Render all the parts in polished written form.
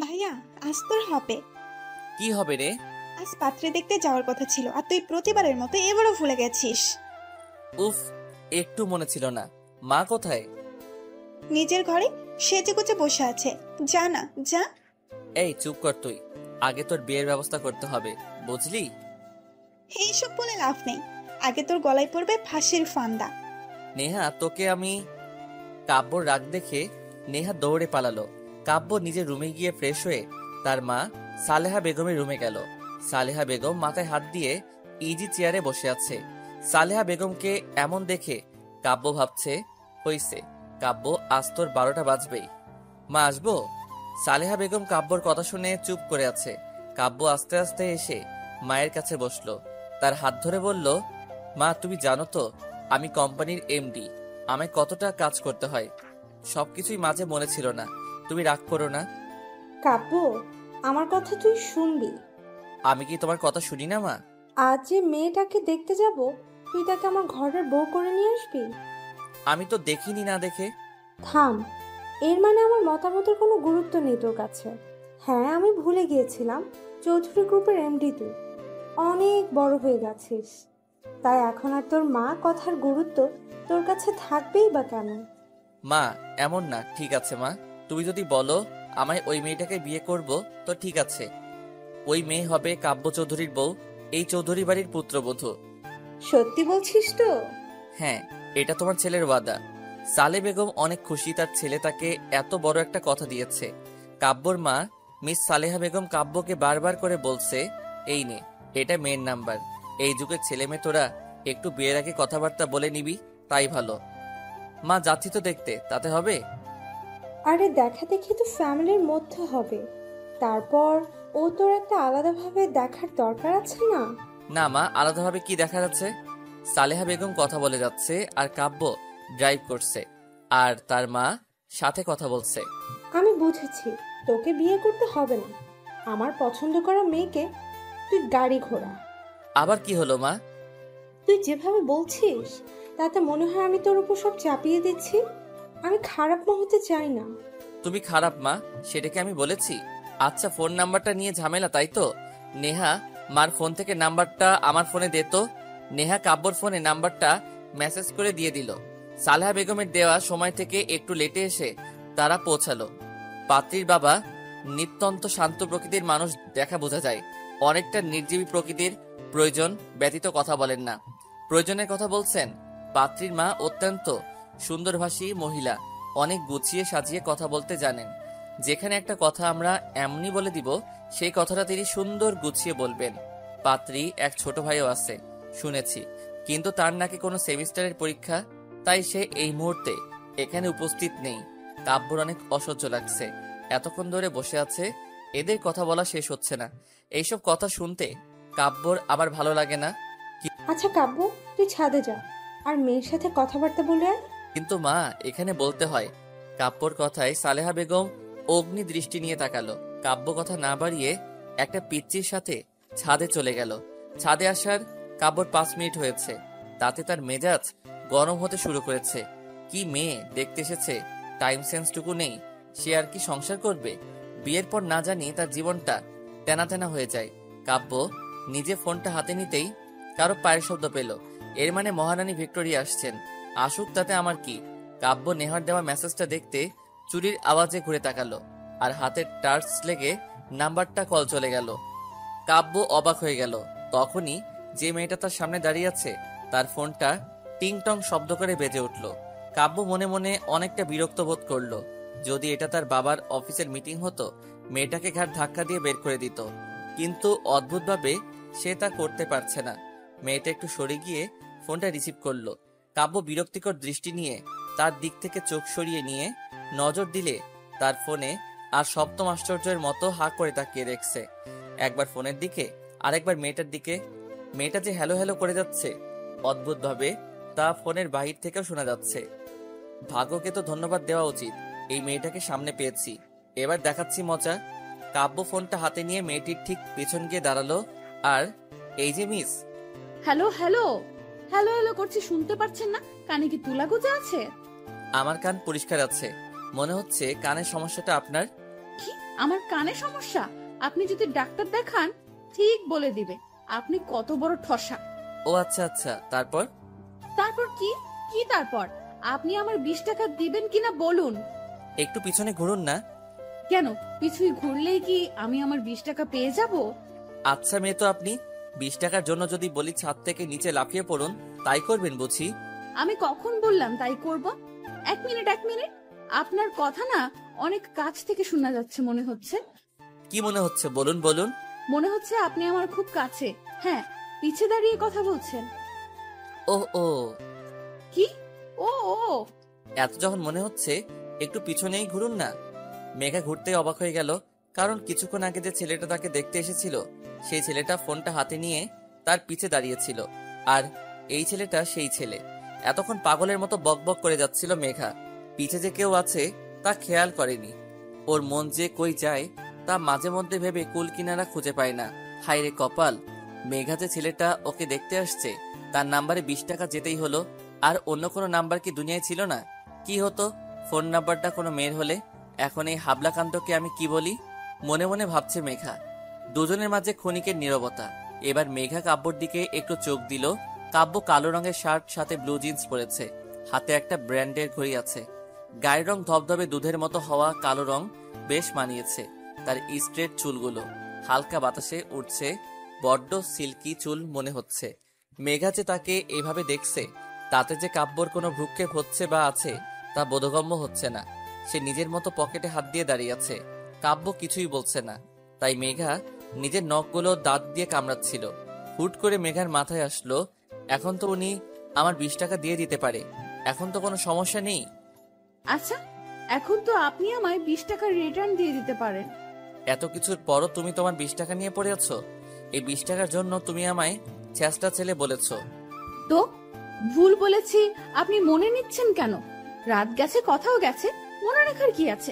ভাইয়া, আজ তোর হবে। কি হবে রে? আজ পাত্রে দেখতে যাওয়ার কথা ছিল, আর তুই প্রতিবারের মতো এবারও ভুলে গেছিস। উফ, একটু মনে ছিল না। মা কোথায়? নিজের ঘরে সেজে গুজে বসে আছে। যা না, যা। এই চুপ কর তুই। আগে তোর বিয়ের ব্যবস্থা করতে হবে, বুঝলি? এইসব বলে লাভ নেই। আগে তোর গলায় পড়বে ফাঁসির ফান্দা। নেহা, তোকে আমি। কাব্যর রাগ দেখে নেহা দৌড়ে পালালো। কাব্য নিজের রুমে গিয়ে ফ্রেশ হয়ে তার মা সালেহা বেগমের রুমে গেল। সালেহা বেগম মাথায় হাত দিয়ে ইজি চেয়ারে বসে আছে। সালেহা বেগমকে এমন দেখে কাব্য ভাবছে, হইছে, কাব্য আজ তোর 12টা বাজবেই। মা, আসবো? সালেহা বেগম কাব্যর কথা শুনে চুপ করে আছে। কাব্য আস্তে আস্তে এসে মায়ের কাছে বসলো, তার হাত ধরে বলল, মা, তুমি জানো তো আমি কোম্পানির এমডি, আমায় কতটা কাজ করতে হয়। সবকিছুই মাঝে মনে ছিল না, তুমি রাগ করো না। কাব্য, আমার কথা তুই শুনবি। আমি কি তোমার কথা শুনি না মা? আজ যে মেয়েটাকে দেখতে যাব, তুই তাকে আমার ঘরের বউ করে নিয়ে আসবি? আমি তো দেখিনি না দেখে। থাম, এর মানে আমার মতামতের কোনো গুরুত্ব নেই তোর কাছে? হ্যাঁ, আমি ভুলে গিয়েছিলাম চৌধুরী গ্রুপের এমডি তুই অনেক বড় হয়ে গেছিস, তাই এখন আর তোর মা কথার গুরুত্ব তোর কাছে থাকবেই বা কেন? মা, এমন না, ঠিক আছে মা, তুমি যদি বলো আমায় ওই মেয়েটাকে বিয়ে করব তো ঠিক আছে। ওই মেয়ে হবে কাব্য চৌধুরীর বউ, এই চৌধুরী বাড়ির পুত্রবধূ। সত্যি বলছিস তো? হ্যাঁ, এটা তোমার ছেলের ওয়াদা। সালে বেগম অনেক খুশি, তার ছেলে তাকে এত বড় একটা কথা দিয়েছে। কাব্যর মা মিস সালেহা বেগম কাব্যকে বারবার করে বলছে, এই নে, এটা মেয়ের নাম্বার। এই যুগের ছেলে মেয়ে তোরা একটু বিয়ের আগে কথাবার্তা বলে নিবি, তাই ভালো। মা, যাচ্ছি তো দেখতে, তাতে হবে? আরে দেখা দেখি তো ফ্যামিলির মধ্যে হবে, তারপর ও তোর একটা আলাদাভাবে দেখার দরকার আছে না? না মা, আলাদাভাবে কি দেখা যাচ্ছে? সালেহা বেগম কথা বলে যাচ্ছে আর কাব্য ড্রাইভ করছে, আর তার মা সাথে কথা বলছে। আমি বুঝেছি, তোকে বিয়ে করতে হবে না। আমার পছন্দ করা মেয়েকে তুই গাড়ি ঘোড়া। আবার কি হলো মা? তুই যেভাবে বলছিস তাতে মনে হয় আমি তোর উপর সব চাপিয়ে দিচ্ছি। আমি খারাপ মা হতে চাই না। তুমি খারাপ মা, সেটাকে আমি বলেছি? আচ্ছা, ফোন নাম্বারটা নিয়ে ঝামেলা, তাই তো? নেহা, মার ফোন থেকে নাম্বারটা আমার ফোনে দে তো। নেহা কাব্যর ফোনে নাম্বারটা মেসেজ করে দিয়ে দিল। সালেহা বেগমের দেওয়া সময় থেকে একটু লেটে এসে তারা পৌঁছালো। পাত্রীর বাবা নিত্যন্ত শান্ত প্রকৃতির মানুষ, দেখা বোঝা যায়। অনেকটা নির্জীবী প্রকৃতির, প্রয়োজন ব্যতীত কথা বলেন না। প্রয়োজনের কথা বলছেন। পাত্রীর মা অত্যন্ত সুন্দরভাষী মহিলা, অনেক গুছিয়ে সাজিয়ে কথা বলতে জানেন। যেখানে একটা কথা আমরা এমনি বলে দিব, সেই কথাটা তিনি সুন্দর গুছিয়ে বলবেন। পাত্রী এক ছোট ভাইও আছে শুনেছি, কিন্তু তার নাকি কোনো সেমিস্টারের পরীক্ষা, তাই সে এই মুহূর্তে এখানে উপস্থিত নেই। কাব্যর অনেক অসহ্য লাগছে, এতক্ষণ ধরে বসে আছে, এদের কথা বলা শেষ হচ্ছে না। এইসব কথা শুনতে কাব্যর আবার ভালো লাগে না। আচ্ছা কাব্য, তুই ছাদে যা আর মেয়ের সাথে কথাবার্তা বলে আয়। কিন্তু মা, এখানে বলতে হয়। কাব্যর কথায় সালেহা বেগম অগ্নি দৃষ্টি নিয়ে তাকালো। কাব্য কথা না বাড়িয়ে একটা পিচ্চির সাথে ছাদে চলে গেল। ছাদে আসার কাব্যর 5 মিনিট হয়েছে, তাতে তার মেজাজ গরম হতে শুরু করেছে। কি মেয়ে দেখতে এসেছে, টাইম সেন্সটুকু নেই। সে আর কি সংসার করবে? বিয়ের পর না জানি তার জীবনটা তেনা তেনা হয়ে যায়। কাব্য নিজে ফোনটা হাতে নিতেই কারো পায়ের শব্দ পেল। এর মানে মহারানী ভিক্টোরিয়া আসছেন, আসুক, তাতে আমার কি। কাব্য নেহার দেওয়া মেসেজটা দেখতে চুরির আওয়াজে ঘুরে তাকালো, আর হাতের টার্চ লেগে নাম্বারটা কল চলে গেল। কাব্য অবাক হয়ে গেল। তখনই যে মেয়েটা তার সামনে দাঁড়িয়ে আছে তার ফোনটা টিং টং শব্দ করে বেজে উঠল। কাব্য মনে মনে অনেকটা বিরক্ত বোধ করলো। যদি এটা তার বাবার অফিসের মিটিং হতো, মেয়েটাকে ঘাট ধাক্কা দিয়ে বের করে দিত, কিন্তু অদ্ভুতভাবে সে তা করতে পারছে না। মেয়েটা একটু সরে গিয়ে ফোনটা রিসিভ করলো। কাব্য বিরক্তিকর দৃষ্টি নিয়ে তার দিক থেকে চোখ সরিয়ে নিয়ে নজর দিলে তার ফোনে আর সপ্তম আশ্চর্যের মতো হা করে তাকিয়ে দেখছে। একবার ফোনের দিকে, আরেকবার মেয়েটার দিকে। মেয়েটা যে হ্যালো হ্যালো করে যাচ্ছে, অদ্ভুতভাবে তা ফোনের বাহির থেকেও শোনা যাচ্ছে। ভাগ্যকে তো ধন্যবাদ দেওয়া উচিত, এই মেয়েটাকে সামনে পেয়েছি। এবার দেখাচ্ছি মজা। কাব্য ফোনটা হাতে নিয়ে মেয়েটির ঠিক পেছন গিয়ে দাঁড়ালো। আর, এই যে miss. Hello hello hello hello করছি, শুনতে পাচ্ছেন না? কানে কি তুলা গুজে আছে? আমার কান পরিষ্কার আছে, মনে হচ্ছে কানের সমস্যাটা আপনার। কি আমার কানে সমস্যা? আপনি যদি ডাক্তার দেখান ঠিক বলে দিবে আপনি কত বড় ঠসা। ও আচ্ছা আচ্ছা, তারপর? তারপর কি? কি তারপর? আপনি আমার 20 টাকা দিবেন কিনা বলুন। একটু পিছনে ঘুরুন না। কেন, পিছুই ঘুরলেই কি আমি আমার 20 টাকা পেয়ে যাব? আচ্ছা মেয়ে তো আপনি, 20 টাকার জন্য যদি বলি ছাদ থেকে নিচে লাফিয়ে পড়ুন, তাই করবেন বুঝি? আমি কখন বললাম তাই করব? এক মিনিট এক মিনিট, আপনার কথা না অনেক কাছ থেকে শোনা যাচ্ছে মনে হচ্ছে। কি মনে হচ্ছে বলুন বলুন। মনে হচ্ছে আপনি আমার খুব কাছে, হ্যাঁ, পিছে দাঁড়িয়ে কথা বলছেন। ও ও, কি? ও ও, এত যখন মনে হচ্ছে একটু পিছনেই ঘুরুন না। মেঘা ঘুরতেই অবাক হয়ে গেল, কারণ কিছুক্ষণ আগে যে ছেলেটা তাকে দেখতে এসেছিল সেই ছেলেটা ফোনটা হাতে নিয়ে তার পিছে দাঁড়িয়েছিল, আর এই ছেলেটা সেই ছেলে। এতক্ষণ পাগলের মতো বকবক করে যাচ্ছিল মেঘা, পিছে যে কেউ আছে তা খেয়াল করেনি। ওর মন যে কই যায় তা মাঝে মধ্যে ভেবে কুল কিনারা খুঁজে পায় না। হায় রে কপাল, মেঘা যে ছেলেটা ওকে দেখতে আসছে তার নাম্বারে 20 টাকা যেতেই হলো, আর অন্য কোনো নাম্বার কি দুনিয়ায় ছিল না? কি হতো ফোন নাম্বারটা কোনো মেয়ের হলে? এখন এই হাবলাকান্তকে আমি কি বলি? মনে মনে ভাবছে মেঘা। দুজনের মাঝে ক্ষণিকের নীরবতা। এবার মেঘা কাব্যর দিকে একটু চোখ দিল। কাব্য কালো রঙের শার্ট সাথে ব্লু জিন্স পরেছে, হাতে একটা ব্র্যান্ডের ঘড়ি আছে। গায়ের রং ধবধবে দুধের মতো হওয়া কালো রং বেশ মানিয়েছে তার স্ট্রেট চুলগুলো, হালকা বাতাসে উঠছে, বড্ড সিল্কি চুল মনে হচ্ছে। মেঘা যে তাকে এইভাবে দেখছে তাতে যে কাব্যর কোনো ভ্রুক্ষেপ হচ্ছে বা আছে তা বোধগম্য হচ্ছে না। সে নিজের মতো পকেটে হাত দিয়ে দাঁড়িয়ে আছে, কাব্য কিছুই বলছে না। তাই মেঘা নিজের নখগুলো দাঁত দিয়ে কামড়াচ্ছিল। হুট করে মেঘার মাথায় আসলো, এখন তো উনি আমার 20 টাকা দিয়ে দিতে পারে, এখন তো কোনো সমস্যা নেই। আচ্ছা, এখন তো আপনি আমায় 20 টাকা রিটার্ন দিয়ে দিতে পারেন। এত কিছুর পরও তুমি তোমার 20 টাকা নিয়ে পড়ে আছো? এই 20 টাকার জন্য তুমি আমায় চেষ্টা ছেলে বলেছো। তো ভুল বলেছি আপনি মনে নিচ্ছেন কেন? রাত গেছে, কথাও গেছে, মনে রাখার কি আছে?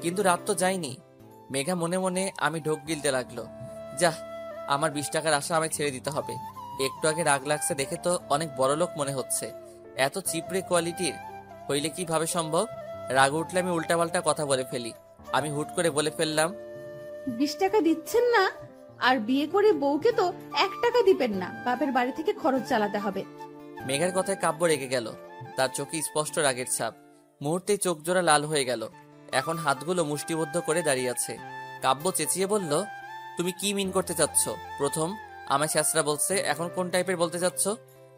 কিন্তু রাত তো যায়নি। মেঘা মনে মনে আমি ঢোক গিলতে লাগলো। যাহ, আমার 20 টাকার আশা আমায় ছেড়ে দিতে হবে। একটু আগে রাগ লাগছে দেখে তো অনেক বড় লোক মনে হচ্ছে। এত চিপড়ে কোয়ালিটির হইলে কিভাবে সম্ভব? রাগ উঠলে আমি উল্টাপাল্টা কথা বলে ফেলি। আমি হুট করে বলে ফেললাম, 20 টাকা দিচ্ছেন না, আর বিয়ে করে বউকে তো 1 টাকা দিবেন না, বাপের বাড়ি থেকে খরচ চালাতে হবে। মেঘার কথায় কাব্য রেগে গেল, তার চোখে স্পষ্ট রাগের ছাপ। মুহূর্তেই চোখ জোড়া লাল হয়ে গেল, এখন হাতগুলো মুষ্টিবদ্ধ করে দাঁড়িয়ে আছে। কাব্য চেঁচিয়ে বলল, তুমি কি মিন করতে চাচ্ছ? প্রথম আমায় শাস্ত্রা বলছে, এখন কোন টাইপের বলতে চাচ্ছ?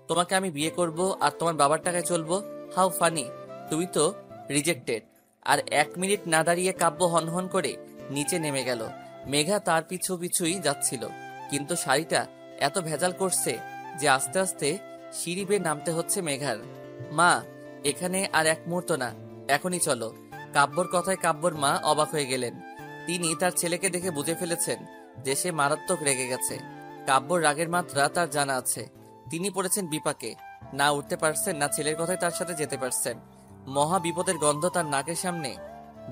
তোমাকে আমি বিয়ে করব আর তোমার বাবার টাকায় চলবো? How funny! তুমি তো রিজেক্টেড। আর 1 মিনিট না দাঁড়িয়ে কাব্য হনহন করে নিচে নেমে গেল। মেঘা তার পিছু পিছুই যাচ্ছিল, কিন্তু শাড়িটা এত ভেজাল করছে যে আস্তে আস্তে সিঁড়ি বেয়ে নামতে হচ্ছে মেঘার। মা, এখানে আর 1 মুহূর্ত না, এখনই চলো। কাব্যর কথায় কাব্যর মা অবাক হয়ে গেলেন। তিনি তার ছেলেকে দেখে বুঝে ফেলেছেন যে সে মারাত্মক রেগে গেছে। কাব্যর রাগের মাত্রা তার জানা আছে। তিনি পড়েছেন বিপাকে, না উঠতে পারছেন না ছেলের কথায় তার সাথে যেতে পারছেন। মহা বিপদের গন্ধ তার নাকের সামনে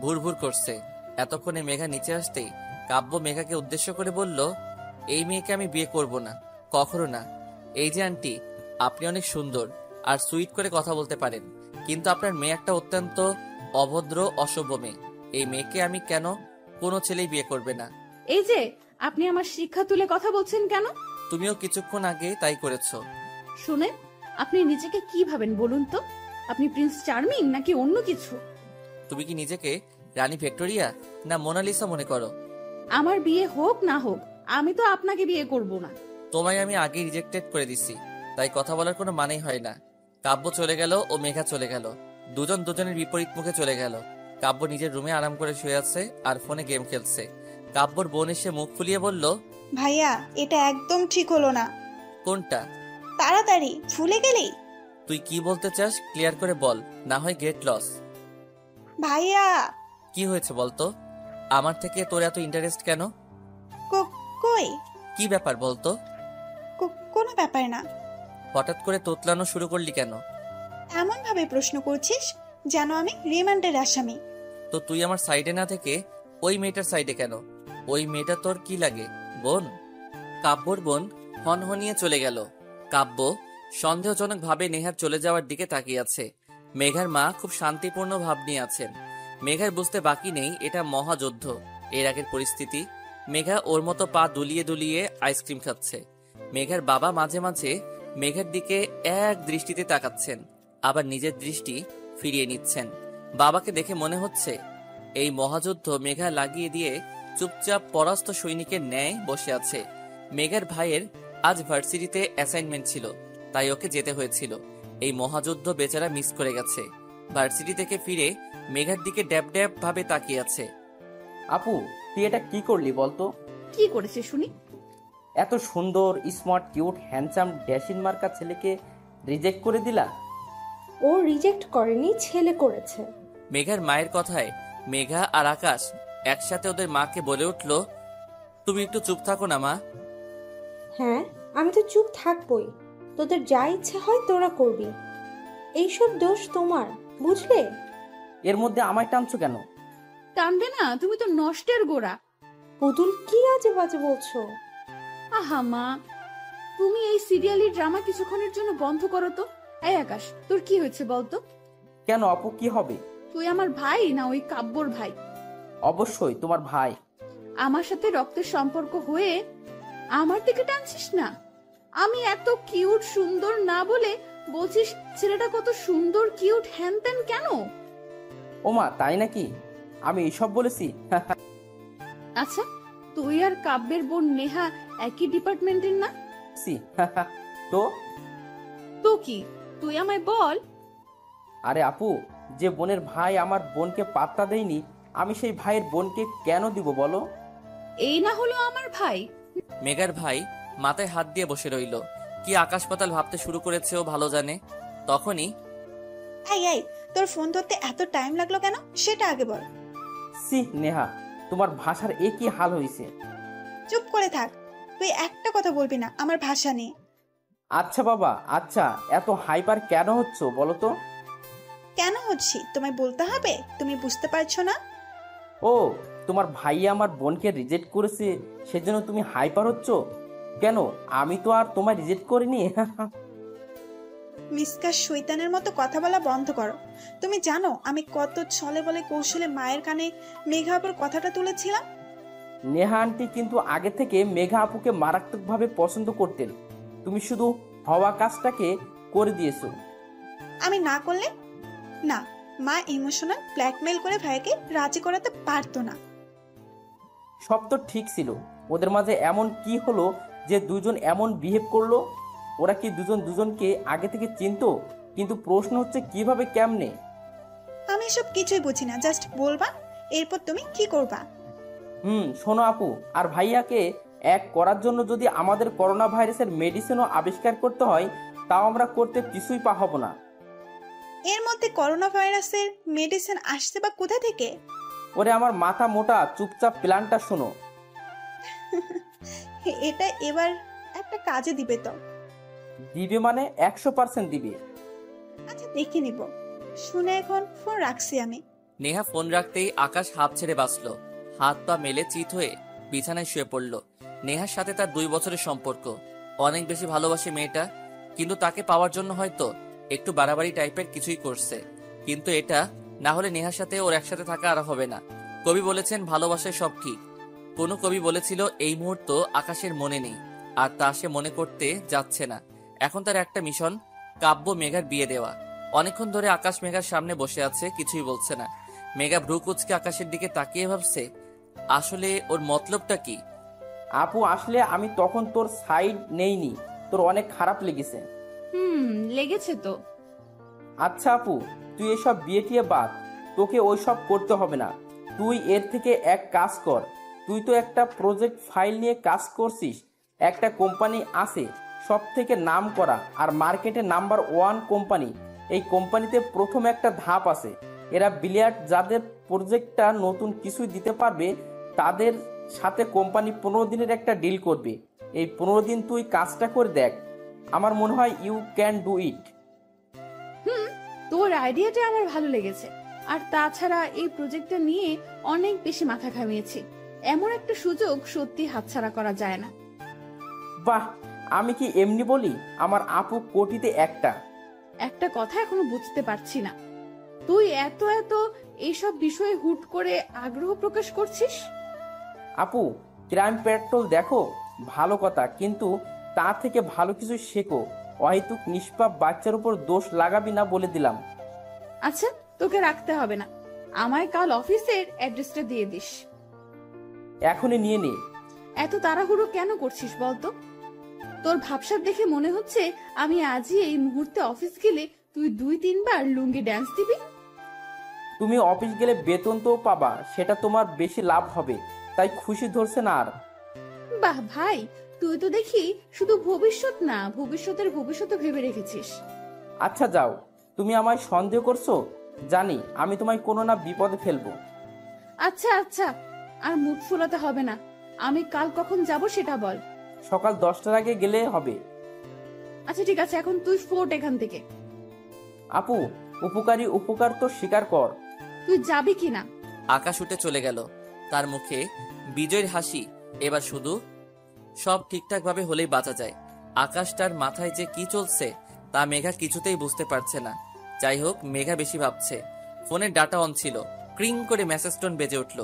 ভুর ভুর করছে। এতক্ষণে মেঘা নিচে আসতেই কাব্য মেঘাকে উদ্দেশ্য করে বলল, এই মেয়েকে আমি বিয়ে করব না, কখনো না। এই যে আন্টি, আপনি অনেক সুন্দর আর সুইট করে কথা বলতে পারেন, কিন্তু আপনার মেয়ে একটা অত্যন্ত অভদ্র অসভ্য মেয়ে। এই মেয়েকে আমি কেন কোনো ছেলেই বিয়ে করবে না। এই যে আপনি আমার শিক্ষা তুলে কথা বলছেন কেন? তুমিও কিছুক্ষণ আগে তাই করেছো। শুনে, আপনি নিজেকে কি ভাবেন বলুন তো? আপনি প্রিন্স চার্মিং নাকি অন্য কিছু? তুমি কি নিজেকে রানী ভিক্টোরিয়া না মোনালিসা মনে করো? আমার বিয়ে হোক না হোক, আমি তো আপনাকে বিয়ে করব না। তোমায় আমি আগেই রিজেক্টেড করে দিছি, তাই কথা বলার কোনো মানেই হয় না। কাব্য চলে গেল ও মেঘা চলে গেল, দুজন দুজনের বিপরীত মুখে চলে গেল। কাব্য নিজের রুমে আরাম করে শুয়ে আছে আর ফোনে গেম খেলছে। কাব্যর বোন এসে মুখ ফুলিয়ে বলল, ভাইয়া, এটা একদম ঠিক হলো না। কোনটা? তাড়াতাড়ি ভুলে গেলি? তুই কি বলতে চাস ক্লিয়ার করে বল, না হয় গেট লস। ভাইয়া, কি হয়েছে বলতো? আমার থেকে তোর এত ইন্টারেস্ট কেন? কই? কি ব্যাপার বলতো? কোনো ব্যাপার না। হঠাৎ করে তোতলানো শুরু করলি কেন? এমন ভাবে প্রশ্ন করছিস যেন আমি রিমান্ডের আসামি। তো তুই আমার সাইডে না থেকে ওই মেয়েটার সাইডে কেন? ওই মেয়েটা তোর কি লাগে, বোন? কাব্যর বোন হনহনিয়ে চলে গেল। কাব্য সন্দেহজনক ভাবে নেহার চলে যাওয়ার দিকে তাকিয়ে আছে। মেঘার মা খুব শান্তিপূর্ণ ভাব নিয়ে আছেন। মেঘার বুঝতে বাকি নেই এটা মহাযুদ্ধ। এর আগের পরিস্থিতি, মেঘা ওর মতো পা দুলিয়ে দুলিয়ে আইসক্রিম খাচ্ছে। মেঘার বাবা মাঝে মাঝে মেঘার দিকে এক দৃষ্টিতে তাকাচ্ছেন, আবার নিজের দৃষ্টি ফিরিয়ে নিচ্ছেন। বাবাকে দেখে মনে হচ্ছে এই মহাযুদ্ধ মেঘা লাগিয়ে দিয়ে চুপচাপ পরাস্ত সৈনিকের ন্যায় বসে আছে। মেঘার ভাইয়ের আজ ভার্সিটিতে অ্যাসাইনমেন্ট ছিল, তাই ওকে যেতে হয়েছিল। এই মহাযুদ্ধ বেচারা মিস করে গেছে। ভার্সিটি থেকে ফিরে মেঘার দিকে ড্যাব ড্যাব ভাবে তাকিয়ে আছে। আপু, তুই এটা কি করলি বলতো? কি করেছে শুনি? এত সুন্দর, স্মার্ট, কিউট, হ্যান্ডসাম, ড্যাশিন মার্কা ছেলেকে রিজেক্ট করে দিলা? ও রিজেক্ট করেনি, ছেলে করেছে। মেঘার মায়ের কথায় মেঘা আর আকাশ একসাথে ওদের মাকে বলে উঠল, তুমি একটু চুপ থাকো না মা। হ্যাঁ, আমি তো চুপ থাকবই। তোদের যা ইচ্ছে হয় তোরা করবি, এইসব দোষ তোমার, বুঝলে? এর মধ্যে আমায় টানছো কেন? টানবে না, তুমি তো নষ্টের গোড়া। পুতুল, কি আজে বাজে বলছো? আহা মা, তুমি এই সিরিয়ালি ড্রামা কিছুক্ষণের জন্য বন্ধ করো তো। এই আকাশ, তোর কি হয়েছে বলতো? কেন আপু, কি হবে? তুই আমার ভাই না ওই কাব্যর ভাই? অবশ্যই তোমার ভাই। আমার সাথে রক্তের সম্পর্ক হয়ে আমার দিকে টানছিস না? আমি এত কিউট সুন্দর না বলে বলছিস ছেলেটা কত সুন্দর কিউট হ্যান ত্যান কেন? ওমা, তাই নাকি? আমি এসব বলেছি? আচ্ছা, তুই আর কাব্যের বোন নেহা একই ডিপার্টমেন্টের না? তো তো কি, তুই আমায় বল। আরে আপু, যে বোনের ভাই আমার বোনকে পাত্তা দেয়নি, আমি সেই ভাইয়ের বোনকে কেন দিব বলো? এই না হলো আমার ভাই? মেঘার ভাই মাথায় হাত দিয়ে বসে রইল। কি আকাশ পাতাল ভাবতে শুরু করেছে ও ভালো জানে। তখনই, এই তোর ফোন ধরতে এত টাইম লাগলো কেন সেটা আগে বল। সি নেহা, তোমার ভাষার এ কি হাল হয়েছে? চুপ করে থাক, তুই একটা কথা বলবি না আমার ভাষা নিয়ে। আচ্ছা বাবা, আচ্ছা, এত হাইপার কেন হচ্ছ বলো তো? কেন হচ্ছি তোমায় বলতে হবে? তুমি বুঝতে পারছো না? ও, তোমার ভাই আমার বোনকে রিজেক্ট করেছে, সেজন্য তুমি হাইপার হচ্ছ? কেন, আমি তো আর তোমায় রিজেক্ট করিনি। মিসকা শয়তানের মতো কথা বলা বন্ধ করো। তুমি জানো আমি কত ছলে বলে কৌশলে মায়ের কানে মেঘা আপুর কথাটা তুলেছিলাম। নেহা আন্টি কিন্তু আগে থেকে মেঘা আপুকে মারাত্মকভাবে পছন্দ করতেন, তুমি শুধু হওয়া কাজটাকে করে দিয়েছো। আমি না করলে না, মা ইমোশনাল ব্ল্যাকমেল করে ভাইকে রাজি করাতে পারতো না। সব তো ঠিক ছিল, ওদের মাঝে এমন কি হলো যে দুজন এমন বিহেভ করলো? ওরা কি দুজন দুজনকে আগে থেকে চিনতো? কিন্তু প্রশ্ন হচ্ছে কিভাবে, কেমনে? আমি এসব কিছুই বুঝি না, জাস্ট বলবা, এরপর তুমি কি করবা? শোনো আপু, আর ভাইয়াকে এক করার জন্য যদি আমাদের করোনা ভাইরাসের মেডিসিনও আবিষ্কার করতে হয়, তাও আমরা করতে কিছুই হব না। এর মধ্যে করোনা ভাইরাসের মেডিসিন আসছে বা কোথা থেকে? ওরে আমার মাথা মোটা, চুপচাপ প্ল্যানটা শোনো। এটা এবার একটা কাজে দিবে তো? দিবে মানে 100% দিবে। আচ্ছা দেখে নিব, শুনে এখন ফোন রাখছি আমি। নেহা ফোন রাখতেই আকাশ হাঁপ ছেড়ে বাঁচল। হাত পা মেলে চিত হয়ে বিছানায় শুয়ে পড়ল। নেহার সাথে তার 2 বছরের সম্পর্ক। অনেক বেশি ভালোবাসে মেয়েটা, কিন্তু তাকে পাওয়ার জন্য হয়তো একটু বাড়াবাড়ি টাইপের কিছুই করছে। কিন্তু এটা না হলে নেহার সাথে ওর একসাথে থাকা আর হবে না। কবি বলেছেন ভালোবাসায় সব ঠিক। কোনো কবি বলেছিল এই মুহূর্ত আকাশের মনে নেই, আর তা সে মনে করতে যাচ্ছে না। এখন তার একটা মিশন, কাব্য মেঘার বিয়ে দেওয়া। অনেকক্ষণ ধরে আকাশ মেঘার সামনে বসে আছে, কিছুই বলছে না। মেঘা ভ্রু কুচকে আকাশের দিকে তাকিয়ে ভাবছে আসলে ওর মতলবটা কি। আপু, আসলে আমি তখন তোর সাইড নেইনি, তোর অনেক খারাপ লেগেছে। লেগেছে তো। আচ্ছা আপু, তুই এসব বিয়ে টিয়ে বাদ, তোকে ওইসব করতে হবে না। তুই এর থেকে এক কাজ কর, তুই তো একটা প্রজেক্ট ফাইল নিয়ে কাজ করছিস। একটা কোম্পানি আছে সব থেকে নাম করা আর মার্কেটে নাম্বার 1 কোম্পানি। এই কোম্পানিতে প্রথম একটা ধাপ আছে, এরা বিলিয়ার্ড যাদের প্রজেক্টটা নতুন কিছুই দিতে পারবে তাদের সাথে কোম্পানি 15 দিনের একটা ডিল করবে। এই 15 দিন তুই কাজটা করে দেখ, আমার মনে হয় ইউ ক্যান ডু ইট। তোর আইডিয়াটা আমার ভালো লেগেছে। আর তাছাড়া এই প্রজেক্টটা নিয়ে অনেক বেশি মাথা ঘামিয়েছি। এমন একটা সুযোগ সত্যি হাতছাড়া করা যায় না। বাহ, আমি কি এমনি বলি? আমার আপু কোটিতে একটা। একটা কথা এখনো বুঝতে পারছি না, তুই এত এত এইসব বিষয়ে হুট করে আগ্রহ প্রকাশ করছিস? আপু, ক্রাইম পেট্রোল দেখো, ভালো কথা, কিন্তু তার থেকে ভালো কিছু শেখো। অহেতুক নিষ্পাপ বাচ্চার উপর দোষ লাগাবি না বলে দিলাম। আচ্ছা, তোকে রাখতে হবে না, আমায় কাল অফিসের অ্যাড্রেসটা দিয়ে দিস। এখনই নিয়ে নে। এত তাড়াহুড়ো কেন করছিস বলতো? তোর ভাবসাব দেখে মনে হচ্ছে আমি আজই এই মুহূর্তে অফিস গেলে তুই 2-3 বার লুঙ্গি ড্যান্স দিবি। তুমি অফিস গেলে বেতন তো পাবা, সেটা তোমার বেশি লাভ হবে, তাই খুশি ধরছে না আর। বাহ ভাই, তুই তো দেখি শুধু ভবিষ্যৎ না, ভবিষ্যতের ভবিষ্যৎ ভেবে রেখেছিস। আচ্ছা যাও, তুমি আমায় সন্দেহ করছো, জানি আমি তোমায় কোনো না বিপদে ফেলবো। আচ্ছা আচ্ছা, আর মুখ ফুলাতে হবে না। আমি কাল কখন যাব সেটা বল। সকাল 10টার আগে গেলে হবে। আচ্ছা ঠিক আছে, এখন তুই ফোট এখান থেকে। আপু, উপকারী উপকার তো স্বীকার কর। তুই যাবি কিনা? আকাশ উঠে চলে গেল, তার মুখে বিজয়ের হাসি। এবার শুধু সব ঠিকঠাক ভাবে হলেই বাঁচা যায়। আকাশটার মাথায় যে কি চলছে তা মেঘা কিছুতেই বুঝতে পারছে না। যাই হোক, মেঘা বেশি ভাবছে। ফোনের ডাটা অন ছিল, ক্রিং করে মেসেজ টোন বেজে উঠল।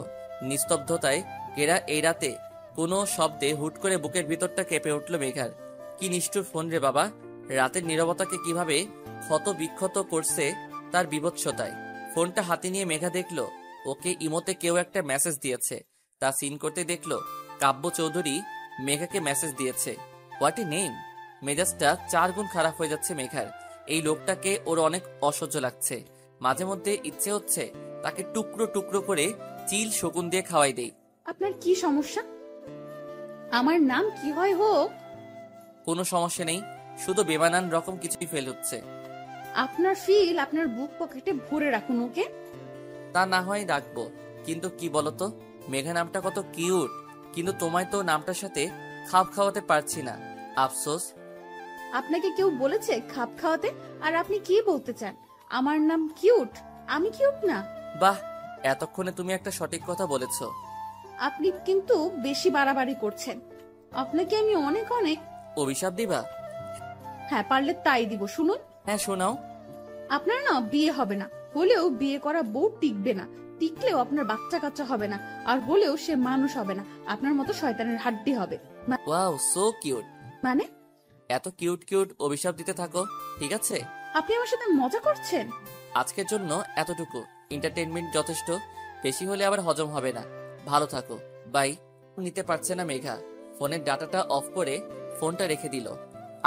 নিস্তব্ধতায় ঘেরা এই রাতে কোনো শব্দে হুট করে বুকের ভিতরটা কেঁপে উঠল মেঘার। কি নিষ্ঠুর ফোন রে বাবা, রাতের নীরবতাকে কিভাবে ক্ষত বিক্ষত করছে তার বিভৎসতায়। ফোনটা হাতে নিয়ে মেঘা দেখল ওকে ইমোতে কেউ একটা মেসেজ দিয়েছে। তা সিন করতে দেখল কাব্য চৌধুরী মেঘাকে মেসেজ দিয়েছে। What a name! মেজাজটা 4 গুণ খারাপ হয়ে যাচ্ছে মেঘার। এই লোকটাকে ওর অনেক অসহ্য লাগছে। মাঝে মধ্যে ইচ্ছে হচ্ছে তাকে টুকরো টুকরো করে চিল শকুন দিয়ে খাওয়াই দেই। আপনার কি সমস্যা? আমার নাম কি হয় হোক, কোনো সমস্যা নেই, শুধু বেমানান রকম কিছুই ফেল হচ্ছে। আপনার ফিল আপনার বুক পকেটে ভরে রাখুন। ওকে, তা না হয় রাখবো, কিন্তু কি বলতো, মেঘা নামটা কত কিউট, কিন্তু তোমায় তো নামটার সাথে খাপ খাওয়াতে পারছি না। আফসোস। আপনাকে কেউ বলেছে খাপ খাওয়াতে? আর আপনি কি বলতে চান? আমার নাম কিউট? আমি কিউট না? বাহ, এতক্ষণে তুমি একটা সঠিক কথা বলেছ। আপনি কিন্তু বেশি বাড়াবাড়ি করছেন। আপনাকে আমি অনেক অনেক। অভিশাপ দিবা? হ্যাঁ, পারলে তাই দিব। শুনুন, হ্যাঁ শোনাও। আপনার না বিয়ে হবে না, হলেও বিয়ে করা বউ টিকবে না, টিকলেও আপনার বাচ্চা কাচ্চা হবে না, আর হলেও সে মানুষ হবে না, আপনার মতো শয়তানের হাড্ডি হবে। Wow, so cute. মানে? এত কিউট কিউট অভিশাপ দিতে থাকো, ঠিক আছে? আপনি আমার সাথে মজা করছেন? আজকের জন্য এতটুকু এন্টারটেইনমেন্ট যথেষ্ট, বেশি হলে আবার হজম হবে না। ভালো থাকো, বাই। নিতে পারছে না মেঘা, ফোনের ডাটাটা অফ করে ফোনটা রেখে দিল।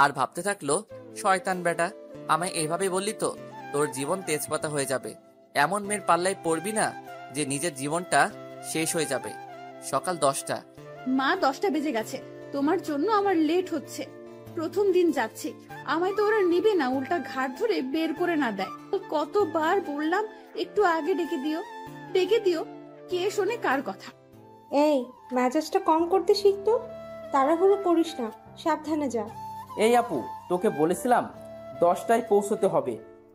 আর ভাবতে থাকলো, শয়তান বেটা, আমায় এইভাবে বললি তো তোর জীবন তেজপাতা হয়ে যাবে। এমন মেয়ের পাল্লায় পড়বি না যে নিজের জীবনটা শেষ হয়ে যাবে। সকাল 10টা। মা, 10টা বেজে গেছে। তোমার জন্য আমার লেট হচ্ছে। প্রথম দিন যাচ্ছি, আমায় তো ওরা নিবে না, উল্টা ঘাট ধরে বের করে না দেয়। কতবার বললাম একটু আগে ডেকে দিও, ডেকে দিও, কে শোনে কার কথা? এই, মেজাজটা কম করতে শিখতো। তাড়াহুড়ো করিস না, সাবধানে যা। এই আপু, তোকে বলেছিলাম 10টায় পৌঁছতে হবে,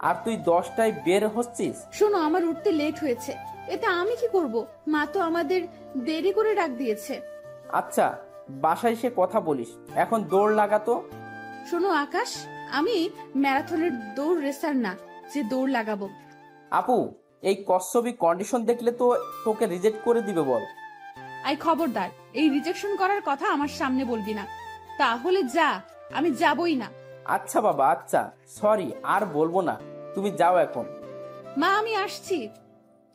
আর তুই 10টায় বের হচ্ছিস। শোনো, আমার উঠতে লেট হয়েছে, এটা আমি কি করব? মা তো আমাদের দেরি করে ডাক দিয়েছে। আচ্ছা, বাসায় এসে কথা বলিস, এখন দৌড় লাগাতো। শোনো আকাশ, আমি ম্যারাথনের দৌড় রেসার না যে দৌড় লাগাবো। আপু, এই কচ্ছপি কন্ডিশন দেখলে তো তোকে রিজেক্ট করে দিবে বল। আই খবরদার, এই রিজেকশন করার কথা আমার সামনে বলবি না। তাহলে যা, আমি যাবই না। আচ্ছা বাবা, আচ্ছা, সরি, আর বলবো না, তুমি যাও এখন। মা, আমি আসছি।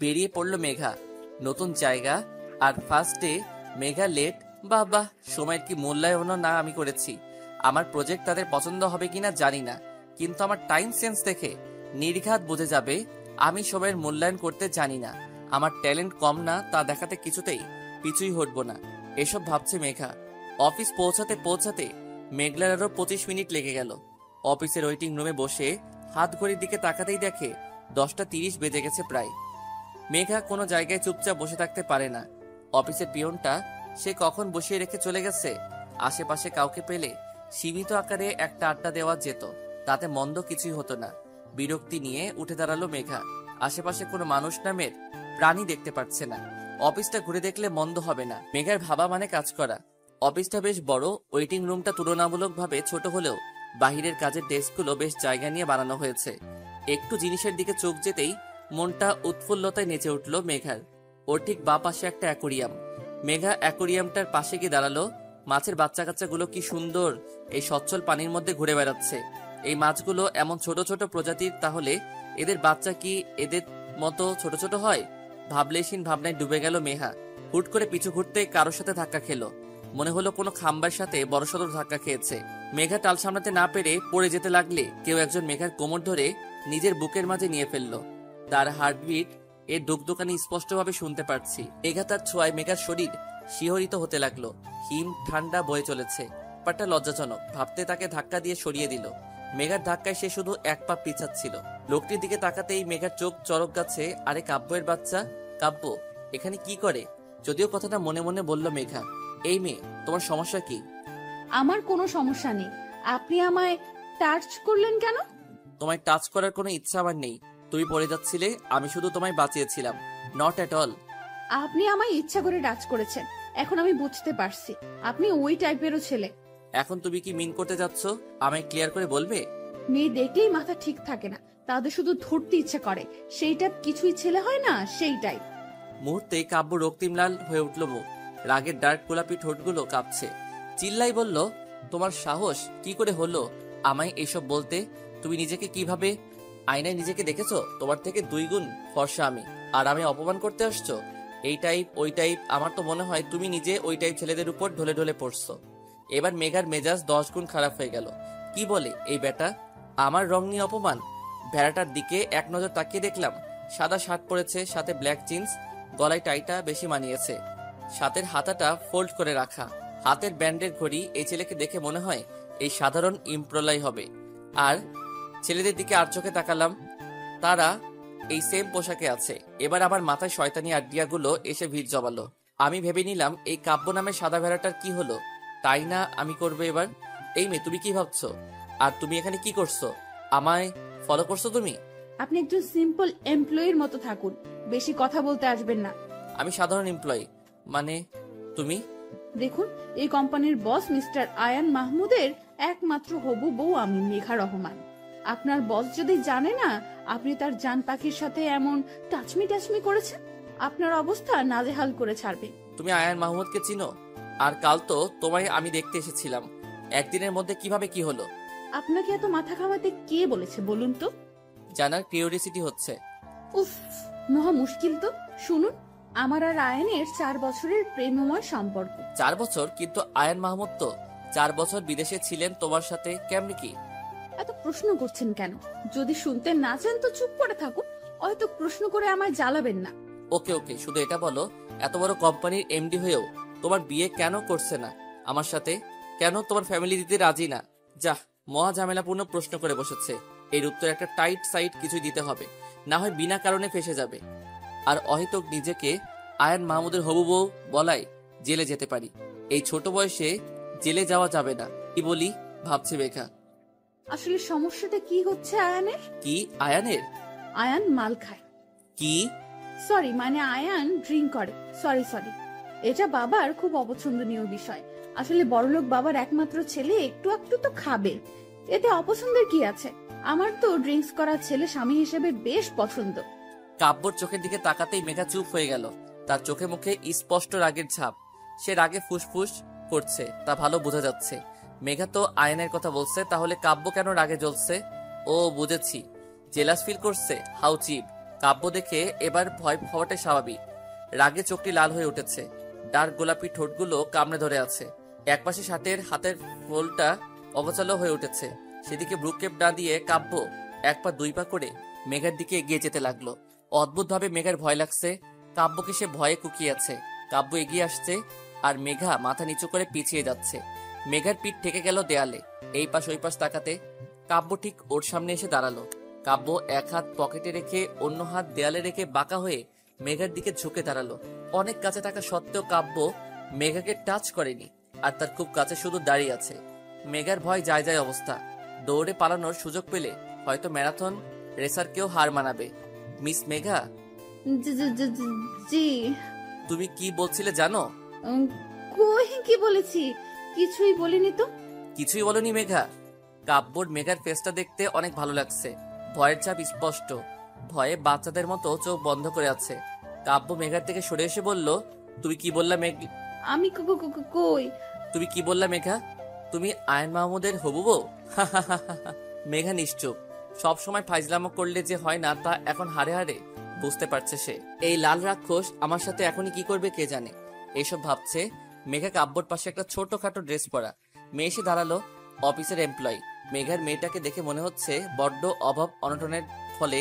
বেরিয়ে পড়লো মেঘা। নতুন জায়গা আর ফার্স্ট ডে। মেঘা লেট, বাবা, সময়ের কি মূল্যায়নও না আমি করেছি। আমার প্রজেক্ট তাদের পছন্দ হবে কিনা জানি না, কিন্তু আমার টাইম সেন্স দেখে নির্ঘাত বুঝে যাবে আমি সময়ের মূল্যায়ন করতে জানি না। আমার ট্যালেন্ট কম না তা দেখাতে কিছুতেই পিছুই হটবো না, এসব ভাবছে মেঘা। অফিস পৌঁছাতে পৌঁছাতে মেঘলার আরো 25 মিনিট লেগে গেল। অফিসের ওয়েটিং রুমে বসে হাত ঘড়ির দিকে তাকাতেই দেখে 10টা 30 বেজে গেছে প্রায়। মেঘা কোনো জায়গায় চুপচাপ বসে থাকতে পারে না। অফিসের পিয়নটা সে কখন বসিয়ে রেখে চলে গেছে। আশেপাশে কাউকে পেলে সীমিত আকারে একটা আড্ডা দেওয়া যেত, তাতে মন্দ কিছুই হতো না। বিরক্তি নিয়ে উঠে দাঁড়ালো মেঘা। আশেপাশে কোনো মানুষ নামের প্রাণী দেখতে পাচ্ছে না। অফিসটা ঘুরে দেখলে মন্দ হবে না। মেঘার ভাবা মানে কাজ করা। অফিসটা বেশ বড়, ওয়েটিং রুমটা তুলনামূলকভাবে ছোট হলেও বাহিরের কাজের ডেস্কগুলো বেশ জায়গা নিয়ে বানানো হয়েছে। একটু জিনিসের দিকে চোখ যেতেই মনটা উৎফুল্লতায় নেচে উঠল মেঘার। ওর ঠিক বাঁ পাশে একটা অ্যাকোরিয়াম, মেঘা অ্যাকোরিয়ামটার পাশে গিয়ে দাঁড়ালো। মাছের বাচ্চা কাচ্চাগুলো কি সুন্দর এই সচ্ছল পানির মধ্যে ঘুরে বেড়াচ্ছে। এই মাছগুলো এমন ছোট ছোট প্রজাতির, তাহলে এদের বাচ্চা কি এদের মতো ছোট ছোট হয়? ভাবলেশীন ভাবনায় ডুবে গেল মেঘা। হুট করে পিছু ঘুরতে কারোর সাথে ধাক্কা খেলো। মনে হলো কোনো খাম্বার সাথে বড়সড় ধাক্কা খেয়েছে। মেঘা টাল সামলাতে না পেরে পড়ে যেতে লাগলে কেউ একজন মেঘার কোমর ধরে নিজের বুকের মাঝে নিয়ে ফেললো। তার হার্টবিট এর দোকানে স্পষ্টভাবে শুনতে পারছি। মেঘা তার ছোঁয়ায় মেঘার শরীর শিহরিত হতে লাগলো। হিম ঠান্ডা বয়ে চলেছে। ব্যাপারটা লজ্জাজনক ভাবতে তাকে ধাক্কা দিয়ে সরিয়ে দিল। মেঘার ধাক্কায় সে শুধু এক পা পিছাচ্ছিল। লোকটির দিকে তাকাতেই মেঘার চোখ চরক গাছে। আরে কাব্যের বাচ্চা, কাব্য এখানে কি করে? যদিও কথাটা মনে মনে বলল মেঘা। এই মেয়ে, তোমার সমস্যা কি? আমার কোনো সমস্যা নেই, আপনি আমায় টাচ করলেন কেন? তোমায় টাচ করার কোনো ইচ্ছা আমার নেই। তুমি পড়ে যাচ্ছিলে, আমি শুধু তোমায় বাঁচিয়েছিলাম। Not at all. আপনি আমায় ইচ্ছা করে টাচ করেছেন। এখন আমি বুঝতে পারছি আপনি ওই টাইপেরও ছেলে। এখন তুমি কি মিন করতে যাচ্ছ? আমায় ক্লিয়ার করে বলবে? মেয়ে দেখলেই মাথা ঠিক থাকে না, তাদের শুধু ধরতে ইচ্ছে করে। সেই টাইপ কিছুই ছেলে হয় না, সেই টাইপ। মুহূর্তে কাব্য রক্তিম লাল হয়ে উঠল মুখ। রাগের ডার্ক গোলাপি ঠোঁটগুলো কাঁপছে। চিল্লাই বলল, তোমার সাহস কি করে হলো আমায় এইসব বলতে? তুমি নিজেকে কিভাবে আয়নায় নিজেকে দেখেছো? তোমার থেকে 2 গুণ ফর্সা আমি, আর আমি অপমান করতে আসছো? এই টাইপ ওই টাইপ, আমার তো মনে হয় তুমি নিজে ওই টাইপ ছেলেদের উপর ঢলে ঢলে পড়ছো। এবার মেঘার মেজাজ 10 গুণ খারাপ হয়ে গেল। কি বলে এই বেটা? আমার রং নিয়ে অপমান? ভেড়াটার দিকে এক নজর তাকিয়ে দেখলাম সাদা শার্ট পরেছে, সাথে ব্ল্যাক জিন্স, গলায় টাইটা বেশি মানিয়েছে, সাথের হাতাটা ফোল্ড করে রাখা, হাতের ব্যান্ডের ঘড়ি। এই ছেলেকে দেখে মনে হয় এই সাধারণ ইমপ্রলাই হবে। আর ছেলেদের দিকে আর চোখে তাকালাম, তারা এই সেম পোশাকে আছে। এবার আমার মাথায় শয়তানি আইডিয়াগুলো এসে ভিড় জমালো। আমি ভেবে নিলাম এই কাব্য নামে সাদা ভেড়াটার কি হলো, তাই না আমি করবো এবার। এই মেয়ে, তুমি কি ভাবছো? আর তুমি এখানে কি করছো? আমায় ফলো করছো তুমি? আপনি একজন সিম্পল এমপ্লয়ির মতো থাকুন, বেশি কথা বলতে আসবেন না। আমি সাধারণ এমপ্লয়ি মানে? তুমি? দেখুন, এই কোম্পানির বস মিস্টার আয়ান মাহমুদের একমাত্র হবু বউ আমি, মেঘা রহমান। আপনার বস যদি জানে না আপনি তার জান পাখির সাথে এমন টাচমি করেছেন, আপনার অবস্থা নাজেহাল করে ছাড়বে। তুমি আয়ান মাহমুদকে চিনো? আর কাল তো তোমায় আমি দেখতে এসেছিলাম। একদিনের মধ্যে কিভাবে কি হলো? আপনাকে এত মাথা ঘামাতে কে বলেছে বলুন তো? জানার কিউরিওসিটি হচ্ছে। উফ, মহা মুশকিল তো। শুনুন, আমার আর আয়ানের 4 বছরের প্রেমময় সম্পর্ক। 4 বছর? কিন্তু আয়ান মাহমুদ তো 4 বছর বিদেশে ছিলেন তোমার সাথে, কেমনি কি? এত প্রশ্ন করছেন কেন? যদি শুনতে না চান তো চুপ করে থাকুন, হয়তো প্রশ্ন করে আমায় জ্বালাবেন না। ওকে ওকে, শুধু এটা বলো, এত বড় কোম্পানির এমডি হয়েও তোমার বিয়ে কেন করছে না আমার সাথে? কেন তোমার ফ্যামিলি দিতে রাজি না? যাহ, মহা ঝামেলাপূর্ণ প্রশ্ন করে বসেছে। এর উত্তর একটা টাইট সাইড কিছুই দিতে হবে, না হয় বিনা কারণে ফেসে যাবে। আর অহেতুক নিজেকে আয়ান মাহমুদের হবু বউ বলাই জেলে যেতে পারি। এই ছোট বয়সে জেলে যাওয়া যাবে না। কি বলি ভাবছি মেঘা। আসলে সমস্যাটা কি হচ্ছে আয়ানের? কি আয়ানের? আয়ান মাল খায়। কি? সরি, মানে আয়ান ড্রিঙ্ক করে। সরি, এটা বাবার খুব অপছন্দনীয় বিষয়। আসলে বড়লোক বাবার একমাত্র ছেলে একটু একটু তো খাবে, এতে অপছন্দের কি আছে? আমার তো ড্রিঙ্কস করা ছেলে স্বামী হিসেবে বেশ পছন্দ। কাব্যর চোখের দিকে তাকাতেই মেঘা চুপ হয়ে গেল। তার চোখে মুখে স্পষ্ট রাগের ছাপ। সে রাগে ফুসফুস করছে, তা ভালো বোঝা যাচ্ছে। মেঘা তো আয়নের কথা বলছে, তাহলে কাব্য কেন রাগে জ্বলছে? ও বুঝেছি, জেলাস ফিল করছে। How cheap. কাব্য দেখে এবার ভয় হওয়াটাই স্বাভাবিক। রাগে চোখটি লাল হয়ে উঠেছে, ডার্ক গোলাপি ঠোঁটগুলো কামড়ে ধরে আছে। একপাশে শার্টের হাতের ফোলটা অগোছালো হয়ে উঠেছে। সেদিকে ব্রুকেপ না দিয়ে কাব্য 1 পা 2 পা করে মেঘার দিকে এগিয়ে যেতে লাগলো। অদ্ভুতভাবে মেঘার ভয় লাগছে। কাব্যকে সে ভয়ে কুকিয়েছে। কাব্য এগিয়ে আসছে আর মেঘা মাথা নিচু করে পিছিয়ে যাচ্ছে। মেঘার পিঠ ঠেকে গেল দেয়ালে। এই পাশ ওই পাশ তাকাতে কাব্য ঠিক ওর সামনে এসে দাঁড়ালো। কাব্য এক হাত পকেটে রেখে অন্য হাত দেয়ালে রেখে বাঁকা হয়ে মেঘার দিকে ঝুঁকে দাঁড়ালো। অনেক কাছে থাকা সত্ত্বেও কাব্য মেঘাকে টাচ করেনি, আর তার খুব কাছে শুধু দাঁড়িয়ে আছে। মেঘার ভয় যায় যায় অবস্থা। দৌড়ে পালানোর সুযোগ পেলে হয়তো ম্যারাথন রেসারকেও হার মানাবে। মিস মেঘা। জি। তুমি কি বলছিলে জানো? কই কি বলেছি? কিছুই বলিনি তো। কিছুই বলনি মেঘা? কাব্যর মেঘার ফেসটা দেখতে অনেক ভালো লাগছে। ভয়ের ছাপ স্পষ্ট। ভয়ে বাচ্চাদের মতো চোখ বন্ধ করে আছে। কাব্য মেঘার থেকে সরে এসে বলল, তুমি কি বললা আমি কই? তুমি কি বললা মেঘা? তুমি আয়ন মাহমুদের হবু বউ? মেঘা নিশ্চুপ। সব সময় ফাইজলামো করলে যে হয় না তা এখন হারে হারে বুঝতে পারছে সে। এই লাল রাক্ষস আমার সাথে এখনই কি করবে কে জানে। এইসব ভাবছে মেঘা কাব্যর পাশে একটা ছোটখাটো ড্রেস পরা মেয়ে এসে দাঁড়ালো। অফিসের এমপ্লয়ি। মেঘার মেয়েটাকে দেখে মনে হচ্ছে বড্ড অভাব অনটনের ফলে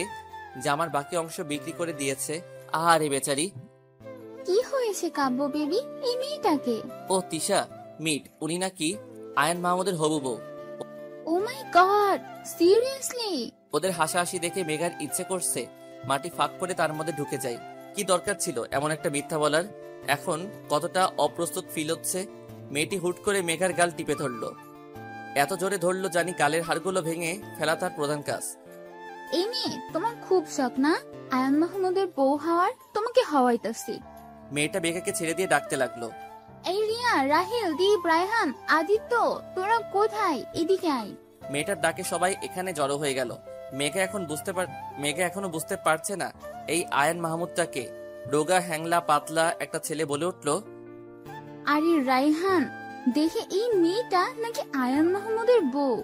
জামার বাকি অংশ বিক্রি করে দিয়েছে। আহারে বেচারি। কি হয়েছে কাব্য বেবি, এই মেয়েটাকে? ও তিশা, মিট। উনি নাকি আয়ন মাহমুদের হবু বউ। ও মাই গড, সিরিয়াসলি? ওদের হাসাহাসি দেখে মেঘার ইচ্ছে করছে মাটি ফাঁক করে তার মধ্যে ঢুকে যায়। কি দরকার ছিল এমন একটা মিথ্যা বলার? এখন কতটা অপ্রস্তুত ফিল হচ্ছে। মেয়েটি হুট করে মেঘার গাল টিপে ধরলো। এত জোরে ধরলো জানি গালের হাড়গুলো ভেঙে ফেলা তার প্রধান কাজ। এই মেয়ে তোমার খুব শখ না আয়ান মাহমুদের বউ হওয়ার? তোমাকে হওয়াইতাছি। মেয়েটা মেঘাকে ছেড়ে দিয়ে ডাকতে লাগলো। এই রিয়া, রাহেল, দীপ, রায়হান, আদিত্য, তোরা কোথায়? এদিকে আয়। মেয়েটার ডাকে সবাই এখানে জড়ো হয়ে গেল। মেঘা এখনো বুঝতে পারছে না এই আয়ন মাহমুদটাকে। রোগা হ্যাংলা পাতলা একটা ছেলে বলে উঠলো, আরে রায়হান, দেখে এই মেয়েটা নাকি আয়ান মাহমুদের বউ।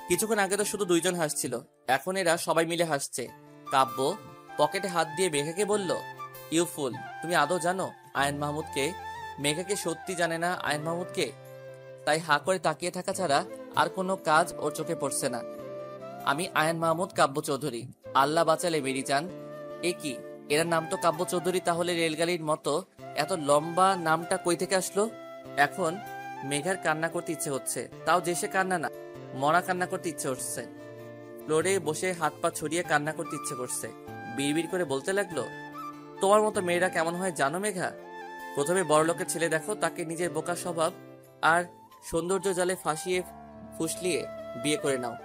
কিছুক্ষণ আগে তো শুধু দুইজন হাসছিল, এখন এরা সবাই মিলে হাসছে। কাব্য পকেটে হাত দিয়ে মেঘাকে বলল, ইউ ফুল, তুমি আদৌ জানো আয়ন মাহমুদকে? মেঘাকে সত্যি জানে না আয়ন মাহমুদকে, তাই হা করে তাকিয়ে থাকা ছাড়া আর কোনো কাজ ওর চোখে পড়ছে না। আমি আয়ন মাহমুদ কাব্য চৌধুরী। আল্লাহ বাঁচালে বেরি চান। এ কি, এর নাম তো কাব্য চৌধুরী, তাহলে রেলগাড়ির মতো এত লম্বা নামটা কই থেকে আসলো? এখন মেঘার কান্না করতে ইচ্ছে হচ্ছে, তাও যে সে কান্না না, মরা কান্না করতে ইচ্ছে হচ্ছে। ফ্লোরে বসে হাত পা ছড়িয়ে কান্না করতে ইচ্ছে করছে। বিড়বিড় করে বলতে লাগলো, তোমার মতো মেয়েরা কেমন হয় জানো মেঘা? প্রথমে বড়লোকের ছেলে দেখো, তাকে নিজের বোকা স্বভাব আর সৌন্দর্য জালে ফাঁসিয়ে ফুসলিয়ে বিয়ে করে নাও,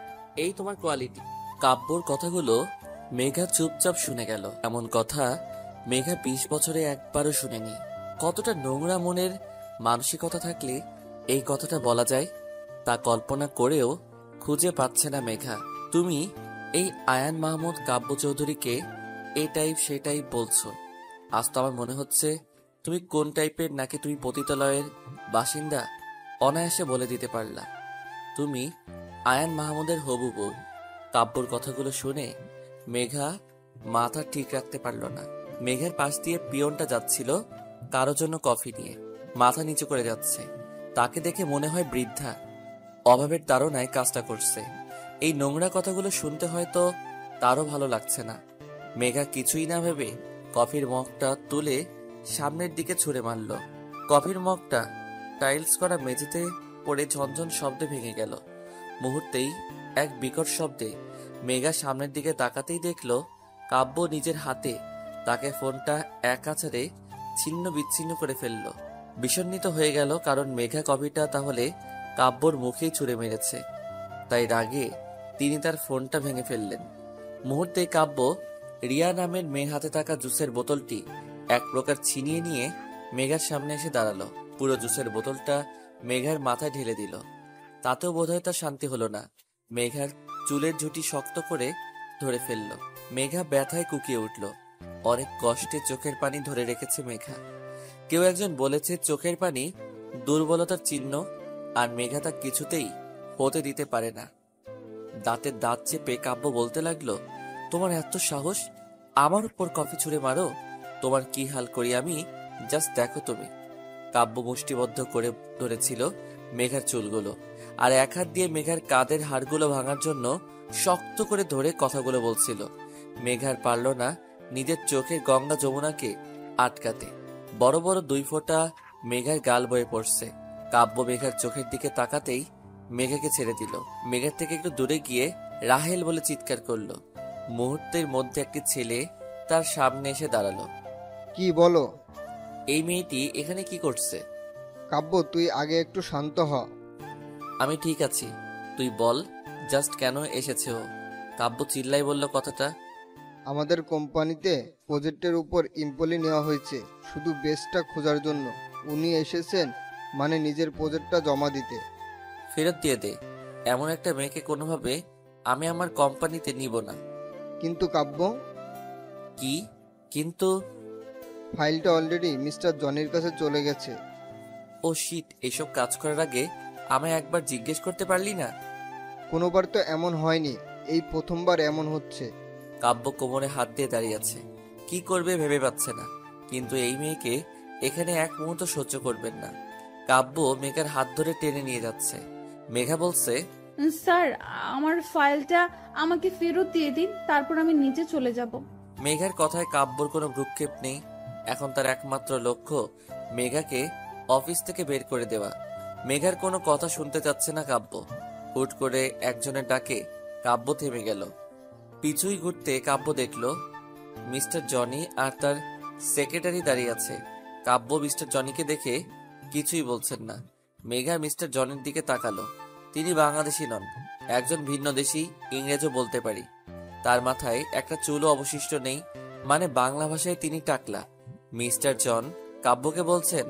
এই তোমার কোয়ালিটি। কাব্যর কথাগুলো মেঘা চুপচাপ শুনে গেল। এমন কথা মেঘা 20 বছরে একবারও শুনেনি। কতটা নোংরা মনের মানসিকতা থাকলে এই কথাটা বলা যায় তা কল্পনা করেও খুঁজে পাচ্ছে না মেঘা। তুমি এই আয়ান মাহমুদ কাব্য চৌধুরীকে এই টাইপ সে টাইপ বলছো। আজ তো আমার মনে হচ্ছে তুমি কোন টাইপের, নাকি তুমি পতিতালয়ের বাসিন্দা অনায়াসে বলে দিতে পারলা তুমি আয়ান মাহমুদের হবু বউ। কাব্যর কথাগুলো শুনে মেঘা মাথা ঠিক রাখতে পারল না। মেঘার পাশ দিয়ে পিয়নটা যাচ্ছিল কারোর জন্য কফি নিয়ে, মাথা নিচু করে যাচ্ছে। তাকে দেখে মনে হয় বৃদ্ধা অভাবের তাড়নায় কাজটা করছে। এই নোংরা কথাগুলো শুনতে হয়তো তারও ভালো লাগছে না। মেঘা কিছুই না ভেবে কফির মগটা তুলে সামনের দিকে ছুঁড়ে মারল। কফির মগটা টাইলস করা মেঝেতে পড়ে ঝনঝন শব্দে ভেঙে গেল। মুহূর্তেই এক বিকট শব্দে মেঘা সামনের দিকে তাকাতেই দেখলো কাব্য নিজের হাতে তাকে ফোনটা এক আছাড়ে ছিন্ন বিচ্ছিন্ন করে ফেলল। বিষণ্ণিত হয়ে গেল, কারণ মেঘা কফিটা তাহলে কাব্যর মুখেই ছুঁড়ে মেরেছে। তাই রাগে তিনি তার ফোনটা ভেঙে ফেললেন। মুহূর্তে কাব্য রিয়া নামের মেয়ের হাতে থাকা জুসের বোতলটি এক প্রকার ছিনিয়ে নিয়ে মেঘার সামনে এসে দাঁড়ালো। পুরো জুসের বোতলটা মেঘার মাথায় ঢেলে দিল। তাতেও বোধহয় তার শান্তি হলো না। মেঘার চুলের ঝুঁটি শক্ত করে ধরে ফেলল। মেঘা ব্যথায় কুকিয়ে উঠল। অনেক কষ্টে চোখের পানি ধরে রেখেছে মেঘা। কেউ একজন বলেছে চোখের পানি দুর্বলতার চিহ্ন, আর মেঘা তা কিছুতেই হতে দিতে পারে না। দাঁতের দাঁত চেপে কাব্য বলতে লাগলো, তোমার এত সাহস, আমার উপর কফি ছুঁড়ে মারো? তোমার কি হাল করি আমি, জাস্ট দেখো তুমি। কাব্য মুষ্টিবদ্ধ করে ধরেছিল মেঘার চুলগুলো, আর এক হাত দিয়ে মেঘার কাঁধের হাড়গুলো ভাঙার জন্য শক্ত করে ধরে কথাগুলো বলছিল। মেঘার পারল না নিজের চোখের গঙ্গা যমুনাকে আটকাতে। বড় বড় 2 ফোঁটা মেঘার গাল বয়ে পড়ছে। কাব্য মেঘার চোখের দিকে তাকাতেই মেঘাকে ছেড়ে দিল। মেঘার থেকে একটু দূরে গিয়ে রাহেল বলে চিৎকার করলো। মুহূর্তের মধ্যে একটি ছেলে তার সামনে এসে দাঁড়ালো। কি বলো? এই মেয়েটি এখানে কি করছে? কাব্য, তুই আগে একটু শান্ত হ। আমি ঠিক আছি, তুই বল জাস্ট কেন এসেছে ও? কাব্য চিল্লাই বলল কথাটা। আমাদের কোম্পানিতে প্রজেক্টের উপর এমপ্লয়ি নেওয়া হয়েছে শুধু বেস্টটা খোঁজার জন্য। উনি এসেছেন মানে নিজের প্রজেক্টটা জমা দিতে। ফেরত দিয়ে দে। এমন একটা মেয়েকে কোনোভাবে আমি আমার কোম্পানিতে নিব না। কিন্তু কাব্য। কি কিন্তু? ফাইলটা অলরেডি মিস্টার জনির কাছে চলে গেছে। ও শিট, এসব কাজ করার আগে আমায় একবার জিজ্ঞেস করতে পারলি না? কোনোবার তো এমন হয়নি, এই প্রথমবার এমন হচ্ছে। কাব্য কোমরে হাত দিয়ে দাঁড়িয়ে আছে, কি করবে ভেবে পাচ্ছে না। কিন্তু এই মেয়েকে এখানে এক মুহূর্ত সহ্য করবেন না। কাব্য মেঘার হাত ধরে টেনে নিয়ে যাচ্ছে। মেঘা বলছে, স্যার, আমার ফাইলটা আমাকে ফেরত দিয়ে দিন, তারপর আমি নিচে চলে যাব। মেঘার কথায় কাব্যর কোনো ভ্রুক্ষেপ নেই। এখন তার একমাত্র লক্ষ্য মেঘাকে অফিস থেকে বের করে দেওয়া। মেঘার কোনো কথা শুনতে চাচ্ছে না কাব্য। হুট করে একজনের ডাকে কাব্য থেমে গেল। পিছুই ঘুরতে কাব্য দেখল মিস্টার জনি আর তার সেক্রেটারি দাঁড়িয়ে আছে। কাব্য মিস্টার জনিকে দেখে কিছুই বলছেন না। মেঘা মিস্টার জনির দিকে তাকালো। তিনি বাংলাদেশি নন, একজন ভিন্ন দেশি, ইংরেজও বলতে পারি। তার মাথায় একটা চুলও অবশিষ্ট নেই, মানে বাংলা ভাষায় তিনি টাকলা। মিস্টার জন কাব্যকে বলছেন,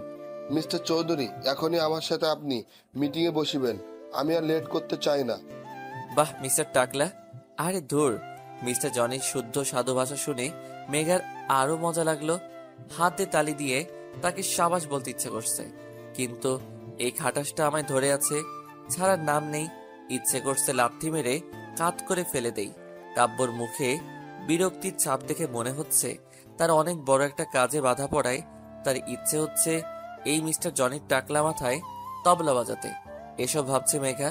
মিস্টার চৌধুরী, এখনই আমার সাথে আপনি মিটিংয়ে বসিবেন। আমি আর লেট করতে চাই না। বাহ মিস্টার টাকলা। আরে ধুর, মিস্টার জনির শুদ্ধ সাধু ভাষা শুনে মেঘার আরো মজা লাগলো। হাতে তালি দিয়ে তাকে সাবাস বলতে ইচ্ছে করছে, কিন্তু এই খাটাসটা আমায় ধরে আছে, ছাড়ার নাম নেই। ইচ্ছে করছে লাথি মেরে কাত করে ফেলে দেই। কাব্যর মুখে বিরক্তির ছাপ দেখে মনে হচ্ছে তার অনেক বড় একটা কাজে বাধা পড়ায় তার ইচ্ছে হচ্ছে এই মিস্টার জনির টাকলা মাথায় তবলা বাজাতে। এসব ভাবছে মেঘা।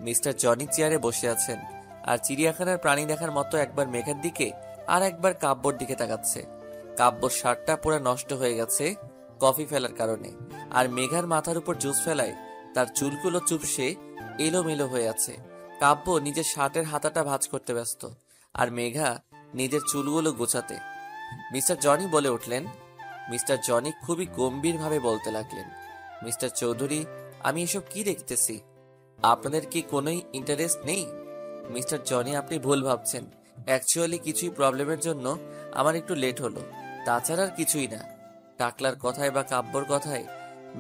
মিস্টার জনি চেয়ারে বসে আছেন আর চিড়িয়াখানার প্রাণী দেখার মতো একবার মেঘার দিকে আর একবার কাব্যর দিকে তাকাচ্ছে। কাব্যর শার্টটা পুরো নষ্ট হয়ে গেছে কফি ফেলার কারণে, আর মেঘার মাথার উপর জুস ফেলায় তার চুলগুলো চুপসে এলোমেলো হয়ে আছে। কাব্য নিজের শার্টের হাতাটা ভাঁজ করতে ব্যস্ত, আর মেঘা নিজের চুলগুলো গোছাতে। মিস্টার জনি বলে উঠলেন। মিস্টার জনি খুবই গম্ভীরভাবে বলতে লাগলেন, মিস্টার চৌধুরী, আমি এসব কি দেখতেছি? আপনাদের কি কোনোই ইন্টারেস্ট নেই? মিস্টার জনি, আপনি ভুল ভাবছেন। অ্যাকচুয়ালি কিছুই প্রবলেমের জন্য আমার একটু লেট হলো, তাছাড়া আর কিছুই না। টাকলার কথায় বা কাব্যর কথায়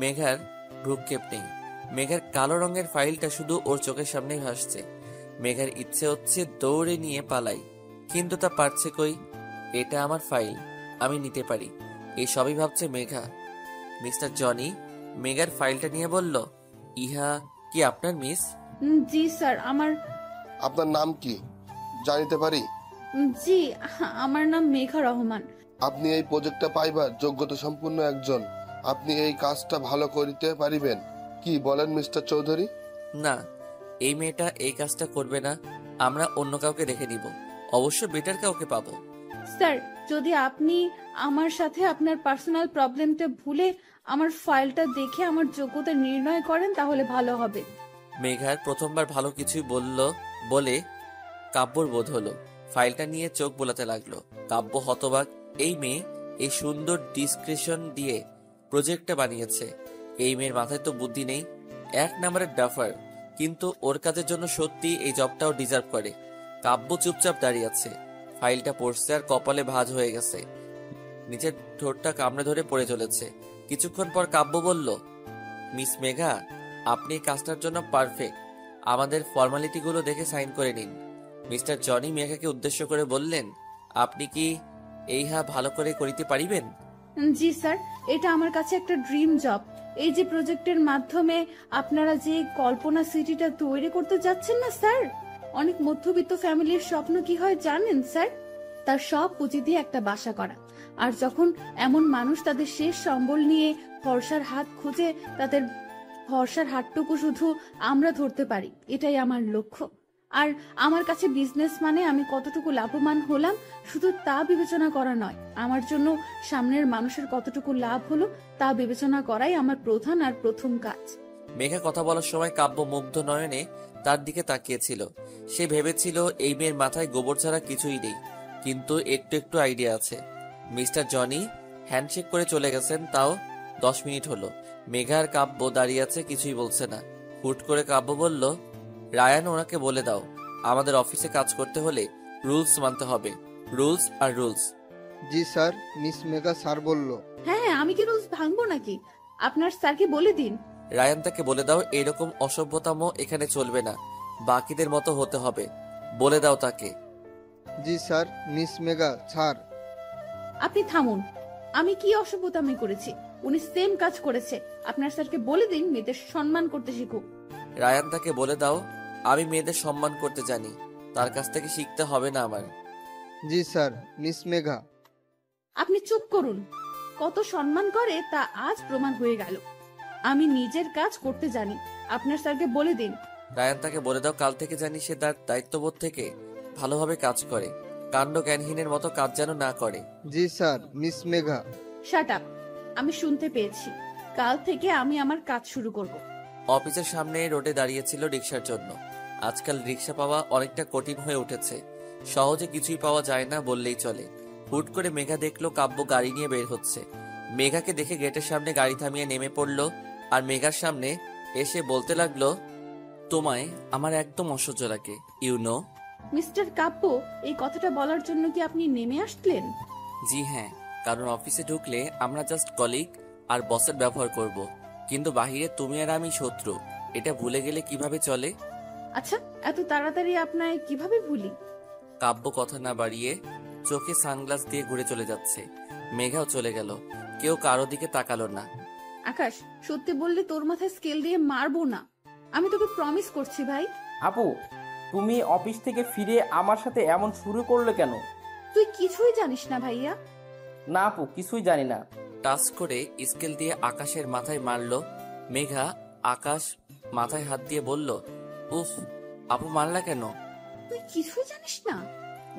মেঘার ভ্রুক্ষেপ নেই। মেঘার কালো রঙের ফাইলটা শুধু ওর চোখের সামনেই ভাসছে। মেঘার ইচ্ছে হচ্ছে দৌড়ে নিয়ে পালাই, কিন্তু তা পারছে কই। এটা আমার ফাইল, আমি নিতে পারি, এই সবই ভাবছে মেঘা। মিস্টার জনি মেঘার ফাইলটা নিয়ে বলল, ইহা কি আপনার মিস? জি স্যার, আপনার নাম কি জানিতে পারি? জি, আমার নাম মেঘা রহমান। আপনি এই প্রজেক্টটা পাইবার যোগ্যতা সম্পূর্ণ একজন। আপনি এই কাজটা ভালো করিতে পারিবেন, কি বলেন মিস্টার চৌধুরী? না, এই মেয়েটা এই কাজটা করবে না, আমরা অন্য কাউকে দেখে নিব, অবশ্য বেটার কাউকে পাবো। স্যার, যদি আপনি আমার সাথে আপনার পার্সোনাল প্রবলেমটা ভুলে আমার ফাইলটা দেখে আমার যোগ্যতা নির্ণয় করেন তাহলে ভালো হবে। মেঘার প্রথমবার ভালো কিছুই বলল বলে কাব্যর বোধ হলো। ফাইলটা নিয়ে চোখ বোলাতে লাগলো। কাব্য হতবাক। এই মেয়ে এই সুন্দর ডিসক্রিপশন দিয়ে প্রজেক্টটা বানিয়েছে। এই মেয়ের মাথায় তো বুদ্ধি নেই, এক নম্বরের ডাফার, কিন্তু ওর কাজের জন্য সত্যি এই জবটাও ডিজার্ভ করে। কাব্য চুপচাপ দাঁড়িয়ে আছে, ফাইলটা পড়ছে আর কপালে ভাঁজ হয়ে গেছে। নিচের ঠোঁটটা কামড়ে ধরে পড়ে চলেছে। কিছুক্ষণ পর কাব্য বলল, মিস মেঘা, আপনি এই কাজটার জন্য পারফেক্ট, আমাদের ফর্মালিটিগুলো দেখে সাইন করে নিন। মিস্টার জনি মেঘাকে উদ্দেশ্য করে বললেন, আপনি কি এই ভালো করে করিতে পারিবেন? জি স্যার, এটা আমার কাছে একটা ড্রিম জব। এই যে প্রজেক্টের মাধ্যমে আপনারা যে কল্পনা সিটিটা তৈরি করতে যাচ্ছেন না স্যার, অনেক মধ্যবিত্ত ফ্যামিলির স্বপ্ন কি হয় জানেন স্যার? তার সব পুঁজি দিয়ে একটা বাসা করা, আর যখন এমন মানুষ তাদের শেষ সম্বল নিয়ে ভরসার হাত খুঁজে, তাদের ভরসার হাতটুকু শুধু আমরা ধরতে পারি, এটাই আমার লক্ষ্য। আর আমার কাছে বিজনেস মানে আমি কতটুকু লাভবান হলাম শুধু তা বিবেচনা করা নয়, আমার জন্য সামনের মানুষের কতটুকু লাভ হলো তা বিবেচনা করাই আমার প্রধান আর প্রথম কাজ। মেঘা কথা বলার সময় কাব্য মুগ্ধ নয়নে তার দিকে তাকিয়েছিল। সে ভেবেছিল এই মেয়ের মাথায় গোবর ছাড়া কিছুই নেই, কিন্তু একটু একটু আইডিয়া আছে। মিস্টার জনি হ্যান্ডশেক করে চলে গেছেন, তাও 10 মিনিট হলো। মেঘা আর কাব্য দাঁড়িয়ে আছে, কিছুই বলছে না। হুট করে কাব্য বলল, রায়ান, ওনাকে বলে দাও আমাদের অফিসে কাজ করতে হলে রুলস মানতে হবে, রুলস আর রুলস। জি স্যার, মিস মেঘা স্যার বলল। হ্যাঁ, আমি কি রুলস ভাঙবো নাকি? আপনার স্যারকে বলে দিন। রায়ান, তাকে বলে দাও এরকম অসভ্যতাম এখানে চলবে না, বাকিদের মতো হতে হবে, বলে দাও তাকে। জি স্যার, মিস মেঘা স্যার। আপনি থামুন, আমি কি অসভ্যতামি করেছি? উনি সেম কাজ করেছে। আপনার স্যারকে বলে দিন মেয়েদের সম্মান করতে শিখুক। রায়ান তাকে বলে দাও আমি মেয়েদের সম্মান করতে জানি, তার কাছ থেকে শিখতে হবে না আমার। জি স্যার, মিস মেঘা। আপনি চুপ করুন। কত সম্মান করে তা আজ প্রমাণ হয়ে গেল। আমি নিজের কাজ করতে জানি, আপনার স্যারকে বলে দিন। রায়ান তাকে বলে দাও কাল থেকে জানি সে তার দায়িত্ববোধ থেকে ভালোভাবে কাজ করে, কাণ্ড জ্ঞানহীনের মতো কাজ যেন না করে। জি sir, miss Megha. Shut up. আমি শুনতে পেয়েছি। কাল থেকে আমি আমার কাজ শুরু করব। অফিসের সামনে রোডে দাঁড়িয়েছিল রিক্সার জন্য। আজকাল রিক্সা পাওয়া অনেকটা কঠিন হয়ে উঠেছে, সহজে কিছুই পাওয়া যায় না বললেই চলে। হুট করে মেঘা দেখলো কাব্য গাড়ি নিয়ে বের হচ্ছে। মেঘাকে দেখে গেটের সামনে গাড়ি থামিয়ে নেমে পড়লো আর মেঘার সামনে এসে বলতে লাগলো, তোমায় আমার একদম অসহ্য লাগে, ইউনো। মিস্টার কাব্য, এই কথাটা বলার জন্য কি আপনি নেমে আসলেন? জি হ্যাঁ, কারণ অফিসে ঢুকলে আমরা জাস্ট কলিগ আর বসের ব্যবহার করব, কিন্তু বাহিরে তুমি আর আমি শত্রু, এটা ভুলে গেলে কিভাবে চলে? আচ্ছা, এত তাড়াতাড়ি আপনায় কিভাবে ভুলি? কাব্য কথা না বাড়িয়ে চোখে সানগ্লাস দিয়ে ঘুরে চলে যাচ্ছে। মেঘাও চলে গেল, কেউ কারো দিকে তাকালো না। আকাশ, সত্যি বললে তোর মাথায় স্কেল দিয়ে মারবো না। আমি তোকে প্রমিস করছি ভাই। আপু, তুমি অফিস থেকে ফিরে আমার সাথে এমন শুরু করলে কেন? তুই কিছুই জানিস না ভাইয়া। না আপু, কিছুই জানি না। টাচ করে স্কেল দিয়ে আকাশের মাথায় মারলো মেঘা। আকাশ মাথায় হাত দিয়ে বলল, উফ, আপু মারলা কেন? তুই কিছুই জানিস না?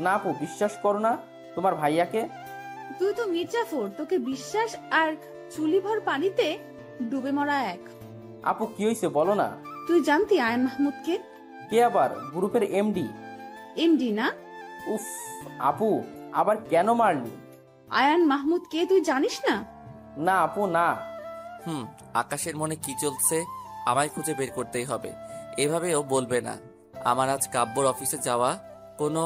না আপু, বিশ্বাস করো না তোমার ভাইয়াকে। তুই তো মির্জাফর, তোকে বিশ্বাস আর চুলি ভর পানিতে ডুবে মরা এক। আপু কি হয়েছে বলো না। তুই জানতি আয়ন মাহমুদকে? কে আবার? গ্রুপের এমডি। এমডি না? উফ আপু, আবার কেন মারলি? আয়ান মাহমুদ কে তুই জানিস না? না আপু, না। আকাশের মনে কি চলছে আমায় খুঁজে বের করতেই হবে, এভাবেও বলবে না। আমার আজ কাব্যর অফিসে যাওয়া কোনো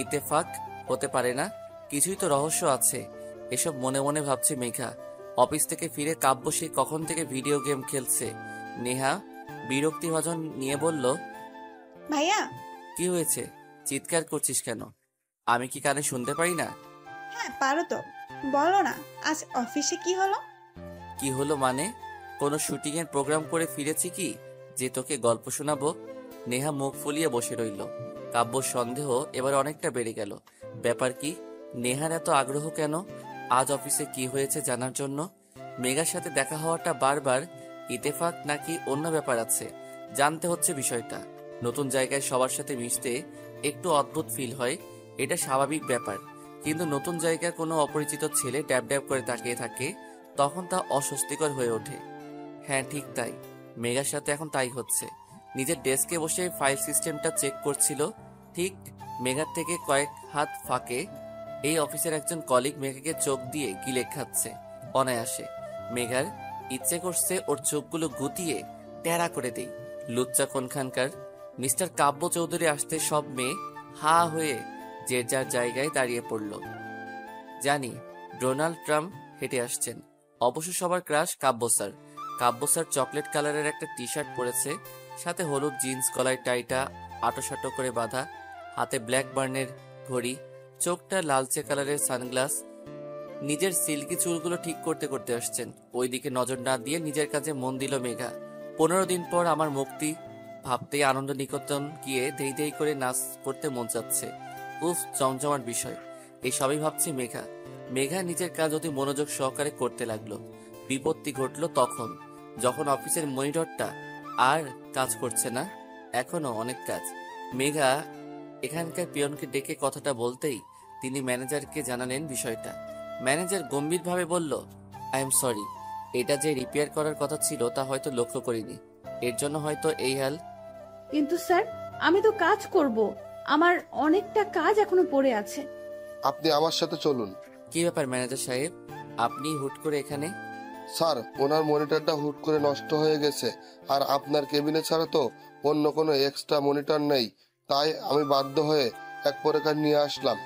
ইতেফাক হতে পারে না, কিছুই তো রহস্য আছে। এসব মনে মনে ভাবছে মেঘা। অফিস থেকে ফিরে কাব্য সে কখন থেকে ভিডিও গেম খেলছে। নেহা বিরক্তিভাজন নিয়ে বলল, ভাইয়া। কি হয়েছে, চিৎকার করছিস কেন? আমি কি কানে শুনতে পাই না? হ্যাঁ পারো তো, বলো না আজ অফিসে কি হলো? কি হলো মানে? কোনো শুটিং এর প্রোগ্রাম করে ফিরেছি কি যে তোকে গল্প শোনাবো? নেহা মুখ ফুলিয়ে বসে রইল। কাব্যর সন্দেহ এবার অনেকটা বেড়ে গেল। ব্যাপার কি? নেহার এত আগ্রহ কেন আজ অফিসে কি হয়েছে জানার জন্য? মেঘার সাথে দেখা হওয়াটা বারবার ইতেফাক নাকি অন্য ব্যাপার আছে? জানতে হচ্ছে বিষয়টা। নতুন জায়গায় সবার সাথে মিশতে একটু অদ্ভুত ফিল হয়, এটা স্বাভাবিক ব্যাপার। কিন্তু নতুন জায়গায় কোনো অপরিচিত ছেলে ড্যাব ড্যাব করে তাকিয়ে থাকে, তখন তা অস্বস্তিকর হয়ে ওঠে। হ্যাঁ ঠিক তাই, মেঘার সাথে এখন তাই হচ্ছে। নিজের ডেস্কে বসে ফাইল সিস্টেমটা চেক করছিল, ঠিক মেঘার থেকে কয়েক হাত ফাঁকে এই অফিসের একজন কলিগ মেঘাকে চোখ দিয়ে গিলে খাচ্ছে অনায়াসে। মেঘার ইচ্ছে করছে ওর চোখগুলো গুটিয়ে টেরা করে দেই। লুচ্চা কোনখানকার। মিস্টার কাব্য চৌধুরী আসতে সব মেয়ে হা হয়ে যে যার জায়গায় দাঁড়িয়ে পড়ল। জানি ডোনাল্ড ট্রাম্প হেঁটে আসছেন। অবশ্য সবার ক্রাশ কাব্য স্যার। কাব্য স্যার চকলেট কালারের একটা টি শার্ট পরেছে, সাথে হলুদ জিন্স, গলায় টাইটা আটোসাটো করে বাঁধা, হাতে ব্ল্যাক বার্নের ঘড়ি, চোখটা লালচে কালারের সানগ্লাস। নিজের সিল্কি চুলগুলো ঠিক করতে করতে আসছেন। ওইদিকে নজর না দিয়ে নিজের কাজে মন দিল মেঘা। 15 দিন পর আমার মুক্তি ভাবতেই আনন্দ নিকেতন গিয়ে দেই দেই করে নাচ করতে মন চাচ্ছে। উফ, জমজমার বিষয়। এই সবই ভাবছি মেঘা। মেঘা নিজের কাজ অতি মনোযোগ সহকারে করতে লাগলো। বিপত্তি ঘটলো তখন, যখন অফিসের মনিটরটা আর কাজ করছে না। এখনো অনেক কাজ। মেঘা এখানকার পিয়নকে ডেকে কথাটা বলতেই তিনি ম্যানেজারকে জানালেন বিষয়টা। ম্যানেজার গম্ভীরভাবে বলল, আই এম সরি, এটা যে রিপেয়ার করার কথা ছিল তা হয়তো লক্ষ্য করিনি, এর জন্য হয়তো এই হাল। কিন্তু স্যার, আমি তো কাজ করব, আমার অনেকটা কাজ এখনো পড়ে আছে। আপনি আমার সাথে চলুন। কি ব্যাপার ম্যানেজার সাহেব, আপনি হুট করে এখানে? স্যার, ওনার মনিটরটা হুট করে নষ্ট হয়ে গেছে, আর আপনার কেবিনে ছাড়া তো অন্য কোনো এক্সট্রা মনিটর নেই, তাই আমি বাধ্য হয়ে এক প্রকার নিয়ে আসলাম।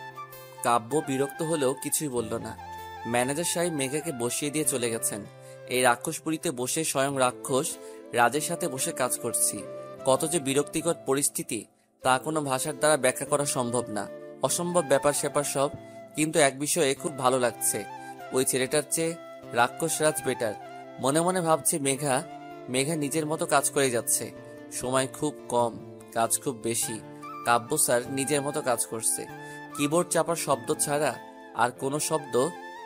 কাব্য বিরক্ত হলেও কিছুই বলল না। ম্যানেজার সাহেব মেঘাকে বসিয়ে দিয়ে চলে গেছেন। এই রাক্ষসপুরীতে বসে স্বয়ং রাক্ষস রাজের সাথে বসে কাজ করছি। কত যে বিরক্তিকর পরিস্থিতি তা কোনো ভাষার দ্বারা ব্যাখ্যা করা সম্ভব না। অসম্ভব ব্যাপার স্যাপার সব। কিন্তু এক বিষয়ে খুব ভালো লাগছে, ওই ছেলেটার চেয়ে রাক্ষসরাজ বেটার। মনে মনে ভাবছে মেঘা মেঘা নিজের মতো কাজ করে যাচ্ছে। সময় খুব কম, কাজ খুব বেশি। কাব্য স্যার নিজের মতো কাজ করছে। কিবোর্ড চাপার শব্দ ছাড়া আর কোনো শব্দ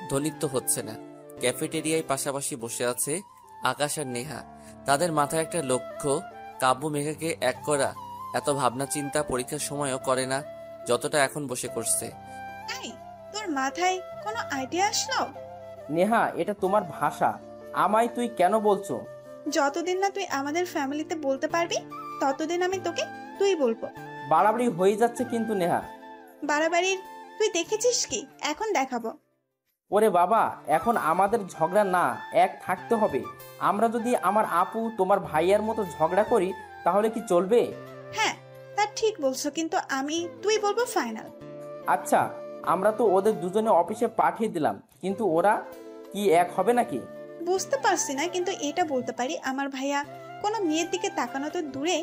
ধ্বনিত হচ্ছে না। ক্যাফেটেরিয়ায় পাশাপাশি বসে আছে আকাশ আর নেহা। তাদের মাথায় একটা লক্ষ্য, কাব্য মেঘাকে এক করা। এত ভাবনা চিন্তা পরীক্ষার সময়ও করে না যতটা এখন বসে করছে। তাই তোর মাথায় কোনো আইডিয়া আসলো? নেহা, এটা তোমার ভাষা, আমায় তুই কেন বলছো? যতদিন না তুই আমাদের ফ্যামিলিতে বলতে পারবি ততদিন আমি তোকে তুই বলবো। বাড়াবাড়ি হয়ে যাচ্ছে কিন্তু নেহা। বাড়াবাড়ির তুই দেখেছিস কি? এখন দেখাবো। ওরে বাবা, এখন আমাদের ঝগড়া না, এক থাকতে হবে। আমরা যদি আমার আপু তোমার ভাইয়ার মতো ঝগড়া করি তাহলে কি চলবে? হ্যাঁ, তা ঠিক বলছো, কিন্তু আমি তুই বলবো ফাইনাল। আচ্ছা, আমরা তো ওদের দুজনে অফিসে পাঠিয়ে দিলাম, কিন্তু ওরা কি এক হবে নাকি? বুঝতে পারছি না, কিন্তু এটা বলতে পারি আমার ভাইয়া কোনো মেয়ের দিকে তাকানো তো দূরে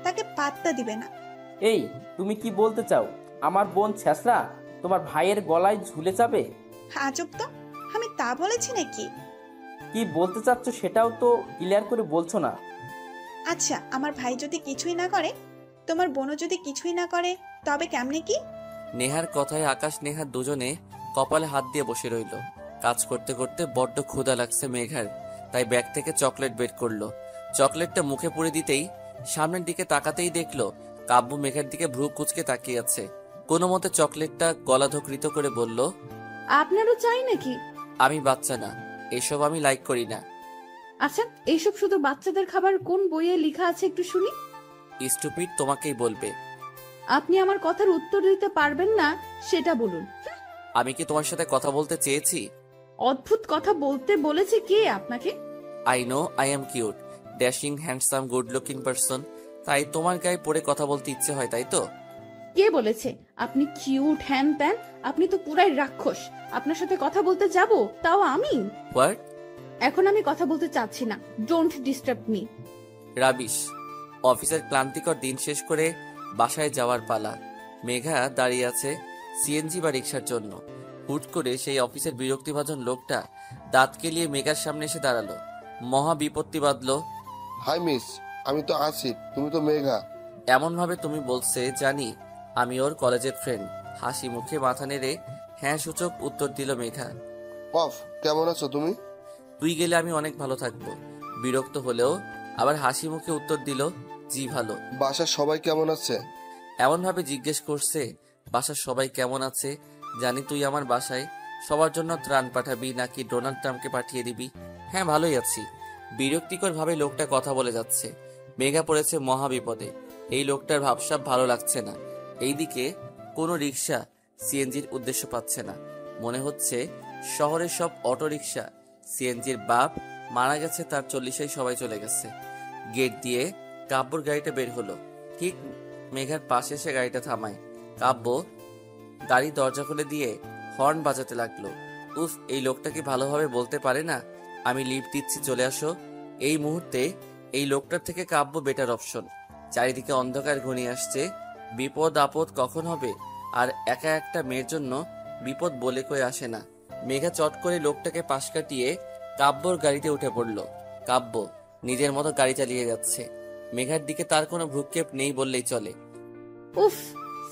তাকে পাত্তা দিবে না। এই, তুমি কি বলতে চাও? আমার বোন ছেঁচড়া তোমার ভাইয়ের গলায় ঝুলে যাবে? আজব তো, আমি তা বলেছি নাকি? কি বলতে চাচ্ছ সেটাও তো ক্লিয়ার করে বলছো না। আচ্ছা, আমার ভাই যদি কিছুই না করে, তোমার বোনও যদি কিছুই না করে, তবে কেমনে কি? নেহার কথায় আকাশ নেহা দুজনে কপালে হাত দিয়ে বসে রইল। কাজ করতে করতে বড্ড ক্ষুধা লাগছে মেঘার, তাই ব্যাগ থেকে চকলেট বের করলো। চকলেটটা মুখে পুরে দিতেই সামনের দিকে তাকাতেই দেখলো কাব্য মেঘার দিকে ভ্রু কুচকে তাকিয়ে আছে। কোনো মতে চকলেটটা গলা ধকৃত করে বলল, আপনারও চাই নাকি? আমি বাচ্চা না, এসব আমি লাইক করি না। আচ্ছা, এইসব শুধু বাচ্চাদের খাবার কোন বইয়ে লেখা আছে একটু শুনি। স্টুপিড তোমাকেই বলবে। আপনি আমার কথার উত্তর দিতে পারবেন না সেটা বলুন। আমি কি তোমার সাথে কথা বলতে চেয়েছি? অদ্ভুত কথা বলতে বলেছে কে আপনাকে? I know I am cute, dashing, handsome, good looking person, তাই তোমার গায়ে পড়ে কথা বলতে ইচ্ছে হয়, তাই তো? কে বলেছে আপনি কিউট হ্যান ত্যান? আপনি তো পুরাই রাক্ষস। আপনার সাথে কথা বলতে যাব, তাও আমি? হোয়াট? এখন আমি কথা বলতে চাচ্ছি না। Don't disturb me. রাবিশ। অফিসের ক্লান্তিকর দিন শেষ করে বাসায় যাওয়ার পালা। মেঘা দাঁড়িয়ে আছে সিএনজি বা রিক্সার জন্য। হুট করে সেই অফিসের বিরক্তিভাজন লোকটা দাঁত কেলিয়ে মেঘার সামনে এসে দাঁড়ালো। মহা বিপত্তি বাঁধলো। হাই মিস, আমি তো আসিফ, তুমি তো মেঘা। এমন ভাবে তুমি বলছে জানি আমি ওর কলেজের ফ্রেন্ড। হাসি মুখে মাথা নেড়ে হ্যাঁ সূচক উত্তর দিল মেঘা। অফ, কেমন আছো তুমি? তুই গেলে আমি অনেক ভালো থাকবো। বিরক্ত হলেও আবার হাসি মুখে উত্তর দিল, জি ভালো। বাসার সবাই কেমন আছে? এমন ভাবে জিজ্ঞেস করছে বাসার সবাই কেমন আছে, জানি তুই আমার বাসায় সবার জন্য ত্রাণ পাঠাবি নাকি ডোনাল্ড ট্রাম্পকে পাঠিয়ে দিবি। হ্যাঁ, ভালোই আছি। বিরক্তিকর ভাবে লোকটা কথা বলে যাচ্ছে। মেঘা পড়েছে মহা বিপদে। এই লোকটার ভাবসাব ভালো লাগছে না। এইদিকে কোনো রিক্সা সিএনজির উদ্দেশ্য পাচ্ছে না। মনে হচ্ছে শহরের সব অটো রিক্সা সিএনজির বাপ মারা গেছে, তার 40-এই সবাই চলে গেছে। গেট দিয়ে কাব্যর গাড়িটা বের হলো। ঠিক মেঘার পাশে এসে গাড়িটা থামায়। কাব্য গাড়ি দরজা খুলে দিয়ে হর্ন বাজাতে লাগলো। উফ, এই লোকটা কি ভালোভাবে বলতে পারে না আমি লিফট দিচ্ছি, চলে আসো। এই মুহূর্তে এই লোকটার থেকে কাব্য বেটার অপশন। চারিদিকে অন্ধকার ঘনিয়ে আসছে। বিপদ আপদ কখন হবে, আর একা একটা মেয়ের জন্য বিপদ বলে কয়ে আসে না। মেঘা চট করে লোকটাকে পাশ কাটিয়ে কাব্যর গাড়িতে উঠে পড়ল। কাব্য নিজের মতো গাড়ি চালিয়ে যাচ্ছে। মেঘার দিকে তার কোনো ভ্রুক্ষেপ নেই বললেই চলে। উফ,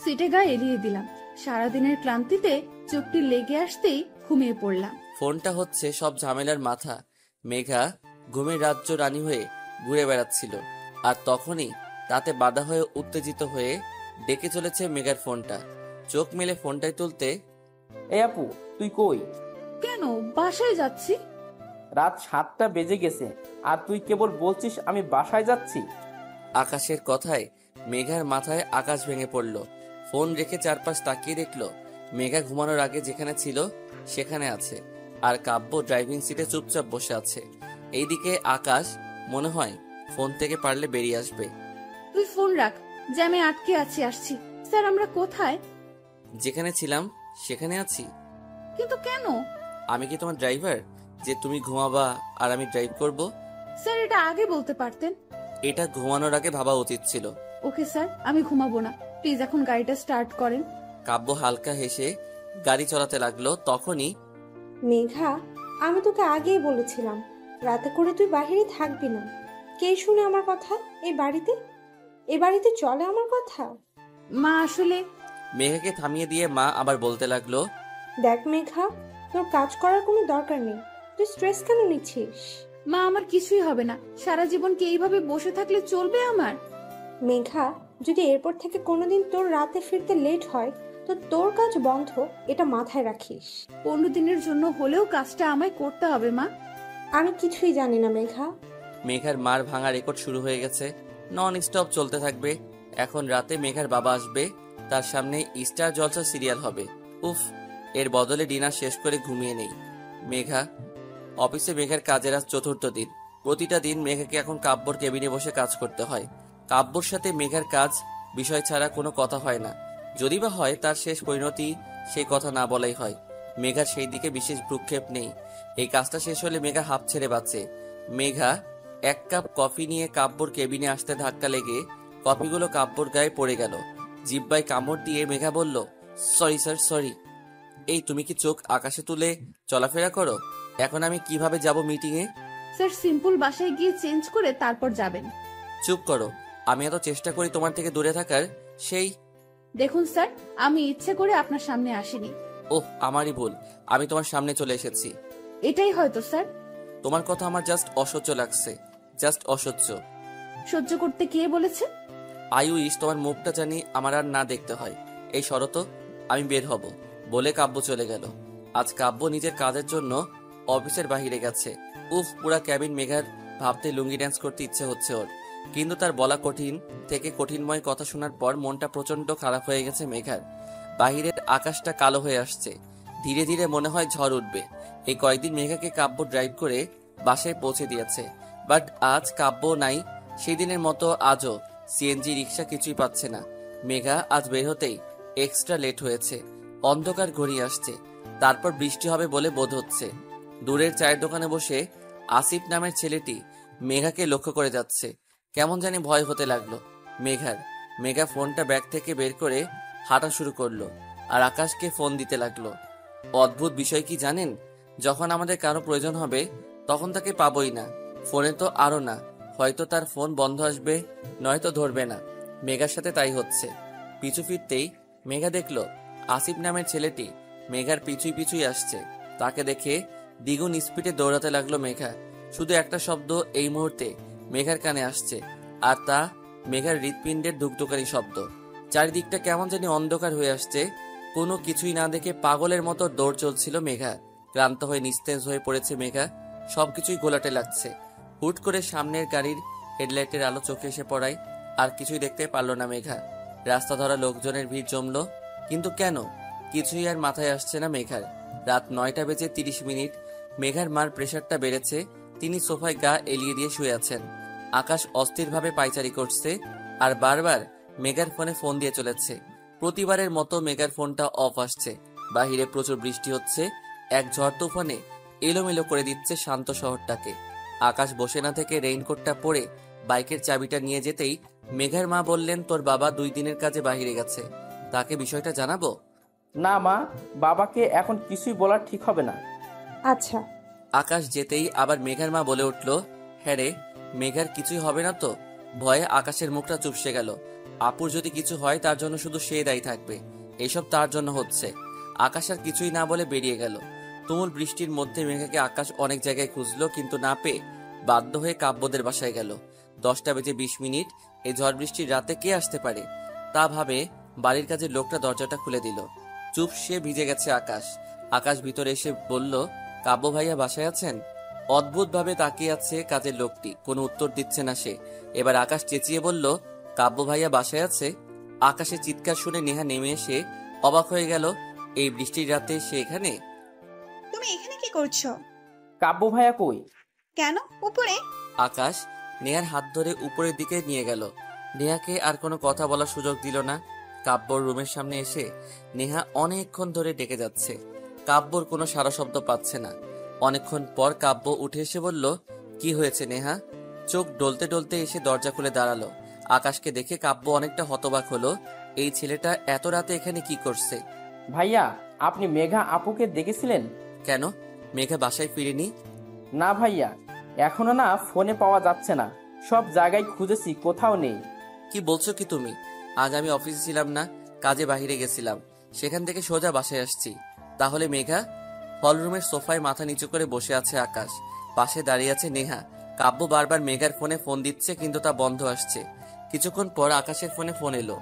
সিটে গা এলিয়ে দিলাম। সারাদিনের ক্লান্তিতে চোখটি লেগে আসতেই ঘুমিয়ে পড়লাম। ফোনটা হচ্ছে সব ঝামেলার মাথা। মেঘা ঘুমের রাজ্য রানী হয়ে ঘুরে বেড়াচ্ছিল, আর তখনই তাতে বাধা হয়ে উত্তেজিত হয়ে ডেকে চলেছে মেঘার ফোনটা। চোখ মেলে ফোনটাই তুলতে, এই আপু, তুই কই? কেন, বাসায় যাচ্ছি। রাত 7টা বেজে গেছে আর তুই কেবল বলছিস আমি বাসায় যাচ্ছি। আকাশের কথায় মেঘার মাথায় আকাশ ভেঙে পড়ল। ফোন রেখে চারপাশ তাকিয়ে দেখলো মেঘা ঘুমানোর আগে যেখানে ছিল সেখানে আছে, আর কাব্য ড্রাইভিং সিটে চুপচাপ বসে আছে। এইদিকে আকাশ মনে হয় ফোন থেকে পারলে বেরিয়ে আসবে। তুই ফোন রাখ, জ্যামে আটকে আছি, আসছি। স্যার, আমরা কোথায়? যেখানে ছিলাম সেখানে আছি। কিন্তু কেন? আমি কি তোমার ড্রাইভার যে তুমি ঘুমাবা আর আমি ড্রাইভ করব? স্যার, এটা আগে বলতে পারতেন। এটা ঘুমানোর আগে ভাবা উচিত ছিল। ওকে স্যার, আমি ঘুমাবো না। প্লিজ এখন গাড়িটা স্টার্ট করেন। কাব্য হালকা হেসে গাড়ি চালাতে লাগলো। তখনই মেঘা, আমি তোকে আগেই বলেছিলাম রাতে করে তুই বাইরে থাকবি না। কে শুনে আমার কথা? এ বাড়িতে চলে আমার কথা? মা আসলে মেঘাকে থামিয়ে দিয়ে মা আবার বলতে লাগলো, দেখ মেঘা, তোর কাজ করার কোনো দরকার নেই। তুই স্ট্রেস কেন নিচ্ছিস? মা আমার কিছুই হবে না। সারা জীবন কি এইভাবে বসে থাকলে চলবে আমার? মেঘা, যদি এরপর থেকে কোনোদিন তোর রাতে ফিরতে লেট হয় তো তোর কাজ বন্ধ, এটা মাথায় রাখিস। 15 দিনের জন্য হলেও কাজটা আমায় করতে হবে মা। আমি কিছুই জানি না মেঘা। মেঘার মার ভাঙা রেকর্ড শুরু হয়ে গেছে, নন স্টপ চলতে থাকবে। এখন রাতে মেঘার বাবা আসবে, তার সামনে স্টার জলসা সিরিয়াল হবে। উফ, এর বদলে ডিনার শেষ করে ঘুমিয়ে নেই। মেঘা অফিসে মেঘার কাজের আজ 4র্থ দিন। প্রতিটা দিন মেঘাকে এখন কাব্যর কেবিনে বসে কাজ করতে হয়। কাব্যর সাথে মেঘার কাজ বিষয় ছাড়া কোনো কথা হয় না, যদি বা হয় তার শেষ পরিণতি সেই কথা না বলাই হয়। মেঘার সেই দিকে বিশেষ ভ্রুক্ষেপ নেই। এই কাজটা শেষ হলে মেঘা হাঁপ ছেড়ে বাঁচে। মেঘা 1 কাপ কফি নিয়ে কাব্যর কেবিনে আসতে ধাক্কা লেগে কফিগুলো কাব্যর গায়ে পড়ে গেল। জিহ্বায় কামড় দিয়ে মেঘা বলল, সরি স্যার, সরি। এই তুমি কি চোখ আকাশে তুলে চলাফেরা করো? এখন আমি কিভাবে যাব মিটিংয়ে? স্যার, সিম্পল বাসায় গিয়ে চেঞ্জ করে তারপর যাবেন। চুপ করো, আমি এত চেষ্টা করি তোমার থেকে দূরে থাকার। সেই দেখুন স্যার, আমি ইচ্ছে করে আপনার সামনে আসিনি। ওহ, আমারই ভুল, আমি তোমার সামনে চলে এসেছি। এটাই হয়তো স্যার। তোমার কথা আমার জাস্ট অসহ্য লাগছে, জাস্ট অসহ্য। সহ্য করতে কে বলেছে? আই উইশ তোমার মুখটা জানি আমার আর না দেখতে হয়। এই শরত, আমি বের হব বলে কাব্য চলে গেল। আজ কাব্য নিজের কাজের জন্য অফিসের বাহিরে গেছে। উফ, পুরা ক্যাবিন মেঘার ভাবতে লুঙ্গি ড্যান্স করতে ইচ্ছে হচ্ছে ওর। কিন্তু তার বলা কঠিন থেকে কঠিনময় কথা শোনার পর মনটা প্রচন্ড খারাপ হয়ে গেছে মেঘার। বাহিরের আকাশটা কালো হয়ে আসছে, ধীরে ধীরে মনে হয় ঝড় উঠবে। এই কয়েকদিন মেঘাকে কাব্য ড্রাইভ করে বাসায় পৌঁছে দিয়েছে, বাট আজ কাব্য নাই। সেই দিনের মতো আজও সিএনজি রিক্সা কিছুই পাচ্ছে না। মেঘা আজ বের হতেই এক্সট্রা লেট হয়েছে। অন্ধকার ঘনিয়ে আসছে, তারপর বৃষ্টি হবে বলে বোধ হচ্ছে। দূরের চায়ের দোকানে বসে আসিফ নামের ছেলেটি মেঘাকে লক্ষ্য করে যাচ্ছে। কেমন জানি ভয় হতে লাগলো মেঘার। মেঘা ফোনটা ব্যাগ থেকে বের করে হাঁটা শুরু করলো আর আকাশকে ফোন দিতে লাগলো। অদ্ভুত বিষয় কি জানেন, যখন আমাদের কারো প্রয়োজন হবে তখন তাকে পাবোই না। ফোনে তো আরো না, হয়তো তার ফোন বন্ধ আসবে, নয়তো ধরবে না। মেঘার সাথে তাই হচ্ছে। পিছু ফিরতেই মেঘা দেখলো আসিফ নামের ছেলেটি মেঘার পিছুই পিছুই আসছে। তাকে দেখে দ্বিগুণ স্পিডে দৌড়াতে লাগলো মেঘা। শুধু একটা শব্দ এই মুহূর্তে মেঘার কানে আসছে, আর তা মেঘার হৃৎপিণ্ডের ধুকধুকারি শব্দ। চারিদিকটা কেমন জানি অন্ধকার হয়ে আসছে। কোনো কিছুই না দেখে পাগলের মতো দৌড় চলছিল মেঘা। ক্লান্ত হয়ে নিস্তেজ হয়ে পড়েছে মেঘা, সবকিছুই ঘোলাটে লাগছে। হুট করে সামনের গাড়ির হেডলাইটের আলো চোখে এসে পড়ায় আর কিছুই দেখতে পারলো না মেঘা। রাস্তা ধরা লোকজনের ভিড় জমলো, কিন্তু কেন কিছুই আর মাথায় আসছে না মেঘার। রাত 9টা বেজে 30 মিনিট। মেঘার মার প্রেশারটা বেড়েছে, তিনি সোফায় গা এলিয়ে দিয়ে শুয়ে আছেন। আকাশ অস্থিরভাবে পায়চারি করছে আর বারবার মেঘার ফোনে ফোন দিয়ে চলেছে। প্রতিবারের মতো মেঘার ফোনটা অফ আসছে। বাহিরে প্রচুর বৃষ্টি হচ্ছে, এক ঝড় তুফানে এলোমেলো করে দিচ্ছে শান্ত শহরটাকে। আকাশ বসে না থেকে রেইনকোটটা পরে বাইকের চাবিটা নিয়ে যেতেই মেঘার মা বললেন, তোর বাবা 2 দিনের কাজে বাহিরে গেছে, তাকে বিষয়টা জানাবো? না মা, বাবাকে এখন কিছুই বলা ঠিক হবে না। আচ্ছা। আকাশ যেতেই আবার মেঘার মা বলে উঠল, হ্যাঁ রে, মেঘার কিছুই হবে না তো? ভয়ে আকাশের মুখটা চুপসে গেল। আপুর যদি কিছু হয় তার জন্য শুধু সে দায়ী থাকবে, এসব তার জন্য হচ্ছে। আকাশ আর কিছুই না বলে বেরিয়ে গেল। তুমুল বৃষ্টির মধ্যে মেঘাকে আকাশ অনেক জায়গায় খুঁজলো, কিন্তু না পেয়ে বাধ্য হয়ে কাব্যদের বাসায় গেল। 10টা বেজে 20 মিনিট। এই ঝড় বৃষ্টির রাতে কে আসতে পারে তা ভাবে বাড়ির কাজের লোকটা দরজাটা খুলে দিল। চুপ সে ভিজে গেছে আকাশ। আকাশ ভিতরে এসে বলল, কাব্য ভাইয়া বাসায় আছেন? অদ্ভুতভাবে তাকিয়ে আছে কাজের লোকটি, কোনো উত্তর দিচ্ছে না সে। এবার আকাশ চেঁচিয়ে বলল, কাব্য ভাইয়া বাসায় আছে? আকাশের চিৎকার শুনে নেহা নেমে এসে অবাক হয়ে গেল, এই বৃষ্টির রাতে সে এখানে? তুমি এখানে কি করছো? কাব্য ভাইয়া কই? কেন উপরে? আকাশ নেহার হাত ধরে উপরের দিকে নিয়ে গেল। নেহাকে আর কোনো কথা বলার সুযোগ দিল না। কাব্যর রুমের সামনে এসে নেহা অনেকক্ষণ ধরে ডেকে যাচ্ছে। কাব্যর কোনো সারা শব্দ পাচ্ছে না। অনেকক্ষণ পর কাব্য উঠে এসে বলল, কি হয়েছে নেহা? চোখ ডলতে ডলতে এসে দরজা খুলে দাঁড়ালো। আকাশকে দেখে কাব্য অনেকটা হতবাক হলো। এই ছেলেটা এত রাতে এখানে কি করছে? ভাইয়া, আপনি মেঘা আপুকে দেখেছিলেন? কেন, মেঘা বাসায় ফিরেনি? না ভাইয়া, এখনো না ফোনে পাওয়া যাচ্ছে না, সব জায়গায় খুঁজেছি, কোথাও নেই। কি বলছো কি তুমি? আজ আমি অফিসে ছিলাম না, কাজে বাহিরে গেছিলাম, সেখান থেকে সোজা বাসায় আসছি। তাহলে মেঘা? হলরুমের সোফায় মাথা নিচু করে বসে আছে আকাশ, পাশে দাঁড়িয়ে আছে নেহা। কাব্য বারবার মেঘার ফোনে ফোন দিচ্ছে, কিন্তু তা বন্ধ আসছে। কিছুক্ষণ পর আকাশের ফোনে ফোন এলো।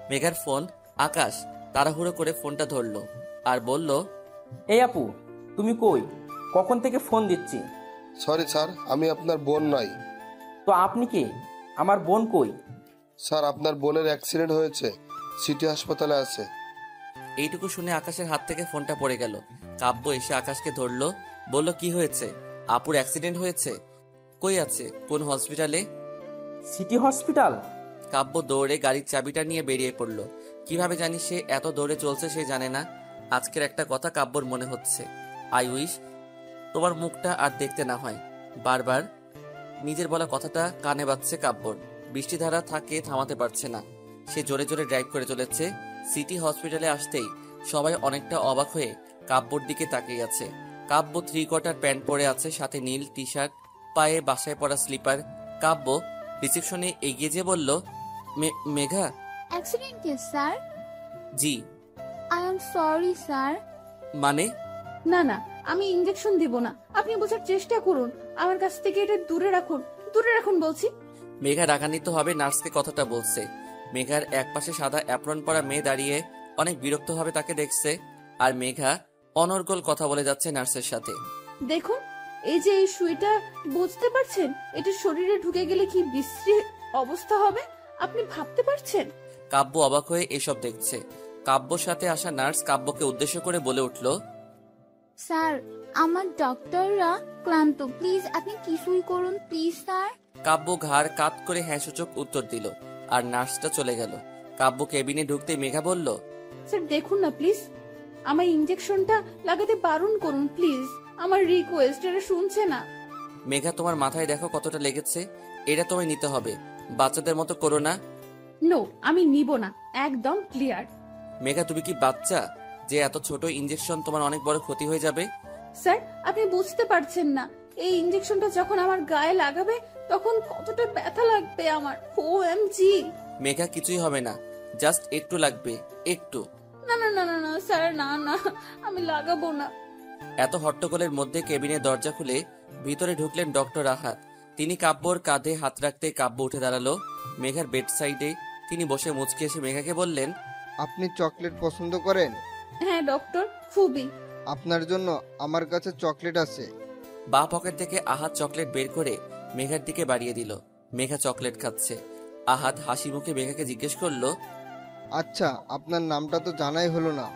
মেঘার ফোন। আকাশ তাড়াহুড়ো করে ফোনটা ধরলো আর বলল, এই আপু, তুমি কই? কখন থেকে ফোন দিচ্ছি। সরি স্যার, আমি আপনার বোন নই। তো আপনি কি? আমার বোন কই? স্যার, আপনার বোনের অ্যাক্সিডেন্ট হয়েছে, সিটি হাসপাতালে আছে। এইটুকু শুনে আকাশের হাত থেকে ফোনটা পড়ে গেল। কাব্য এসে আকাশকে ধরলো, বলল, কি হয়েছে? আপুর অ্যাক্সিডেন্ট হয়েছে? কই আছে? কোন হসপিটালে? City hospital. কাব্য দৌড়ে গাড়ির চাবিটা নিয়ে বেরিয়ে পড়ল। কিভাবে জানি সে এত দৌড়ে চলছে সে জানে না। আজকের একটা কথা কাব্যর মনে হচ্ছে, আই উইশ তোমার মুখটা আর দেখতে না হয়। বারবার নিজের বলা কথাটা কানে বাজছে কাব্যর। বৃষ্টিধারা থাকে, থামাতে পারছে না। সে জোরে জোরে ড্রাইভ করে চলেছে। সিটি হসপিটালে আসতেই সবাই অনেকটা অবাক হয়ে কাব্যর দিকে তাকিয়ে আছে। কাব্য 3/4 প্যান্ট পরে আছে, সাথে নীল টি শার্ট, পায়ে বাসায় পরা স্লিপার। কাব্য রিসেপশনে এগিয়ে যেয়ে বলল, Megha? Accident case sir. G. I am sorry sir. মানে? না না, আমি ইঞ্জেকশন দিব না, আপনি বোঝার চেষ্টা করুন। আমার কাছ থেকে এটা দূরে রাখুন, দূরে রাখুন বলছি। মেঘা রাগান্বিত হবে নার্সকে কথাটা বলছে। মেঘার একপাশে সাদা অ্যাপ্রন পরা মেয়ে দাঁড়িয়ে অনেক বিরক্তভাবে তাকে দেখছে, আর মেঘা অনর্গল কথা বলে যাচ্ছে নার্সের সাথে। দেখুন, এই যে এই সুইটা, বুঝতে পারছেন এটা শরীরে ঢুকে গেলে কি বিশ্রী অবস্থা হবে আপনি ভাবতে পারছেন? কাব্য অবাক হয়ে এসব দেখছে। কাব্যর সাথে আসা নার্স কাব্যকে উদ্দেশ্য করে বলে উঠল, স্যার, আমার ডক্টররা ক্লান্ত, প্লিজ আপনি কিছুই করুন প্লিজ স্যার। কাব্য ঘাড় কাত করে হ্যাঁ সূচক উত্তর দিল, আর নার্সটা চলে গেল। কাব্য কেবিনে ঢুকতে মেঘা বলল, স্যার দেখুন না প্লিজ, আমার ইঞ্জেকশনটা লাগাতে বারণ করুন প্লিজ, আমার রিকোয়েস্ট, এটা শুনছে না। মেঘা, তোমার মাথায় দেখো কতটা লেগেছে, এটা তোমায় নিতে হবে, বাচ্চাদের মতো করো না। নো, আমি নিব না, একদম ক্লিয়ার। মেঘা, তুমি কি বাচ্চা যে এত ছোট ইঞ্জেকশন তোমার অনেক বড় ক্ষতি হয়ে যাবে? স্যার, আপনি বুঝতে পারছেন না, এই ইঞ্জেকশনটা যখন আমার গায়ে লাগাবে তখন কতটা ব্যথা লাগবে আমার। OMG! মেঘা, কিছুই হবে না, জাস্ট একটু লাগবে, একটু। না না না না না স্যার, না না, আমি লাগাবো না। এত হট্টগোলের মধ্যে কেবিনের দরজা খুলে ভিতরে ঢুকলেন ডক্টর আহাদ। তিনি কাব্যর কাঁধে হাত রাখতে কাব্য উঠে দাঁড়ালো মেঘার বেড সাইডে। তিনি বসে মুচকি এসে মেঘাকে বললেন, আপনি চকলেট পছন্দ করেন? হ্যাঁ ডক্টর, খুবই। আপনার জন্য আমার কাছে চকলেট আছে। বাঁ পকেট থেকে আহাদ চকলেট বের করে মেঘার দিকে বাড়িয়ে দিল। মেঘা চকলেট খাচ্ছে। আহাদ হাসি মুখে মেঘাকে জিজ্ঞেস করলো, আচ্ছা, আপনার নামটা তো জানাই হলো না।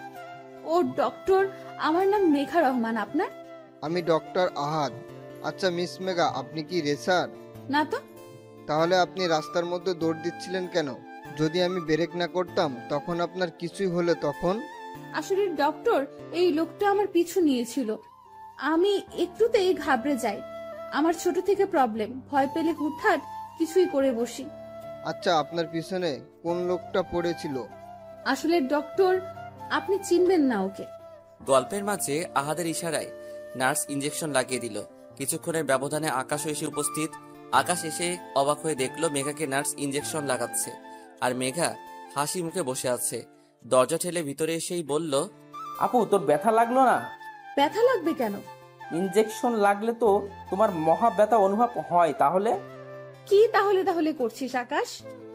ও ডক্টর, আমার নাম মেঘা রহমান। আপনার? আমি ডক্টর আহাদ। আচ্ছা মিস মেঘা, আপনি কি রেসার? না তো। তাহলে আপনি রাস্তার মধ্যে দৌড় দিচ্ছিলেন কেন? যদি আমি ব্রেক না করতাম তখন আপনার কিছুই হলে তখন? আসলে ডক্টর, এই লোকটা আমার পিছু নিয়েছিল, আমি একটুতেই ঘাবড়ে যাই। আমার ছোট থেকে প্রবলেম, ভয় পেলে হুটহাট কিছুই করে বসি। আচ্ছা, আপনার পিছনে কোন লোকটা পড়েছিল? আসলে ডক্টর, আপনি চিনবেন না ওকে। গল্পের মাঝে আহাদের ইশারায় নার্স ইঞ্জেকশন লাগিয়ে দিল। কিছুক্ষণের ব্যবধানে আকাশও এসে উপস্থিত। আকাশ এসে অবাক হয়ে দেখলো মেঘাকে নার্স ইঞ্জেকশন লাগাচ্ছে, আর মেঘা হাসি মুখে বসে আছে। দরজা ঠেলে ভিতরে এসেই বলল, আপু, তোর ব্যথা লাগলো না? ব্যথা লাগবে কেন? ইনজেকশন লাগলে তো তোমার মহা ব্যথা অনুভব হয়। তাহলে কি তাহলে তাহলে করছিস আকাশ?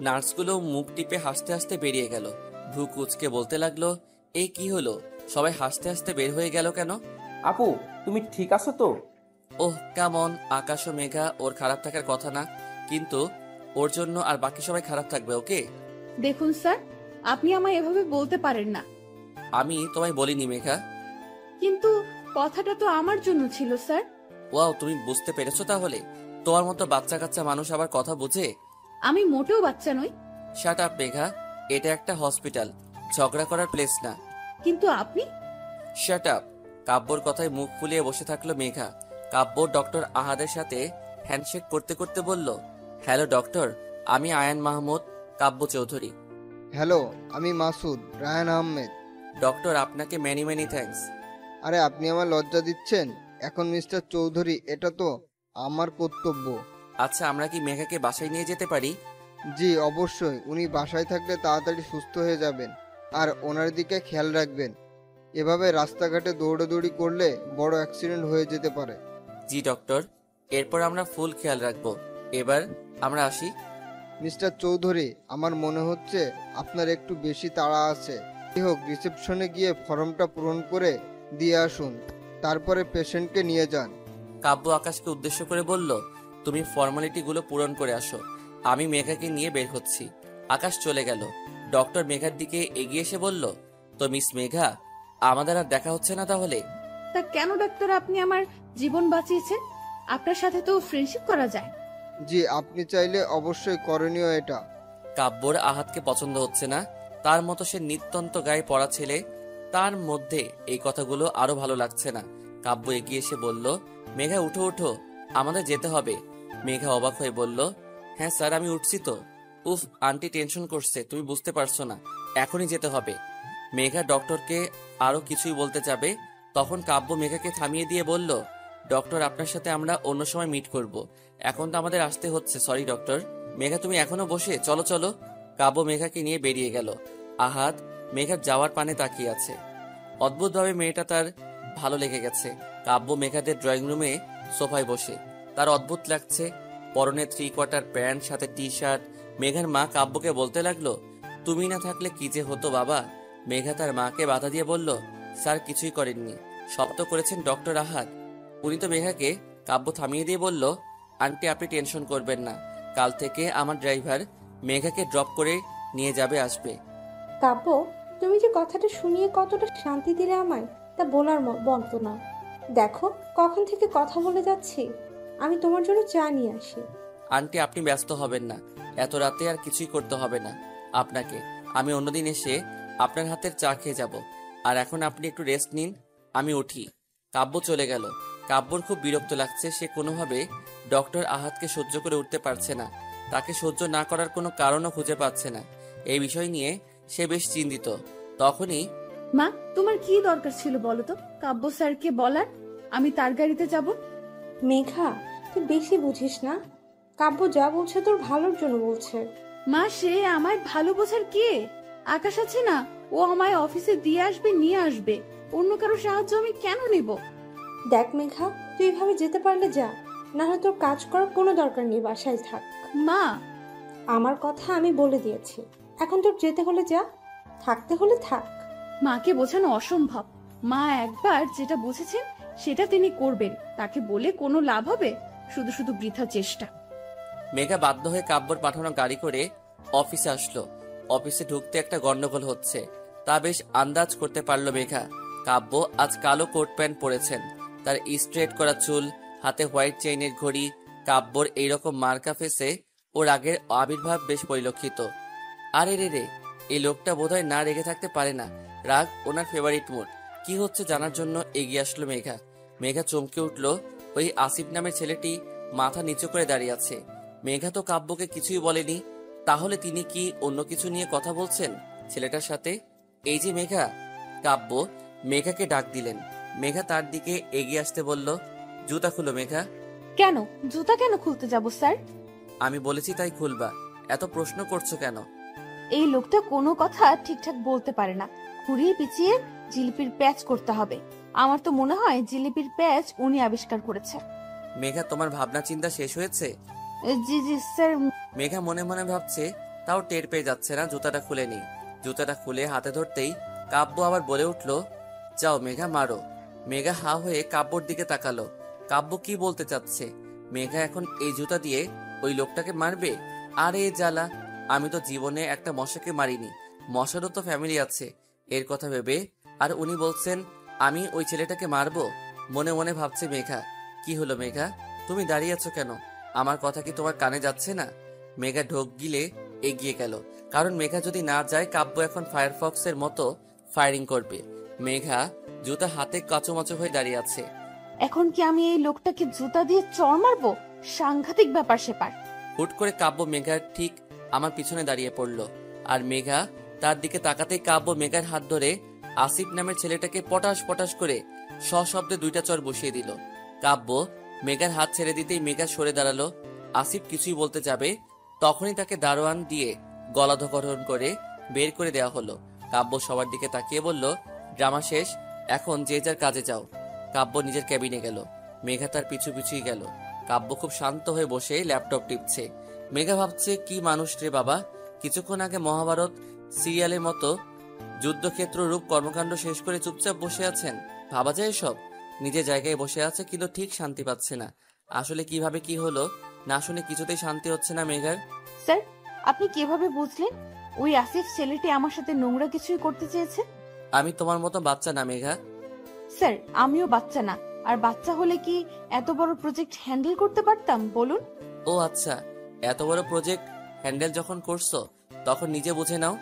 নার্সগুলো মুখ টিপে হাসতে হাসতে বেরিয়ে গেল। ভ্রু কুচকে বলতে লাগলো, এই কি হলো, সবাই হাসতে হাসতে বের হয়ে গেল কেন? আপু, তুমি ঠিক আছো তো? ওহ কেমন, আকাশ ও মেঘা ওর খারাপ থাকার কথা না, কিন্তু ওর জন্য আর বাকি সবাই খারাপ থাকবে ওকে? দেখুন স্যার, আপনি আমায় এভাবে বলতে পারেন না। আমি তোমায় বলিনি মেঘা। কিন্তু কথাটা তো আমার জন্য ছিল স্যার। ওয়াও, তুমি বুঝতে পেরেছো তাহলে? তোমার মতো বাচ্চা কাচ্চা মানুষ আবার কথা বুঝে? আমি মোটেও বাচ্চা নই। শাট আপ মেঘা, এটা একটা হসপিটাল, ঝগড়া করার প্লেস না। কিন্তু আপনি। Shut up. কাব্যর কথায় মুখ ফুলিয়ে বসে থাকলো মেঘা। কাব্য ডক্টর আহাদের সাথে হ্যান্ডশেক করতে করতে বলল, হ্যালো ডক্টর, আমি আয়ান মাহমুদ, কাব্য চৌধুরী। হ্যালো, আমি মাসুদ রায়হান আহমেদ। ডক্টর, আপনাকে মেনি মেনি থ্যাঙ্কস। আরে আপনি আমার লজ্জা দিচ্ছেন? এখন মিস্টার চৌধুরী, এটা তো আমার কর্তব্য। আচ্ছা, আমরা কি মেঘাকে বাসায় নিয়ে যেতে পারি? জি অবশ্যই, উনি বাসায় থাকলে তাড়াতাড়ি সুস্থ হয়ে যাবেন। আর ওনার দিকে খেয়াল রাখবেন। এভাবে রাস্তাঘাটে দৌড়াদৌড়ি করলে বড় অ্যাক্সিডেন্ট হয়ে যেতে পারে। জি ডক্টর, এরপর আমরা ফুল খেয়াল রাখবো। এবার আমরা আসি। মিস্টার চৌধুরী, আমার মনে হচ্ছে আপনার একটু বেশি তাড়া আছে। যাই হোক, রিসেপশনে গিয়ে ফর্মটা পূরণ করে দিয়ে আসুন, তারপরে পেশেন্টকে নিয়ে যান। কাব্য আকাশকে উদ্দেশ্য করে বলল, তুমি ফর্মালিটিগুলো পূরণ করে আসো, আমি মেঘাকে নিয়ে বের হচ্ছি। আকাশ চলে গেল। ডক্টর মেঘার দিকে এগিয়ে এসে বলল, তো মিস মেঘা, আমাদের আর দেখা হচ্ছে না তাহলে? তা কেন ডাক্তার, আপনি আমার জীবন বাঁচিয়েছেন, আপনার সাথে তো ফ্রেন্ডশিপ করা যায়। জি, আপনি চাইলে অবশ্যই করণীয় এটা। কাব্যর আহাতকে পছন্দ হচ্ছে না। তার মতো সে নিত্যন্ত গায়ে পড়া ছেলে, তার মধ্যে এই কথাগুলো আরো ভালো লাগছে না। কাব্য এগিয়ে এসে বলল, মেঘা উঠো উঠো, আমাদের যেতে হবে। মেঘা অবাক হয়ে বলল, হ্যাঁ স্যার, আমি উঠছি তো। উফ, আন্টি টেনশন করছে, তুমি বুঝতে পারছো না, এখনই যেতে হবে। মেঘা ডক্টরকে আরো কিছুই বলতে যাবে, তখন কাব্য মেঘাকে থামিয়ে দিয়ে বলল, ডক্টর, আপনার সাথে আমরা অন্য সময় মিট করব, এখন তো আমাদের আসতে হচ্ছে। Sorry doctor. মেঘা, তুমি এখনো বসে, চলো চলো। কাব্য মেঘাকে নিয়ে বেরিয়ে গেল। আহাত মেঘার যাওয়ার পানে তাকিয়ে আছে। অদ্ভুতভাবে মেয়েটা তার ভালো লেগে গেছে। কাব্য মেঘাদের ড্রয়িং রুমে সোফায় বসে, তার অদ্ভুত লাগছে। পরনে 3/4 প্যান্ট, সাথে টি শার্ট। মেঘার মা কাব্যকে বলতে লাগলো, তুমি না থাকলে কি যে হতো বাবা। মেঘা তার মাকে বাধা দিয়ে বলল, স্যার কিছুই করেননি, সব তো করেছেন ডক্টর আহাত, উনি তো। মেঘাকে কাব্য থামিয়ে দিয়ে বলল, আন্টি আপনি টেনশন করবেন না, কাল থেকে আমার ড্রাইভার মেঘাকে ড্রপ করে নিয়ে যাবে, আসবে। কাব্য, তুমি যে কথাটা শুনিয়ে কতটা শান্তি দিলে আমায়, তা বলার মতো না। দেখো কখন থেকে কথা বলে যাচ্ছি, আমি তোমার জন্য চা নিয়ে আসি। আন্টি আপনি ব্যস্ত হবেন না, এত রাতে আর কিছুই করতে হবে না আপনাকে। আমি অন্যদিন এসে আপনার হাতের চা খেয়ে যাব। আর এখন আপনি একটু রেস্ট নিন, আমি উঠি। কাব্য চলে গেল। কাব্যর খুব বিরক্ত লাগছে। সে কোনোভাবে ডক্টর আহাতকে সহ্য করে উঠতে পারছে না। তাকে সহ্য না করার কোনো কারণও খুঁজে পাচ্ছে না। এই বিষয় নিয়ে সে বেশ চিন্তিত। তখনই, মা, তোমার কি দরকার ছিল বলো তো কাব্য স্যারকে বলার আমি তার গাড়িতে যাব? মেঘা, তুই বেশি বুঝিস না। কাব্য যা বলছে তোর ভালোর জন্য বলছে। মা, সে আমায় ভালো বোঝার কে? আকাশ আছে না, ও আমায় অফিসে দিয়ে আসবে, নিয়ে আসবে। অন্য কারো সাহায্য আমি কেন নেব? দেখ মেঘা, তুই এভাবে যেতে পারলে যা, না হয় তোর কাজ করার কোনো দরকার নেই, বাসায় থাক। মা, আমার কথা আমি বলে দিয়েছি, এখন তোর যেতে হলে যা, থাকতে হলে থাক। মাকে বোঝানো অসম্ভব। মা একবার যেটা বুঝেছেন সেটা তিনি করবেন, তাকে বলে কোনো লাভ হবে? শুধু শুধু বৃথা চেষ্টা। মেঘা বাধ্য হয়ে কাব্যর পাঠানো গাড়ি করে অফিসে আসলো। অফিসে ঢুকতে একটা গন্ডগোল হচ্ছে, তা বেশ আন্দাজ করতে পারলো মেঘা। কাব্য আজ কালো কোট প্যান্ট পরেছেন, তার স্ট্রেট করা চুল, হাতে হোয়াইট চেইনের ঘড়ি। কাব্যর এইরকম মার্কা ফেসে ওর আগের আবির্ভাব বেশ পরিলক্ষিত। আরে রে, এই লোকটা বোধহয় না রেগে থাকতে পারে না। রাগ ওনার ফেভারিট মুড। কি হচ্ছে জানার জন্য এগিয়ে আসলো মেঘা। মেঘা চমকে উঠলো, ওই আসিফ নামের ছেলেটি মাথা নিচু করে দাঁড়িয়ে আছে। মেঘা তো কাব্যকে কিছুই বলেনি, তাহলে তিনি কি অন্য কিছু নিয়ে কথা বলছেন ছেলেটার সাথে? এই যে মেঘা। কাব্য মেঘাকে ডাক দিলেন। মেঘা তার দিকে এগিয়ে আসতে বলল, জুতা খুলো মেঘা। কেন জুতা কেন খুলতে যাব স্যার? আমি বলেছি তাই খুলবা, এত প্রশ্ন করছো কেন? এই লোকটা কোনো কথা ঠিকঠাক বলতে পারে না, ঘুরিয়ে পিছিয়ে জিলিপির প্যাচ করতে হবে। আমার তো মনে হয় জিলিপির প্যাচ উনি আবিষ্কার করেছে। মেঘা, তোমার ভাবনা চিন্তা শেষ হয়েছে? জি জি স্যার। মেঘা মনে মনে ভাবছে, তাও টের পেয়ে যাচ্ছে না। জুতাটা খুলে নি। জুতাটা খুলে হাতে ধরতেই কাব্য আবার বলে উঠল, যাও মেঘা মারো। মেঘা হা হয়ে কাব্যর দিকে তাকালো। কাব্য কি বলতে চাচ্ছে? মেঘা এখন এই জুতা দিয়ে ওই লোকটাকে মারবে? আরে জ্বালা, আমি তো জীবনে একটা মশাকে মারিনি, মশারও তো ফ্যামিলি আছে। এর কথা ভেবে আর উনি বলছেন আমি ওই ছেলেটাকে মারবো? মনে মনে ভাবছে মেঘা। কি হলো মেঘা, তুমি দাঁড়িয়ে আছো কেন? আমার কথা কি তোমার কানে যাচ্ছে না? মেঘা ঢোক গিলে এগিয়ে গেল, কারণ মেঘা যদি না যায় কাব্য এখন ফায়ারফক্সের মতো ফায়ারিং করবে। মেঘা জুতা হাতে কাচুমাচু হয়ে দাঁড়িয়ে আছে। এখন কি আমি এই লোকটাকে জুতা দিয়ে চড় মারবো? সাংঘাতিক ব্যাপার সেপার। হুট করে কাব্য মেঘার ঠিক আমার পিছনে দাঁড়িয়ে পড়ল, আর মেঘা তার দিকে তাকাতেই কাব্য মেঘার হাত ধরে আসিফ নামের ছেলেটাকে পটাশ পটাশ করে সশব্দে 2টা চর বসিয়ে দিল। কাব্য মেঘার হাত ছেড়ে দিতেই মেঘা সরে দাঁড়ালো। আসিফ কিছুই বলতে যাবে, তখনই তাকে দারোয়ান দিয়ে গলাধকরণ করে বের করে দেওয়া হলো। কাব্য সবার দিকে তাকিয়ে বলল, ড্রামা শেষ, এখন যে যার কাজে যাও। কাব্য নিজের ক্যাবিনে গেল, মেঘা তার পিছু পিছুই গেল। কাব্য খুব শান্ত হয়ে বসে ল্যাপটপ টিপছে। মেঘা ভাবছে, কি মানুষ রে বাবা, কিছুক্ষণ আগে মহাভারত সিরিয়ালের মতো যুদ্ধক্ষেত্র রূপ কর্মকাণ্ড শেষ করে চুপচাপ বসে আছেন। ভাবা যায় এসব? নিজের জায়গায় বসে আছে কিন্তু ঠিক শান্তি পাচ্ছে না। আসলে কিভাবে কি হলো না শুনে কিছুতেই শান্তি হচ্ছে না মেঘার। স্যার, আপনি কিভাবে বুঝলেন ওই আসিফ ছেলেটি আমার সাথে নোংরা কিছুই করতে চেয়েছে? আমি তোমার মতো বাচ্চা না মেঘা। স্যার, আমিও বাচ্চা না, আর বাচ্চা হলে কি এত বড় প্রজেক্ট হ্যান্ডেল করতে পারতাম বলুন? ও আচ্ছা, এত বড় প্রজেক্ট হ্যান্ডেল যখন করছো তখন নিজে বুঝে নাও।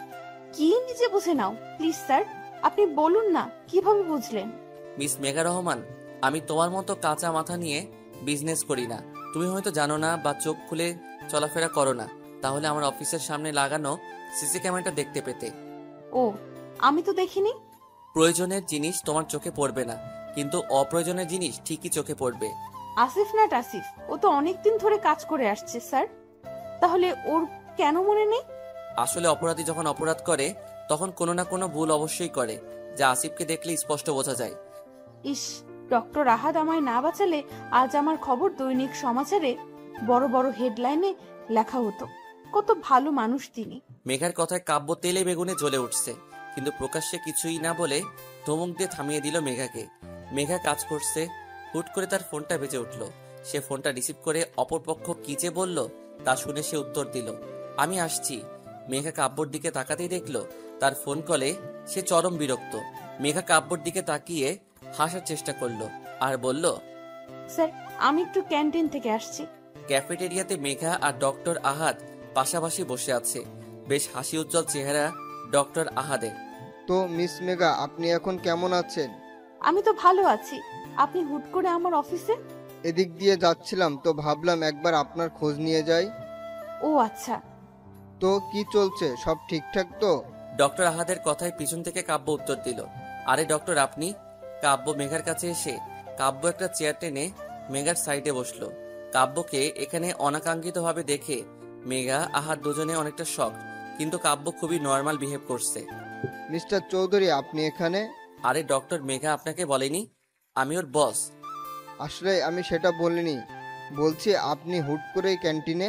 কি নিজে বুঝে নাও? প্লিজ স্যার, আপনি বলুন না কিভাবে বুঝলেন? মিস মেঘা রহমান, আমি তোমার মতো কাঁচা মাথা নিয়ে বিজনেস করি না। তুমি হয়তো জানো না বা চোখ খুলে চলাফেরা করো না, তাহলে আমার অফিসের সামনে লাগানো সিসি ক্যামেরাটা দেখতে পেতে। ও, আমি তো দেখিনি। প্রয়োজনের জিনিস তোমার চোখে পড়বে না, কিন্তু অপ্রয়োজনের জিনিস ঠিকই চোখে পড়বে। আসিফ না আসিফ, ও তো অনেকদিন ধরে কাজ করে আসছে স্যার, তাহলে ওর কেন মনে নেই? আসলে অপরাধী যখন অপরাধ করে তখন কোনো না কোনো ভুল অবশ্যই করে, যা আসিফকে দেখলে স্পষ্ট বোঝা যায়। ইস, ডক্টর আহাদ আমায় না বাঁচালে আজ আমার খবর দৈনিক সমাচারে বড় বড় হেডলাইনে লেখা হতো। কত ভালো মানুষ তিনি। মেঘার কথায় কাব্য তেলে বেগুনে জ্বলে উঠছে, কিন্তু প্রকাশ্যে কিছুই না বলে ধমক দিয়ে থামিয়ে দিল মেঘাকে। মেঘা কাজ করছে, হুট করে তার ফোনটা বেজে উঠল। সে ফোনটা রিসিভ করে অপরপক্ষ কি যে বলল তা শুনে সে উত্তর দিল, আমি আসছি। মেঘা কাব্যর দিকে তাকাতেই দেখলো তার ফোন কলে সে চরম বিরক্ত। মেঘা কাব্যর দিকে তাকিয়ে হাসার চেষ্টা করলো আর বলল, স্যার, আমি একটু ক্যান্টিন থেকে আসছি। ক্যাফেটেরিয়াতে মেঘা আর ডক্টর আহাদ পাশাপাশি বসে আছে। বেশ হাসি উজ্জ্বল চেহারা ডক্টর আহাদের। তো মিস মেঘা, আপনি এখন কেমন আছেন? আমি তো ভালো আছি। আপনি হুট করে আমার অফিসে? এদিক দিয়ে যাচ্ছিলাম তো ভাবলাম একবার আপনার খোঁজ নিয়ে যাই। ও আচ্ছা। তো কি চলছে, সব ঠিকঠাক তো? ডক্টর আহাদের কথায় পিছন থেকে কাব্য উত্তর দিল, আরে ডক্টর আপনি? কাব্য মেঘার কাছে এসে কাব্য একটা চেয়ার টেনে মেঘার সাইডে বসলো। কাব্যকে এখানে অনাকাঙ্ক্ষিতভাবে দেখে মেঘা আহাদ দুজনে অনেকটা শক, কিন্তু কাব্য খুবই নর্মাল বিহেভ করছে। মিস্টার চৌধুরী, আপনি এখানে? আরে ডক্টর, মেঘা আপনাকে বলেনি আমি ওর বস? আসলে আমি সেটা বলিনি, বলছি আপনি হুট করেই ক্যান্টিনে?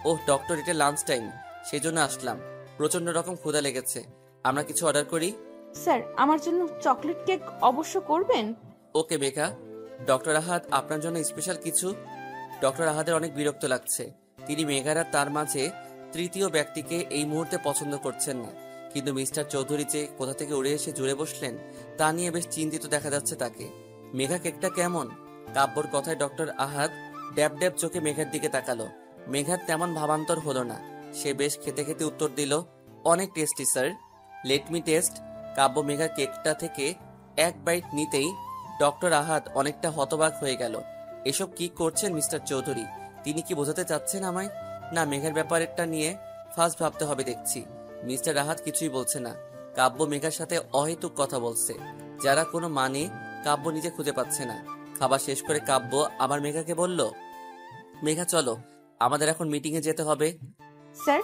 ওহ ডক্টর, এটা লাঞ্চ টাইম, সেই জন্য আসলাম। প্রচন্ড রকম ক্ষুধা লেগেছে, আমরা কিছু অর্ডার করি? স্যার, আমার জন্য চকলেট কেক অবশ্য করবেন। ওকে মেঘা। ডক্টর আহাদ, আপনার জন্য স্পেশাল কিছু? ডক্টর আহাদের অনেক বিরক্ত লাগছে। তিনি মেঘারা তার মাঝে তৃতীয় ব্যক্তিকে এই মুহূর্তে পছন্দ করছেন না, কিন্তু মিস্টার চৌধুরী যে কোথা থেকে উড়ে এসে জুড়ে বসলেন তা নিয়ে বেশ চিন্তিত দেখা যাচ্ছে তাকে। মেঘা কেকটা কেমন? কাব্যর কথায় ডক্টর আহাদ ড্যাব ড্যাব চোখে মেঘার দিকে তাকালো। মেঘার তেমন ভাবান্তর হলো না, সে বেশ খেতে খেতে উত্তর দিল, অনেক tasty sir, let me taste. Kavya মেঘার কেকটা থেকে এক বাইট নিতেই ডক্টর আহাদ অনেকটা হতবাক হয়ে গেল। এসব কি করছেন মিস্টার চৌধুরী? তিনি কি বোঝাতে চাচ্ছেন আমায়? না, মেঘার ব্যাপারটা নিয়ে ফার্স্ট ভাবতে হবে দেখছি। মিস্টার আহাদ কিছুই বলছে না। কাব্য মেঘার সাথে অহেতুক কথা বলছে, যারা কোনো মানে কাব্য নিজে খুঁজে পাচ্ছে না। খাবার শেষ করে কাব্য আবার মেঘাকে বলল, মেঘা চলো, আমাদের এখন মিটিং এ যেতে হবে। স্যার,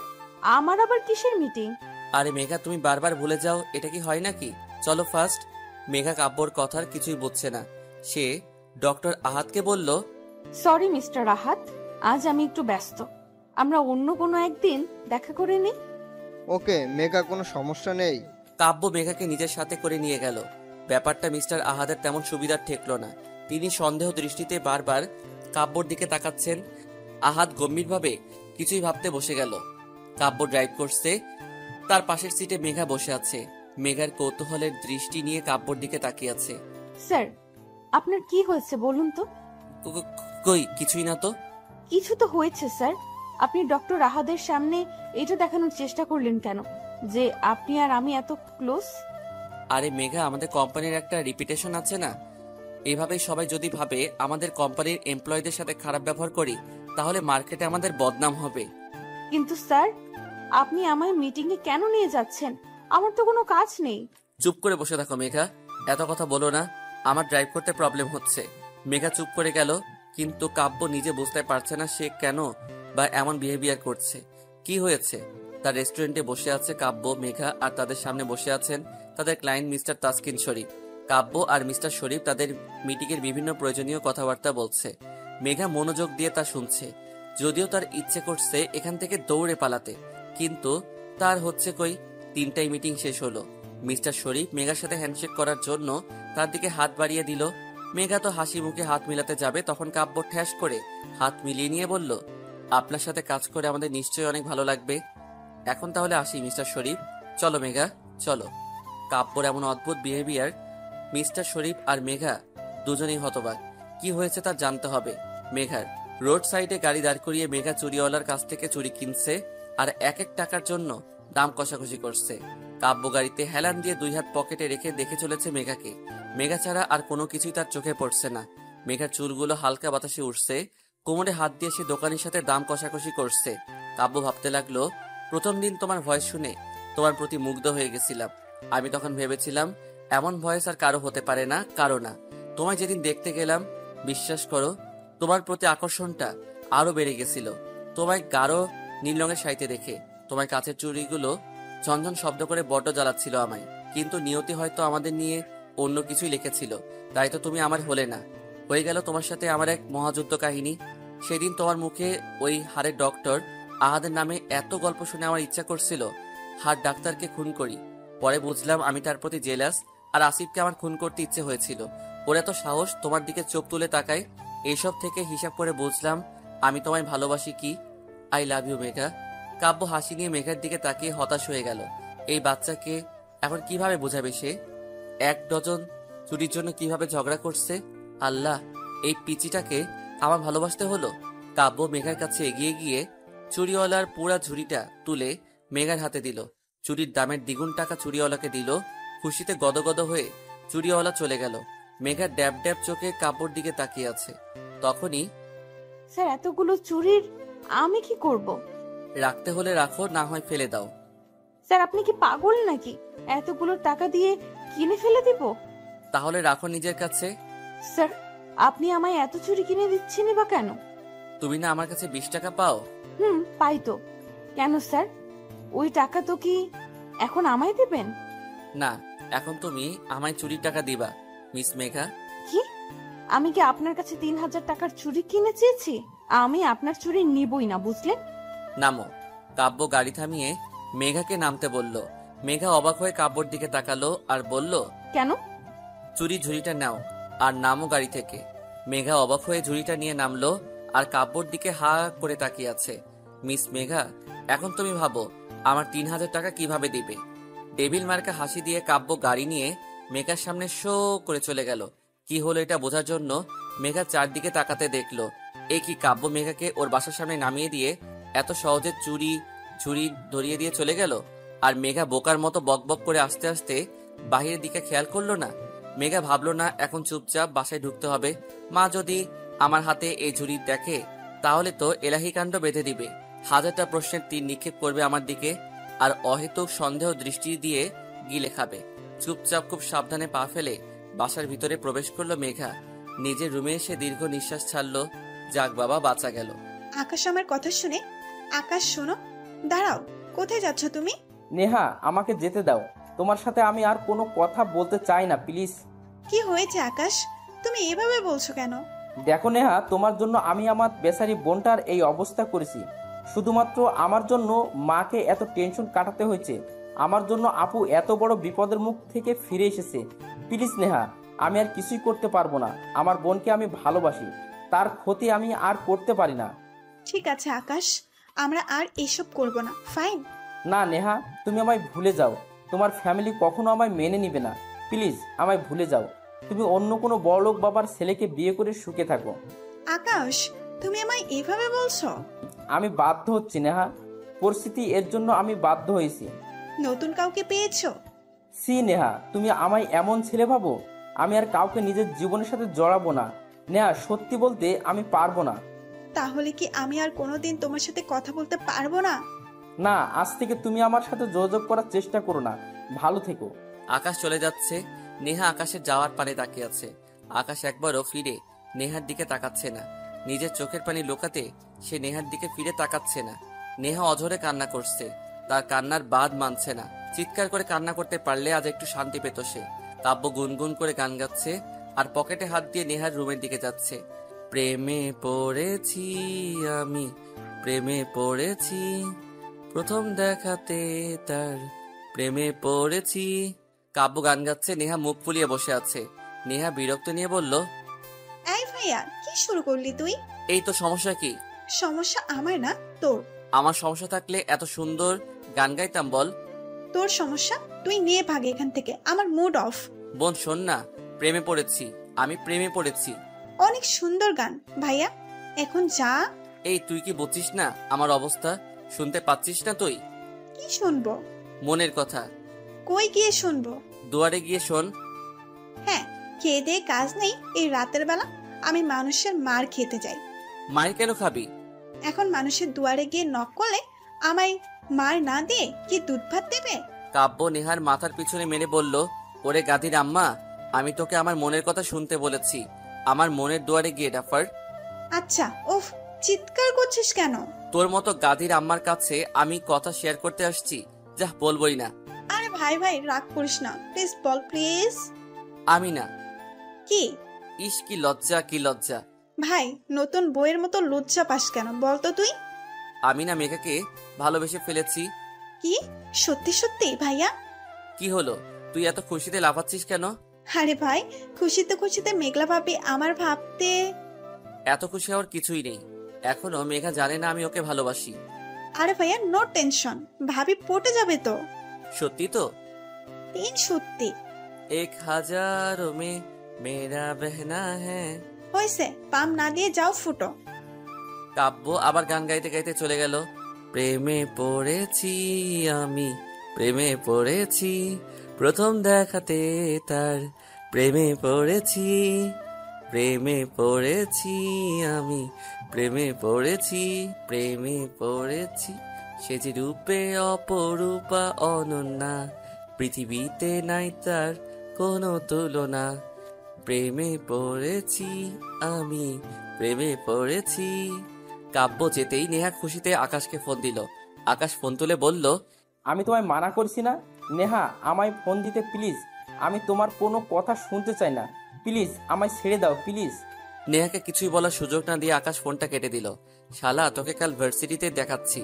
আমার আবার কিসের মিটিং? আরে মেঘা, তুমি বারবার ভুলে যাও, এটা কি হয় নাকি? চলো ফার্স্ট। মেঘা কাব্যর কথার কিছুই বুঝছে না। সে ডক্টর আহাদকে বলল, সরি মিস্টার আহাদ, আজ আমি একটু ব্যস্ত, আমরা অন্য কোনো একদিন দেখা করে নিই। ওকে মেঘা, কোনো সমস্যা নেই। কাব্য মেঘাকে নিজের সাথে করে নিয়ে গেল। ব্যাপারটা মিস্টার আহাদের তেমন সুবিধার ঠেকলো না। তিনি সন্দেহ দৃষ্টিতে বারবার কাব্যর দিকে তাকাচ্ছেন। আহাদ গম্ভীরভাবে কিছুই ভাবতে বসে গেল। কাব্য ড্রাইভ করছে, তার পাশের সিটে মেঘা বসে আছে। মেঘার কৌতূহলের দৃষ্টি নিয়ে কাব্যর দিকে তাকিয়ে আছে। স্যার, আপনার কি হয়েছে বলুন তো? কই কিছুই না তো। কিছু তো হয়েছে স্যার। আপনি ডক্টর আহাদের সামনে এটা দেখানোর চেষ্টা করলেন কেন যে আপনি আর আমি এত ক্লোজ? আরে মেঘা, আমাদের কোম্পানির একটা রিপিটেশন আছে না? এভাবে সবাই যদি ভাবে আমাদের কোম্পানির এমপ্লয়ীদের সাথে খারাপ ব্যবহার করি, তাহলে মার্কেটে আমাদের বদনাম হবে। কিন্তু স্যার, আপনি আমায় মিটিং এ কেন নিয়ে যাচ্ছেন? আমার তো কোনো কাজ নেই। চুপ করে বসে থাকো মেঘা, এত কথা বলো না। আমার ড্রাইভ করতে প্রবলেম হচ্ছে। মেঘা চুপ করে গেল, কিন্তু কাব্য নিজে বুঝতে পারছে না সে কেন বা এমন বিহেভিয়ার করছে। কি হয়েছে? তার রেস্টুরেন্টে বসে আছে কাব্য, মেঘা, আর তাদের সামনে বসে আছেন তাদের ক্লায়েন্ট মিস্টার তাসকিন শরীফ। কাব্য আর মিস্টার শরীফ তাদের মিটিংয়ের বিভিন্ন প্রয়োজনীয় কথাবার্তা বলছে। মেঘা মনোযোগ দিয়ে তা শুনছে। যদিও তার ইচ্ছে করছে এখান থেকে দৌড়ে পালাতে, কিন্তু তার হচ্ছে কই। 3টায় মিটিং শেষ হলো। মিস্টার শরীফ মেঘার সাথে হ্যান্ডশেক করার জন্য তার দিকে হাত বাড়িয়ে দিল। মেঘা তো হাসি মুখে হাত মিলাতে যাবে, তখন কাব্য ঠ্যাস করে হাত মিলিয়ে নিয়ে বলল, আপনার সাথে কাজ করে আমাদের নিশ্চয়ই অনেক ভালো লাগবে। এখন তাহলে আসি মিস্টার শরীফ। চলো মেঘা, চলো। কাব্যর এমন অদ্ভুত বিহেভিয়ার, মিস্টার শরীফ আর মেঘা দুজনেই হতবাক। কি হয়েছে তা জানতে হবে মেঘার। রোড সাইডে গাড়ি দাঁড় করিয়ে মেঘা চুরিওয়ালার কাছ থেকে চুরি কিনছে আর এক এক টাকার জন্য দাম কষাকষি করছে। কাব্য গাড়িতে হেলান দিয়ে 2 হাত পকেটে রেখে দেখে চলেছে মেঘাকে। মেঘা ছাড়া আর কোনো কিছুই তার চোখে পড়ছে না। মেঘার চুলগুলো হালকা বাতাসে উঠছে, কোমরে হাত দিয়ে সে দোকানের সাথে দাম কষাকষি করছে। কাব্য ভাবতে লাগলো, প্রথম দিন তোমার ভয়েস শুনে তোমার প্রতি মুগ্ধ হয়ে গেছিলাম। আমি তখন ভেবেছিলাম এমন ভয়েস আর কারো হতে পারে না, কারো না। তোমায় যেদিন দেখতে গেলাম, বিশ্বাস করো তোমার প্রতি আকর্ষণটা আরো বেড়ে গেছিল। তোমায় গাঢ় নীল রঙের শাড়িতে দেখে তোমার কাছের চুড়িগুলো ঝনঝন শব্দ করে বড্ড জ্বালাচ্ছিল আমায়। কিন্তু নিয়তি হয়তো আমাদের নিয়ে অন্য কিছুই লিখেছিল, তাই তো তুমি আমার হলে না। হয়ে গেল তোমার সাথে আমার এক মহাযুদ্ধ কাহিনী। সেদিন তোমার মুখে ওই হাড়ের ডক্টর আহাদের নামে এত গল্প শুনে আমার ইচ্ছা করছিল হাড় ডাক্তারকে খুন করি। পরে বুঝলাম আমি তার প্রতি জেলাস, আর আসিফকে আমার খুন করতে ইচ্ছে হয়েছিল। ওর এত সাহস তোমার দিকে চোখ তুলে তাকায়। এইসব থেকে হিসাব করে বুঝলাম আমি তোমায় ভালোবাসি। কি আই লাভ ইউ মেঘা। কাব্য হাসি নিয়ে মেঘার দিকে তাকিয়ে হতাশ হয়ে গেল। এই বাচ্চাকে এখন কিভাবে বোঝাবে সে? 1 ডজন চুরির জন্য কিভাবে ঝগড়া করছে। আল্লাহ, এই পিচিটাকে আমার ভালোবাসতে হলো। কাব্য মেঘার কাছে এগিয়ে গিয়ে চুরিওয়ালার পুরা ঝুড়িটা তুলে মেঘার হাতে দিল। চুরির দামের দ্বিগুণ টাকা চুরিওয়ালাকে দিল। খুশিতে গদগদ হয়ে চুরিওয়ালা চলে গেল। মেঘার ড্যাব ড্যাব চোখে কাব্যর দিকে তাকিয়ে আছে। তখনই, স্যার এতগুলো চুরির আমি কি করব? রাখতে হলে রাখো, না হয় ফেলে দাও। স্যার আপনি কি পাগল নাকি? এতগুলো টাকা দিয়ে কিনে ফেলে দিব? তাহলে রাখো নিজের কাছে। স্যার আপনি আমায় এত চুরি কিনে দিচ্ছেন বা কেন? তুমি না আমার কাছে 20 টাকা পাও? পাই তো। কেন স্যার, ওই টাকা তো কি এখন আমায় দেবেন? না, এখন তুমি আমায় চুরির টাকা দিবা মিস মেঘা। কি? আমি কি আপনার কাছে 3000 টাকার চুরি কিনে চেয়েছি? আমি আপনার চুরি নিবই না, বুঝলেন? নামো। কাব্য গাড়ি থামিয়ে মেঘাকে নামতে বলল। মেঘা অবাক হয়ে কাব্যর দিকে তাকালো আর বলল, কেন? চুরি ঝুড়িটা নাও আর নামো গাড়ি থেকে। মেঘা অবাক হয়ে ঝুড়িটা নিয়ে নামলো আর কাব্যর দিকে হা করে তাকিয়ে আছে। মিস মেঘা, এখন তুমি ভাবো আমার 3000 টাকা কিভাবে দিবে। টেবিল মার্কা হাসি দিয়ে কাব্য গাড়ি নিয়ে মেঘার সামনে শো করে চলে গেল। কি হলো এটা বোঝার জন্য মেঘা চারদিকে তাকাতে দেখলো এ কি, কাব্য মেঘাকে ওর বাসার সামনে নামিয়ে দিয়ে এত সহজে ঝুড়ি ধরিয়ে দিয়ে চলে গেল। আর মেঘা বোকার মতো বকবক করে আস্তে আস্তে বাহিরের দিকে খেয়াল করলো না। মেঘা ভাবলো না এখন চুপচাপ বাসায় ঢুকতে হবে। মা যদি আমার হাতে এই ঝুড়ি দেখে তাহলে তো এলাহি কাণ্ড বেঁধে দিবে। 1000টা প্রশ্নের তীর নিক্ষেপ করবে আমার দিকে আর অহেতুক সন্দেহ দৃষ্টি দিয়ে গিলে খাবে। চুপচাপ খুব সাবধানে পা ফেলে বাসার ভিতরে প্রবেশ করলো মেঘা। নিজের রুমে এসে দীর্ঘ নিঃশ্বাস ছাড়লো। যাক বাবা, বাঁচা গেল। আকাশ আমার কথা শুনে, আকাশ শোনো, দাঁড়াও, কোথায় যাচ্ছ তুমি? নেহা, আমাকে যেতে দাও। তোমার সাথে আমি আর কোনো কথা বলতে চাই না, প্লিজ। কি হয়েছে আকাশ, তুমি এভাবে বলছো কেন? দেখো নেহা, তোমার জন্য আমি আমার বেচারি বোনটার এই অবস্থা করেছি। শুধুমাত্র আমার জন্য মাকে এত টেনশন কাটাতে হয়েছে। আমার জন্য আপু এত বড় বিপদের মুখ থেকে ফিরে এসেছে। প্লিজ নেহা, আমি আর কিছুই করতে পারবো না। আমার বোনকে আমি ভালোবাসি, তার ক্ষতি আমি আর করতে পারি না। ঠিক আছে আকাশ, আমরা আর এসব করব না, ফাইন? না নেহা, তুমি আমায় ভুলে যাও। তোমার ফ্যামিলি কখনো আমায় মেনে নিবে না। প্লিজ আমায় ভুলে যাও। তুমি অন্য কোনো বড়লোক বাবার ছেলেকে বিয়ে করে সুখে থাকো। আকাশ, তুমি আমায় এভাবে বলছো? আমি বাধ্য হচ্ছি নেহা, পরিস্থিতি এর জন্য আমি বাধ্য হয়েছি। নতুন কাউকে পেয়েছো? সি নেহা, তুমি আমায় এমন ছেলে ভাবো? আমি আর কাউকে নিজের জীবনের সাথে জড়াবো না। নেহা, সত্যি বলতে আমি পারবো না। তাহলে কি আমি আর কোনোদিন তোমার সাথে কথা বলতে পারবো না? না, আজ থেকে তুমি আমার সাথে যোগাযোগ করার চেষ্টা করো না। ভালো থেকো। আকাশ চলে যাচ্ছে। নেহা আকাশের যাওয়ার পানে তাকিয়ে আছে। আকাশ একবারও ফিরে নেহার দিকে তাকাচ্ছে না। নিজের চোখের পানি লুকাতে সে নেহার দিকে ফিরে তাকাচ্ছে না। নেহা অঝরে কান্না করছে, তার কান্নার বাদ মানছে না। চিৎকার করে কান্না করতে পারলে আজ একটু শান্তি পেত সে। কাব্য গুনগুন করে গান গাচ্ছে আর পকেটে হাত দিয়ে নেহার রুমের দিকে যাচ্ছে। প্রেমে পড়েছি আমি, প্রেমে পড়েছি, প্রথম দেখাতে তার প্রেমে পড়েছি। কাব্য গান গাচ্ছে, নেহা মুখ ফুলিয়ে বসে আছে। নেহা বিরক্ত নিয়ে বলল, এই ভাইয়া, কি শুরু করলি তুই? এই তো সমস্যা কি? সমস্যা আমার না তোর। আমার সমস্যা থাকলে এত সুন্দর গান গাইতাম বল? তোর সমস্যা, তুই নিয়ে ভাগ এখান থেকে, আমার মুড অফ। বোন শোন না, প্রেমে পড়েছি, আমি প্রেমে পড়েছি। অনেক সুন্দর গান ভাইয়া, এখন যা। এই তুই কি বুঝছিস না আমার অবস্থা? শুনতে পাচ্ছিস না তুই? কি শুনবো? মনের কথা। কই গিয়ে শুনবো? দুয়ারে গিয়ে শোন। হ্যাঁ, খেয়ে দিয়ে কাজ নেই এই রাতের বেলা, আমি মানুষের মার খেতে যাই। মায়ের কেন খাবি? এখন মানুষের দুয়ারে গিয়ে নক করলে আমায় মার না দিয়ে কি দুধ ভাত দেবে? কাব্য নেহার মাথার পিছনে মেরে বলল, ওরে গাধির আম্মা, আমি তোকে আমার মনের কথা শুনতে বলেছি, আমার মনের দুয়ারে গিয়ে ডাফার। আচ্ছা, উফ, চিৎকার করছিস কেন? তোর মতো গাধির আম্মার কাছে আমি কথা শেয়ার করতে আসছি, যা বলবই না। আরে ভাই ভাই, রাগ করিস না, প্লিজ বল প্লিজ। আমি না। কি? ইস কি লজ্জা, কি লজ্জা। ভাই, নতুন বইয়ের মতো লজ্জা পাস কেন বলতো তুই? আমি না মেঘাকে ভালোবেসে ফেলেছি। কি? সত্যি সত্যি ভাইয়া? কি হলো, তুই এত খুশিতে লাফাচ্ছিস কেন? আরে ভাই, খুশিতে খুশিতে মেঘলা ভাবি আমার ভাবতে। এত খুশি হওয়ার কিছুই নেই, এখনো মেঘা জানে না আমি ওকে ভালোবাসি। আরে ভাইয়া, নো টেনশন, ভাবি পটে যাবে তো। সত্যি তো? সত্যি। 1000 में मेरा बहना है। হয়েছে, পাম না দিয়ে যাও, ফুটো। কাব্য আবার গান গাইতে গাইতে চলে গেল। প্রেমে পড়েছি আমি, প্রেমে পড়েছি, প্রথম দেখাতে তার প্রেমে পড়েছি, প্রেমে পড়েছি আমি, প্রেমে পড়েছি, প্রেমে পড়েছি, সে যে রূপে অপরূপা অনন্যা, পৃথিবীতে নাই তার কোনো তুলনা, প্রেমে পড়েছি আমি, প্রেমে পড়েছি। কাব্য যেতেই নেহা খুশিতে আকাশকে ফোন দিল। আকাশ ফোন তুলে বলল, আমি তোমায় মানা করছি না নেহা, আমায় ফোন দিতে প্লিজ, আমি তোমার কোনো কথা শুনতে চাই না, প্লিজ আমায় ছেড়ে দাও প্লিজ। নেহাকে কিছুই বলার সুযোগ না দিয়ে আকাশ ফোনটা কেটে দিল। শালা, তোকে কাল ভার্সিটিতে দেখাচ্ছি।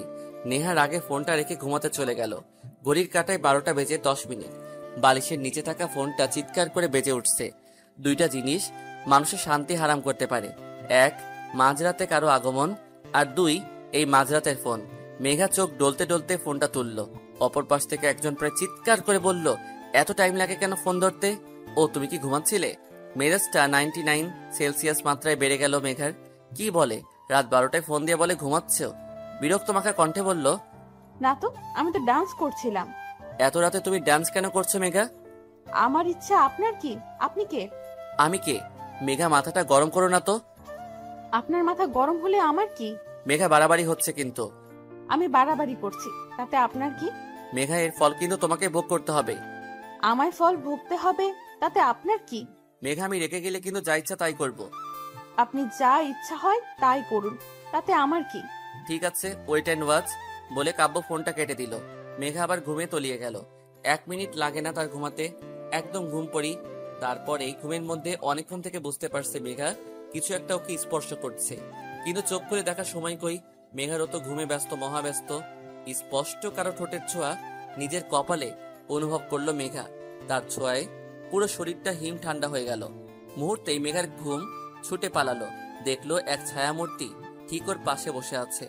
নেহার আগে ফোনটা রেখে ঘুমাতে চলে গেল। ঘড়ির কাঁটায় 12টা বেজে 10 মিনিট। বালিশের নিচে থাকা ফোনটা চিৎকার করে বেজে উঠছে। দুইটা জিনিস মানুষের শান্তি হারাম করতে পারে, এক মাঝরাতে কারো আগমন, আর দুই এই মাঝরাতের ফোন। মেঘা চোখ ডলতে ডলতে ফোনটা তুলল। অপর পাশ থেকে একজন প্রায় চিৎকার করে বলল, এত টাইম লাগে কেন ফোন ধরতে? ও তুমি কি ঘুমাচ্ছিলে? মেজাজটা 99 সেলসিয়াস মাত্রায় বেড়ে গেল মেঘার। কি বলে, রাত 12টায় ফোন দিয়ে বলে ঘুমাচ্ছ? বিরক্ত মাখা কণ্ঠে বলল, না তো, আমি তো ডান্স করছিলাম। এত রাতে তুমি ডান্স কেন করছো মেঘা? আমার ইচ্ছা, আপনার কি? আপনি কে? আমি কে? মেঘা, মাথাটা গরম করো না তো। আপনার মাথা গরম হলে আমার কি? মেঘা, বাড়াবাড়ি হচ্ছে কিন্তু। আমি বাড়াবাড়ি করছি, তাতে আপনার কি? মেঘা, এর ফল কিন্তু তোমাকে ভোগ করতে হবে। আমায় ফল ভুগতে হবে, তাতে আপনার কি? মেঘা, আমি রেখে গেলে কিন্তু যা ইচ্ছা তাই করব। আপনি যা ইচ্ছা হয় তাই করুন, তাতে আমার কি? ঠিক আছে, ওয়েট অ্যান্ড ওয়াচ বলে কাব্য ফোনটা কেটে দিল। মেঘা আবার ঘুমে তলিয়ে গেল। 1 মিনিট লাগে না তার ঘুমাতে, একদম ঘুম পড়ি। তারপরে ঘুমের মধ্যে অনেকক্ষণ থেকে বুঝতে পারছে মেঘা কিছু একটা ওকে স্পর্শ করছে, কিন্তু চোখ খুলে দেখার সময় কই। মেঘারও তো ঘুমে ব্যস্ত, মহাব্যস্ত। স্পষ্ট কারো ঠোঁটের ছোঁয়া নিজের কপালে অনুভব করলো মেঘা। তার ছোঁয়ায় পুরো শরীরটা হিম ঠান্ডা হয়ে গেল। মুহূর্তেই মেঘার ঘুম ছুটে পালালো। দেখলো এক ছায়ামূর্তি ঠিক ওর পাশে বসে আছে।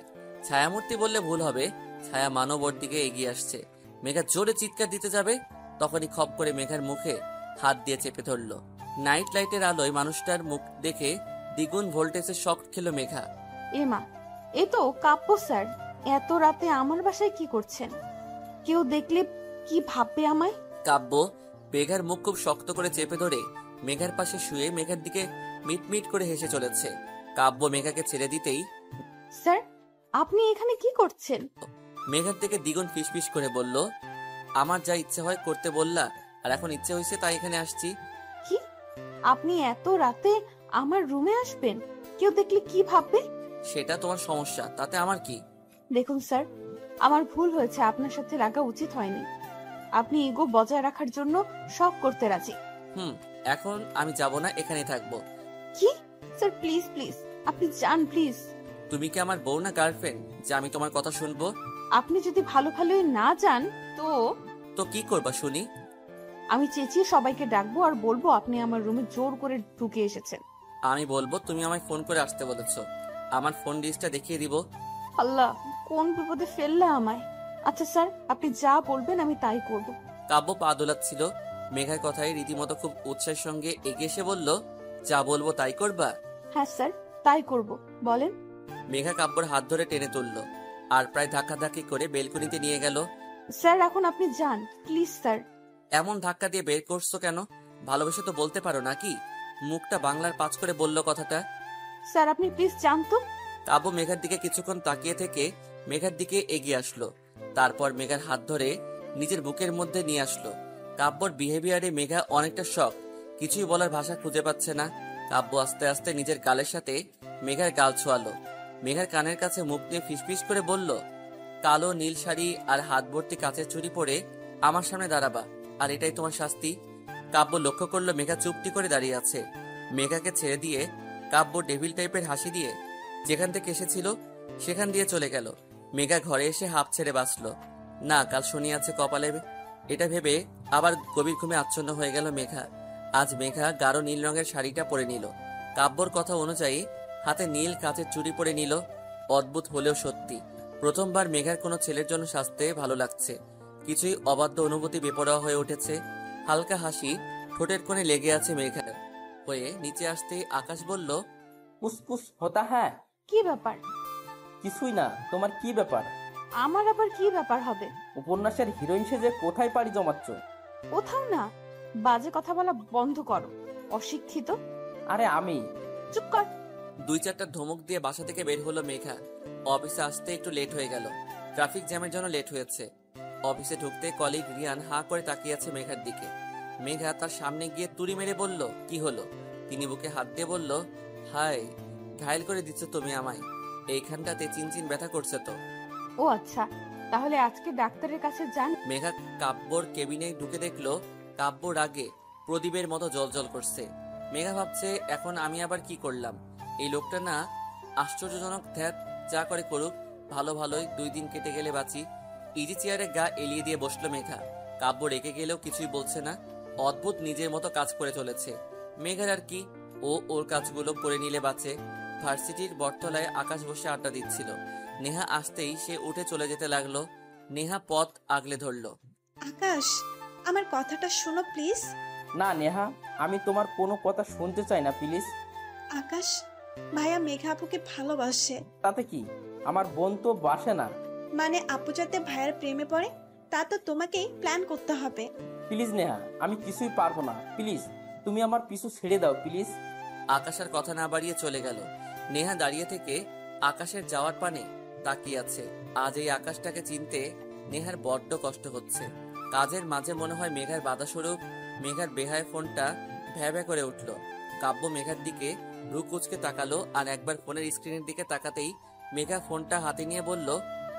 ছায়ামূর্তি বললে ভুল হবে, ছায়া মানব ওর দিকে এগিয়ে আসছে। মেঘা জোরে চিৎকার দিতে যাবে, তখনই খপ করে মেঘার মুখে হাত দিয়ে চেপে ধরলো। নাইট লাইটের আলোয় মানুষটার মুখ দেখে দ্বিগুণ ভোল্টেজের শক খেলো মেঘা। এমা, এ তো কাব্য স্যার। এত রাতে আমার বাসায় কি করছেন? কেউ দেখলে কি ভাববে আমায়? কাব্য মেঘার মুখ খুব শক্ত করে চেপে ধরে মেঘার পাশে শুয়ে মেঘার দিকে মিটমিট করে হেসে চলেছে। কাব্য মেঘাকে ছেড়ে দিতেই, স্যার, আপনি এখানে কি করছেন? মেঘার দিকে দ্বিগুণ ফিসফিস করে বলল, আমার যা ইচ্ছা হয় করতে বললা, আর এখন ইচ্ছে হয়েছে তাই এখানে আসছি। কি, আপনি এত রাতে আমার রুমে আসবেন? কেউ দেখলে কি ভাববে? সেটা তোমার সমস্যা, তাতে আমার কি? দেখুন স্যার, আমার ভুল হয়েছে, আপনার সাথে লাগা উচিত হয়নি। আপনি ইগো বজায় রাখার জন্য সব করতে রাজি। এখন আমি যাব না, এখানেই থাকবো। কি স্যার, প্লিজ প্লিজ আপনি যান প্লিজ। তুমি কি আমার বউ না গার্লফ্রেন্ড যে আমি তোমার কথা শুনবো? আপনি যদি ভালো ভালোই না যান তো তো কি করবা শুনি? আমি চেঁচিয়ে সবাইকে ডাকবো আর বলবো আপনি আমার রুমে জোর করে ঢুকে এসেছেন। আমি বলবো তুমি আমায় ফোন করে আসতে বলেছো, আমার ফোন লিস্টটা দেখিয়ে দিব। আল্লাহ, কোন বিপদে ফেললে আমায়। আচ্ছা স্যার, আপনি যা বলবেন আমি তাই করব। কাব্য পা দোলাচ্ছিল। মেঘার কথায় রীতিমতো খুব উৎসাহের সঙ্গে এগিয়ে এসে বলল, যা বলবো তাই করবা? হ্যাঁ স্যার, তাই করব, বলেন। মেঘা কাব্যর হাত ধরে টেনে তুললো আর প্রায় ধাক্কাধাক্কি করে বেলকনিতে নিয়ে গেল। স্যার এখন আপনি যান প্লিজ স্যার। এমন ধাক্কা দিয়ে বের করছো কেন? ভালোবেসে তো বলতে পারো নাকি? মুখটা বাংলার পাঁচ করে বলল কথাটা। স্যার আপনি প্লিজ যান তো। কাব্য মেঘার দিকে কিছুক্ষণ তাকিয়ে থেকে মেঘার দিকে এগিয়ে আসলো। তারপর মেঘার হাত ধরে নিজের বুকের মধ্যে নিয়ে আসলো। কাব্যর বিহেভিয়ারে মেঘা অনেকটা শক, কিছুই বলার ভাষা খুঁজে পাচ্ছে না। কাব্য আস্তে আস্তে নিজের গালের সাথে মেঘার গাল ছোয়ালো। মেঘার কানের কাছে মুখ নিয়ে ফিসফিস করে বলল, কালো নীল শাড়ি আর হাত ভর্তি কাচের চুড়ি পরে আমার সামনে দাঁড়াবা, আর এটাই তোমার শাস্তি। কাব্য লক্ষ্য করলো মেঘা চুপটি করে দাঁড়িয়ে আছে। মেঘাকে ছেড়ে দিয়ে কাব্য ডেভিল টাইপের হাসি দিয়ে যেখান থেকে এসেছিল সেখান দিয়ে চলে গেল। মেঘা ঘরে এসে হাঁপ ছেড়ে বাঁচল। না, কাল শনি আছে কপালে, এটা ভেবে আবার গভীর ঘুমে আচ্ছন্ন হয়ে গেল মেঘা। আজ মেঘা গাঢ় নীল রঙের শাড়িটা পরে নিল। কাব্যর কথা অনুযায়ী হাতে নীল কাচের চুড়ি পরে নিল। অদ্ভুত হলেও সত্যি, প্রথমবার মেঘার কোনো ছেলের জন্য সাজতে ভালো লাগছে। কিছুই অবাধ্য অনুভূতি বেপরোয়া হয়ে উঠেছে। হালকা হাসি ঠোঁটের কোণে লেগে আছে মেঘার। হয়ে নিচে আসতে আকাশ বলল, কুসকুস হতা হ্যাঁ। কি ব্যাপার? কিছুই না, তোমার কি ব্যাপার? আমার আবার কি ব্যাপার হবে? উপন্যাসের হিরোইন সেজে কোথায় পাড়ি জমাচ্ছ? কোথাও না, বাজে কথা বলা বন্ধ করো, অশিক্ষিত। আরে আমি। চুপ কর। দুই চারটা ধমক দিয়ে বাসা থেকে বের হলো মেঘা। অফিসে আসতে একটু লেট হয়ে গেল, ট্রাফিক জ্যামের জন্য লেট হয়েছে। অফিসে ঢুকতে কলিগ রিয়ান হাঁ করে তাকিয়ে আছে মেঘার দিকে। মেঘা তার সামনে গিয়ে তুড়ি মেরে বলল, কি হলো? তিনি বুকে হাত দিয়ে বলল, হাই, ঘায়েল করে দিচ্ছ তুমি আমায়, এইখানটাতে চিনচিন ব্যথা করছে তো। ও আচ্ছা, তাহলে আজকে ডাক্তারের কাছে যান। মেঘা কাব্যর কেবিনে ঢুকে দেখলো কাব্য রাগে প্রদীপের মতো জ্বলজ্বল করছে। মেঘা ভাবছে, এখন আমি আবার কি করলাম? এই লোকটা না আশ্চর্যজনক, ধ্যাত যা করে করুক, ভালো ভালোই 2 দিন কেটে গেলে বাঁচি। ইজি চেয়ারে গা এলিয়ে দিয়ে বসলো মেঘা। কাব্য রেগে গেলেও কিছুই বলছে না, অদ্ভুত নিজের মতো কাজ করে চলেছে। মেঘার আর কি, ও ওর কাজগুলো করে নিলে বাঁচে। ভার্সিটির বটতলায় আকাশ বসে আড্ডা দিচ্ছিল। নেহা আসতেই সে উঠে চলে যেতে লাগলো। নেহা পথ আগলে ধরলো। আকাশ, আমার কথাটা শোনো প্লিজ। না নেহা, আমি তোমার কোনো কথা শুনতে চাই না প্লিজ। আকাশ, ভাইয়া মেঘা আপুকে ভালোবাসে। তাতে কি, আমার বোন তো বাসে না। মানে আপু যাতে ভাইয়ার প্রেমে পড়ে তা তো তোমাকেই প্ল্যান করতে হবে। প্লিজ নেহা, আমি কিছুই পারবো না, প্লিজ তুমি আমার পিছু ছেড়ে দাও প্লিজ। আকাশের কথা না বাড়িয়ে চলে গেল। নেহা দাঁড়িয়ে থেকে আকাশের যাওয়ার পানে তাকিয়ে আছে। আজ এই আকাশটাকে চিনতে নেহার বড্ড কষ্ট হচ্ছে। কাজের মাঝে মনে হয় মেঘার বাধা স্বরূপ মেঘার বেহায় ফোনটা ভ্যা ভ্যা করে উঠল। কাব্য মেঘার দিকে ভ্রু কুচকে তাকালো, আর একবার ফোনের স্ক্রিনের দিকে তাকাতেই মেঘা ফোনটা হাতে নিয়ে বলল,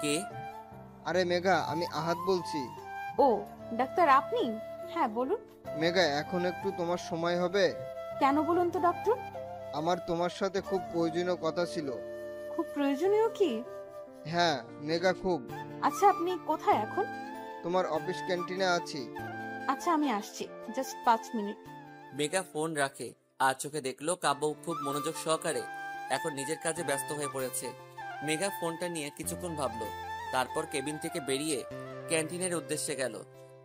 কে? আরে মেঘা, আমি আহাদ বলছি। ও ডাক্তার, আপনি? হ্যাঁ বলুন। মেঘা, এখন একটু তোমার সময় হবে? কেন বলুন তো ডক্টর? আমার তোমার সাথে খুব প্রয়োজনীয় কথা ছিল। খুব প্রয়োজনীয় কি? হ্যাঁ মেঘা, খুব। আচ্ছা আপনি কোথায় এখন? তোমার অফিস ক্যান্টিনে আছি। আচ্ছা আমি আসছি, জাস্ট 5 মিনিট। মেঘা ফোন রাখে আর চোখে দেখলো কাব্য খুব মনোযোগ সহকারে এখন নিজের কাজে ব্যস্ত হয়ে পড়েছে। মেঘা ফোনটা নিয়ে কিছুক্ষণ ভাবলো, তারপর কেবিন থেকে বেরিয়ে ক্যান্টিনের উদ্দেশ্যে গেল।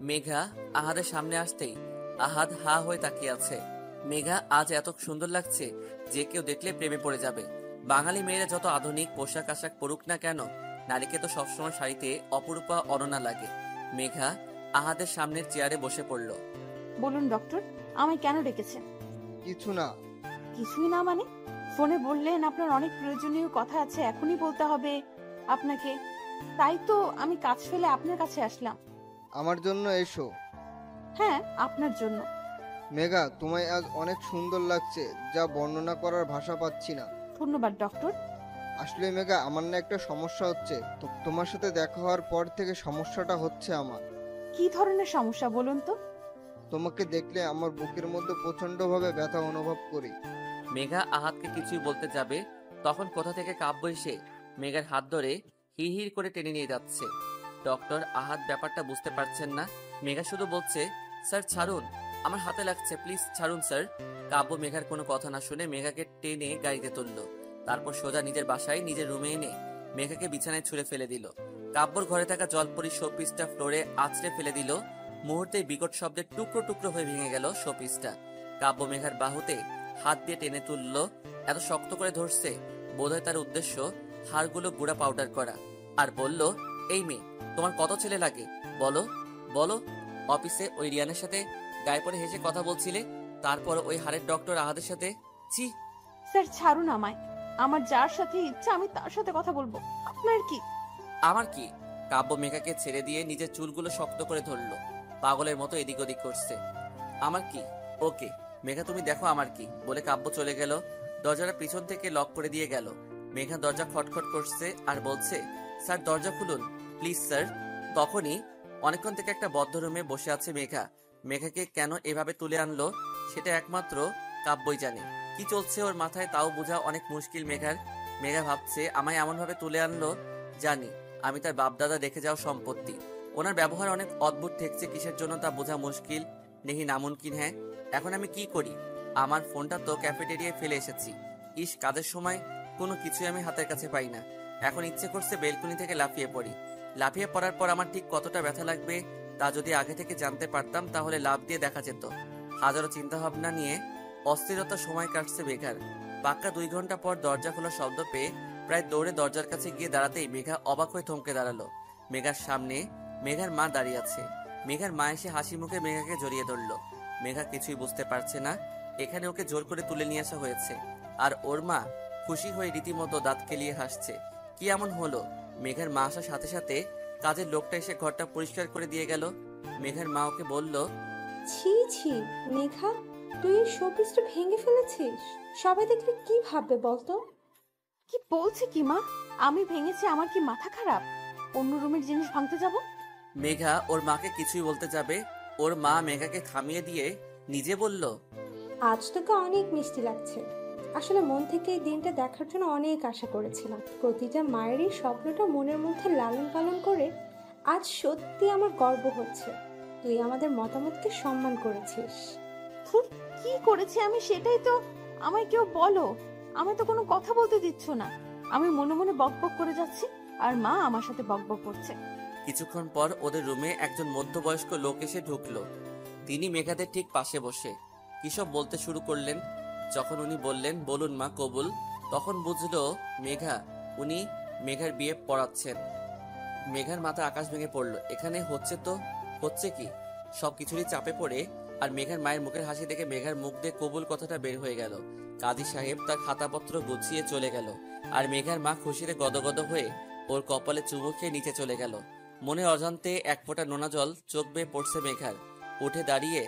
মেঘা আহাদের সামনে আসতেই আহাদ হা হয়ে তাকিয়ে আছে। মেঘা আজ এত সুন্দর লাগছে যে কেউ দেখলে প্রেমে পড়ে যাবে। বাঙালি মেয়েরা যত আধুনিক পোশাক আশাক পরুক না কেন, নারীকে তো সবসময় শাড়িতে অপরূপা অননা লাগে। মেঘা আহাদের সামনের চেয়ারে বসে পড়ল। বলুন ডক্টর, আমায় কেন ডেকেছেন? কিছু না। কিছুই না মানে? ফোনে বললেন আপনার অনেক প্রয়োজনীয় কথা আছে, এখনই বলতে হবে আপনাকে, তাই তো আমি কাজ ফেলে আপনার কাছে আসলাম। আমার জন্য এসো। হ্যাঁ, আপনার জন্য। মেঘা, তোমায় আজ অনেক সুন্দর লাগছে, যা বর্ণনা করার ভাষা পাচ্ছি না। ধন্যবাদ ডক্টর। আসলে মেঘা, আমার না একটা সমস্যা হচ্ছে। তো তোমার সাথে দেখা হওয়ার পর থেকে সমস্যাটা হচ্ছে আমার। কি ধরনের সমস্যা বলুন তো? তোমাকে দেখলে আমার বুকের মধ্যে প্রচন্ডভাবে ব্যথা অনুভব করি। মেঘা আহাতকে কিছুই বলতে যাবে, তখন কোথা থেকে কাব্য এসে মেঘার হাত ধরে হিড় করে টেনে নিয়ে যাচ্ছে। ডক্টর আহাত ব্যাপারটা বুঝতে পারছেন না। মেঘা শুধু বলছে, স্যার ছাড়ুন, আমার হাতে লাগছে, প্লিজ ছাড়ুন স্যার। কাব্য মেঘার কোনো কথা না শুনে মেঘাকে টেনে গাড়িতে তুললো। তারপর সোজা নিজের বাসায় নিজের রুমে এনে মেঘাকে বিছানায় ছুঁড়ে ফেলে দিল। কাব্যর ঘরে থাকা জলপরি শোপিসটা ফ্লোরে আছড়ে ফেলে দিল। মুহূর্তে বিকট শব্দে টুকরো টুকরো হয়ে ভেঙে গেল শোপিসটা। কাব্য মেঘার বাহুতে হাত দিয়ে টেনে তুললো। এত শক্ত করে ধরছে, বোধহয় তার উদ্দেশ্য হাড়গুলো গুঁড়া পাউডার করা। আর বলল, এই মেয়ে, তোমার কত ছেলে লাগে বলো বলো। অফিসে ওই রিয়ানের সাথে গায়ে পড়ে হেসে কথা বলছিলে, তারপর ওই হাড়ের ডক্টর আহাদের সাথে। ছি! স্যার ছাড়ুন আমায়। আমার যার সাথে ইচ্ছা আমি তার সাথে কথা বলবো, আপনার কি? আমার কি? কাব্য মেঘাকে ছেড়ে দিয়ে নিজের চুলগুলো শক্ত করে ধরলো। পাগলের মতো এদিক ওদিক করছে। আমার কি? ওকে মেঘা, তুমি দেখো আমার কি, বলে কাব্য চলে গেল। দরজাটা পিছন থেকে লক করে দিয়ে গেল। মেঘা দরজা খটখট করছে আর বলছে, স্যার দরজা খুলুন প্লিজ স্যার। তখনই অনেকক্ষণ থেকে একটা বদ্ধ রুমে বসে আছে মেঘা। মেঘাকে কেন এভাবে তুলে আনলো সেটা একমাত্র কাব্যই জানে। কি চলছে ওর মাথায় তাও বোঝা অনেক মুশকিল মেঘার। মেঘা ভাবছে, আমায় এমন ভাবে তুলে আনলো, জানি আমি তার বাপদাদা রেখে যাওয়া সম্পত্তি। ওনার ব্যবহার অনেক অদ্ভুত ঠেকছে, কিসের জন্য তা বোঝা মুশকিল, নেহি নামুনকিন। হ্যাঁ, এখন আমি কি করি? আমার ফোনটা তো ক্যাফেটেরিয়ায় ফেলে এসেছি। ইস, কাজের সময় কোনো কিছুই আমি হাতের কাছে পাই না। এখন ইচ্ছে করছে বেলকনি থেকে লাফিয়ে পড়ি। লাফিয়ে পড়ার পর আমার ঠিক কতটা ব্যথা লাগবে তা যদি আগে থেকে জানতে পারতাম তাহলে লাফ দিয়ে দেখা যেত। হাজারো চিন্তা ভাবনা নিয়ে অস্থিরতা সময় কাটছে মেঘার। পাক্কা 2 ঘন্টা পর দরজা খোলার শব্দ পেয়ে প্রায় দৌড়ে দরজার কাছে গিয়ে দাঁড়াতেই মেঘা অবাক হয়ে থমকে দাঁড়ালো। মেঘার সামনে মেঘার মা দাঁড়িয়ে আছে। মেঘার মা এসে হাসি মুখে মেঘাকে জড়িয়ে ধরলো। মেঘা কিছুই বুঝতে পারছে না, এখানে ওকে জোর করে তুলে নিয়ে আসা হয়েছে। আর ওর মা খুশি হয়ে রীতিমতো দাঁত কেলিয়ে হাসছে। কি এমন হলো? মেঘার মা আসার সাথে সাথে কাজের লোকটা এসে ঘরটা পরিষ্কার করে দিয়ে গেল। মেঘার মা ওকে বলল, ছি ছি মেঘা, তুই এই শোপিসটা ভেঙে ফেলেছিস। সবাই দেখলে কি ভাববে বলতো? কি বলছে কি মা? আমি ভেঙেছি? আমার কি মাথা খারাপ? অন্য রুমের জিনিস ভাঙতে যাব? মেঘা ওর মাকে কিছুই বলতে যাবে, ওর মা মেঘাকে থামিয়ে দিয়ে নিজে বলল, আজ তোকে অনেক মিষ্টি লাগছে। আসলে মন থেকে এই দিনটা দেখার জন্য অনেক আশা করেছিলাম। প্রতিটা মায়েরই স্বপ্নটা মনের মধ্যে লালন পালন করে আজ সত্যি আমার গর্ব হচ্ছে। তুই আমাদের মতামতকে সম্মান করেছিস। ধুর, কি করেছি আমি সেটাই তো আমায় কেউ বলো। আমি তো কোনো কথা বলতে দিচ্ছ না। আমি মনে মনে বকবক করে যাচ্ছি আর মা আমার সাথে বকবক করছে। কিছুক্ষণ পর ওদের রুমে একজন মধ্যবয়স্ক লোক এসে ঢুকলো। তিনি মেঘাদের ঠিক পাশে বসে কিসব বলতে শুরু করলেন। যখন উনি বললেন, বলুন মা কবুল, তখন বুঝলো উনি মেঘার বিয়ে পড়াচ্ছেন। মেঘার মাথা আকাশ ভেঙে পড়লো। এখানে হচ্ছে কি? সবকিছুরই চাপে পড়ে আর মেঘার মায়ের মুখের হাসি দেখে মেঘার মুখ দিয়ে কবুল কথাটা বের হয়ে গেল। কাজী সাহেব তার খাতাপত্র গুছিয়ে চলে গেল আর মেঘার মা খুশিতে গদগদ হয়ে ওর কপালে চুমু খেয়ে নিচে চলে গেল। মনে অজান্তে এক ফোঁটা নোনা জল চোখ বেয়ে পড়ছে মেঘার। উঠে দাঁড়িয়ে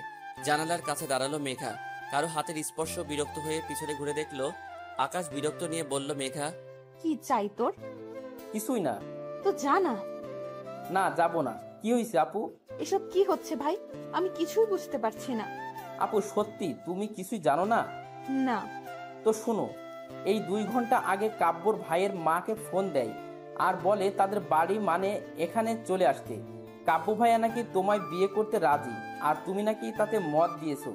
জানালার কাছে দাঁড়ালো মেঘা। কারো হাতের স্পর্শ বিরক্ত হয়ে পিছনে ঘুরে দেখলো আকাশ। বিরক্ত নিয়ে বলল, মেঘা কি চাই তোর? কিছুই না। তো জানা। না, যাব না। কি হয়েছে আপু? এসব কি হচ্ছে ভাই? আমি কিছুই বুঝতে পারছি না। আপু সত্যি তুমি কিছুই জানো না? না। তো শোনো, এই 2 ঘন্টা আগে কাব্যর ভাইয়ের মাকে ফোন দেয় আর বলে তাদের বাড়ি মানে এখানে চলে আসতে। কাব্য ভাইয়া নাকি তোমায় বিয়ে করতে রাজি আর তুমি নাকি তাতে মত দিয়েছো।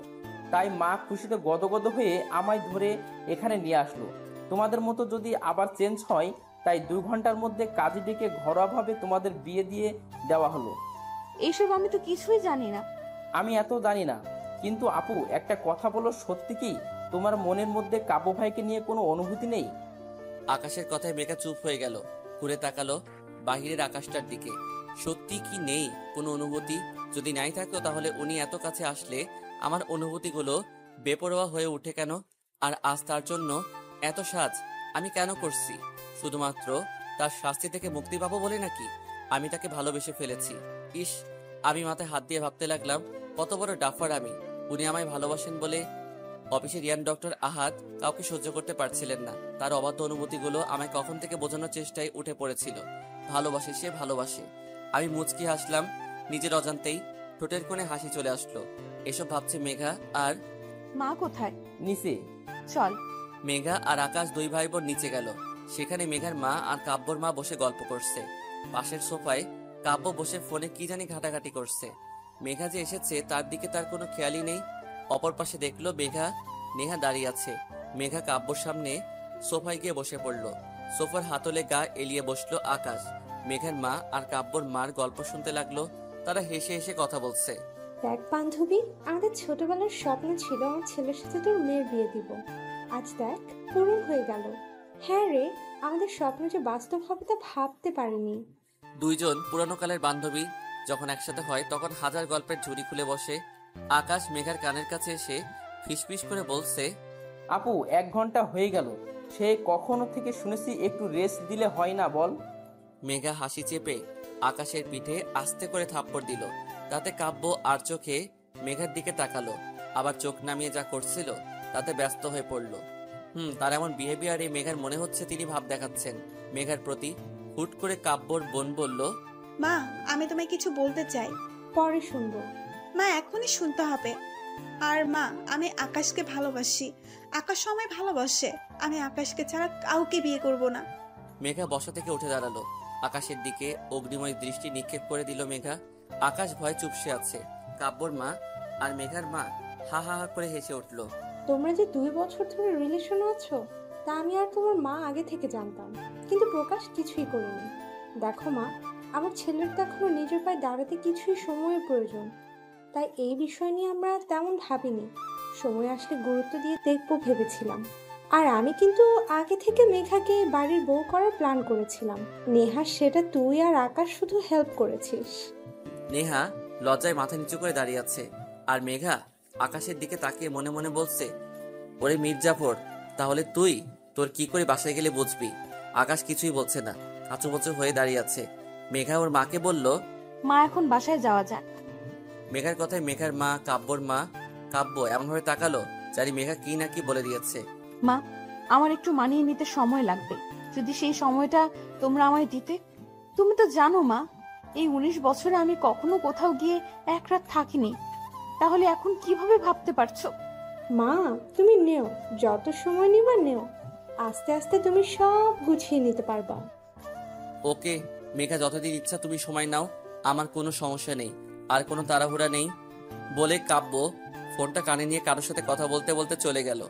তাই মা খুশিতে গদগদ হয়ে আমায় ধরে এখানে নিয়ে আসলো। তোমাদের মতো যদি আবার চেঞ্জ হয়, তাই 2 ঘন্টার মধ্যে কাজী ডেকে ঘরোয়াভাবে তোমাদের বিয়ে দিয়ে দেওয়া হলো। এইসব আমি তো কিছুই জানি না। আমি এত জানি না, কিন্তু আপু একটা কথা বলো, সত্যি কি তোমার মনের মধ্যে কাব্য ভাইকে নিয়ে কোনো অনুভূতি নেই? আকাশের কথায় মেঘা চুপ হয়ে গেল। ঘুরে তাকালো বাহিরের আকাশটার দিকে। সত্যি কি নেই কোনো অনুভূতি? যদি নাই থাকতো তাহলে উনি এত কাছে আসলে আমার অনুভূতিগুলো বেপরোয়া হয়ে উঠে কেন? আর আজ তার জন্য এত সাজ আমি কেন করছি? শুধুমাত্র তার শাস্তি থেকে মুক্তি পাবো বলে নাকি? আমি তাকে ভালোবেসে ফেলেছি। ইস, আমি মাথায় হাত দিয়ে ভাবতে লাগলাম কত বড় ডাফার আমি। উনি আমায় ভালোবাসেন বলে অফিসের রিয়ান ডক্টর আহাদ কাউকে সহ্য করতে পারছিলেন না। তার অবাধ্য অনুভূতিগুলো আমায় কখন থেকে বোঝানোর চেষ্টায় উঠে পড়েছিল। ভালোবাসে, সে ভালোবাসে। আমি মুচকি হাসলাম নিজের অজান্তেই। ঠোঁটের কোণে হাসি চলে আসলো। এসব ভাবছে মেঘা আর মা কোথায়? নিচে। চল। মেঘা আর আকাশ দুই ভাই বোন নিচে গেল। সেখানে মেঘার মা আর কাব্যর মা বসে গল্প করছে। পাশের সোফায় কাব্য বসে ফোনে কি জানি ঘাটাঘাটি করছে। মেঘা যে এসেছে তার দিকে তার কোনো খেয়ালই নেই। অপর পাশে দেখলো নেহা দাঁড়িয়ে আছে। মেঘা কাব্যর সামনে সোফায় গিয়ে বসে পড়লো। সোফার হাতলে গা এলিয়ে বসলো আকাশ। মেঘার মা আর কাব্যর মার গল্প শুনতে লাগলো। তারা হেসে হেসে কথা বলছে। দেখ বান্ধবী, আমাদের ছোটবেলার স্বপ্ন ছিল আমার ছেলের সাথে তোর মেয়ের বিয়ে দিব। আজ দেখ পূরণ হয়ে গেল। হ্যাঁ রে, আমাদের স্বপ্ন যে বাস্তব হবে তা ভাবতে পারিনি। দুইজন পুরানো কালের বান্ধবী যখন একসাথে হয় তখন হাজার গল্পের ঝুড়ি খুলে বসে। আকাশ মেঘার কানের কাছে এসে ফিসফিস করে বলছে, আপু 1 ঘন্টা হয়ে গেল, সে কখনো থেকে শুনেছি একটু রেস্ট দিলে হয় না বল? মেঘা হাসি চেপে আকাশের পিঠে আস্তে করে থাপ্পড় দিল। তাতে কাব্য আর চোখে মেঘার দিকে তাকালো, আবার চোখ নামিয়ে যা করছিল তাতে ব্যস্ত হয়ে পড়ল। তার এমন বিহেভিয়ারে মেঘার মনে হচ্ছে তিনি ভাব দেখাচ্ছেন মেঘার প্রতি। হুট করে কাব্যর বোন বলল, মা, আমি তোমায় কিছু বলতে চাই। পরে শুনবো। মা, এখনই শুনতে হবে। আর মা, আমি আকাশকে ভালোবাসি। আকাশও আমায় ভালোবাসে। আমি আকাশকে ছাড়া কাউকে বিয়ে করব না। মেঘা বসা থেকে উঠে দাঁড়ালো। আকাশের দিকে অগ্নিময় দৃষ্টি নিক্ষেপ করে দিল মেঘা। আকাশ ভয়ে চুপসে আছে। কাব্যর মা আর মেঘার মা হা হা হা করে হেসে উঠল। তোমরা যে 2 বছর ধরে রিলেশনে আছো তা আমি আর তোমার মা আগে থেকে জানতাম, কিন্তু প্রকাশ কিছুই করিনি। দেখো মা, আমার ছেলের তো এখনো নিজের পায়ে দাঁড়াতে কিছুই সময়ের প্রয়োজন। তাই এই বিষয় নিয়ে আমরা তেমন ভাবিনি। সময় আসলে গুরুত্ব দিয়ে দেখবো ভেবেছিলাম। আর আমি কিন্তু আগে থেকে মেঘাকে বাড়ির বউ করার প্ল্যান করেছিলাম। নেহা, সেটা তুই আর আকাশ শুধু হেল্প করেছিস। নেহা লজ্জায় মাথা নিচু করে দাঁড়িয়ে আছে। আর মেঘা আকাশের দিকে তাকিয়ে মনে মনে বলছে, ওরে মির্জাফর, তাহলে তোর কি করে বাসায় গেলে বুঝবি। আকাশ কিছুই বলছে না, কাঁচুমচু হয়ে দাঁড়িয়ে আছে। মেঘা ওর মাকে বলল, মা এখন বাসায় যাওয়া যাক। মেঘার কথায় মেঘার মা, কাব্য এমনভাবে তাকালো জানি মেঘা কি না কি বলে দিয়েছে। মা, আমার একটু মানিয়ে নিতে সময় লাগবে। যদি সেই সময়টা তোমরা আমায় দিতে। তুমি তো জানো মা, এই 19 বছরে আমি কখনো কোথাও গিয়ে এক রাত থাকিনি। তাহলে এখন কিভাবে ভাবতে পারছো? মা, তুমি নেও, যত সময় নিবা নেও। আস্তে আস্তে তুমি সব গুছিয়ে নিতে পারবা। ওকে মেঘা, যতদিন ইচ্ছা তুমি সময় নাও, আমার কোনো সমস্যা নেই, আর কোনো তাড়াহুড়া নেই বলে কাব্য ফোনটা কানে নিয়ে কারোর সাথে কথা বলতে বলতে চলে গেল।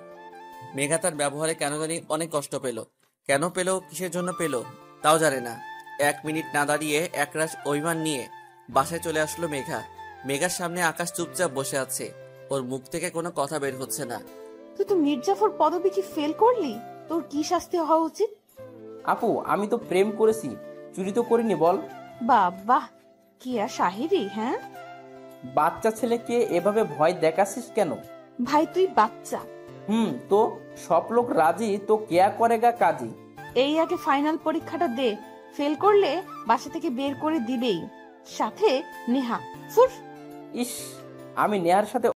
মেঘা তার ব্যবহারে কেন জানি অনেক কষ্ট পেল। কেন পেল, কিসের জন্য পেল তাও জানে না। 1 মিনিট না দাঁড়িয়ে একরাশ অভিমান নিয়ে বাসায় চলে আসলো মেঘা। মেঘার সামনে আকাশ চুপচাপ বসে আছে। ওর মুখ থেকে কোনো কথা বের হচ্ছে না। তুই তো মির্জাফর পদবী কি ফেল করলি? তোর কি শাস্তি হওয়া উচিত? আপু আমি তো প্রেম করেছি, চুরি তো করিনি বল। বাবা, কি আর শাহিরি। হ্যাঁ, বাচ্চা ছেলেকে এভাবে ভয় দেখাচ্ছিস কেন? ভাই তুই বাচ্চা। তো সব লোক রাজি তো কেয়া করেগা কাজী। এই আগে ফাইনাল পরীক্ষাটা দে, ফেল করলে বাসা থেকে বের করে দিবেই, সাথে নেহা। ফুর। ইস, আমি নেহার সাথে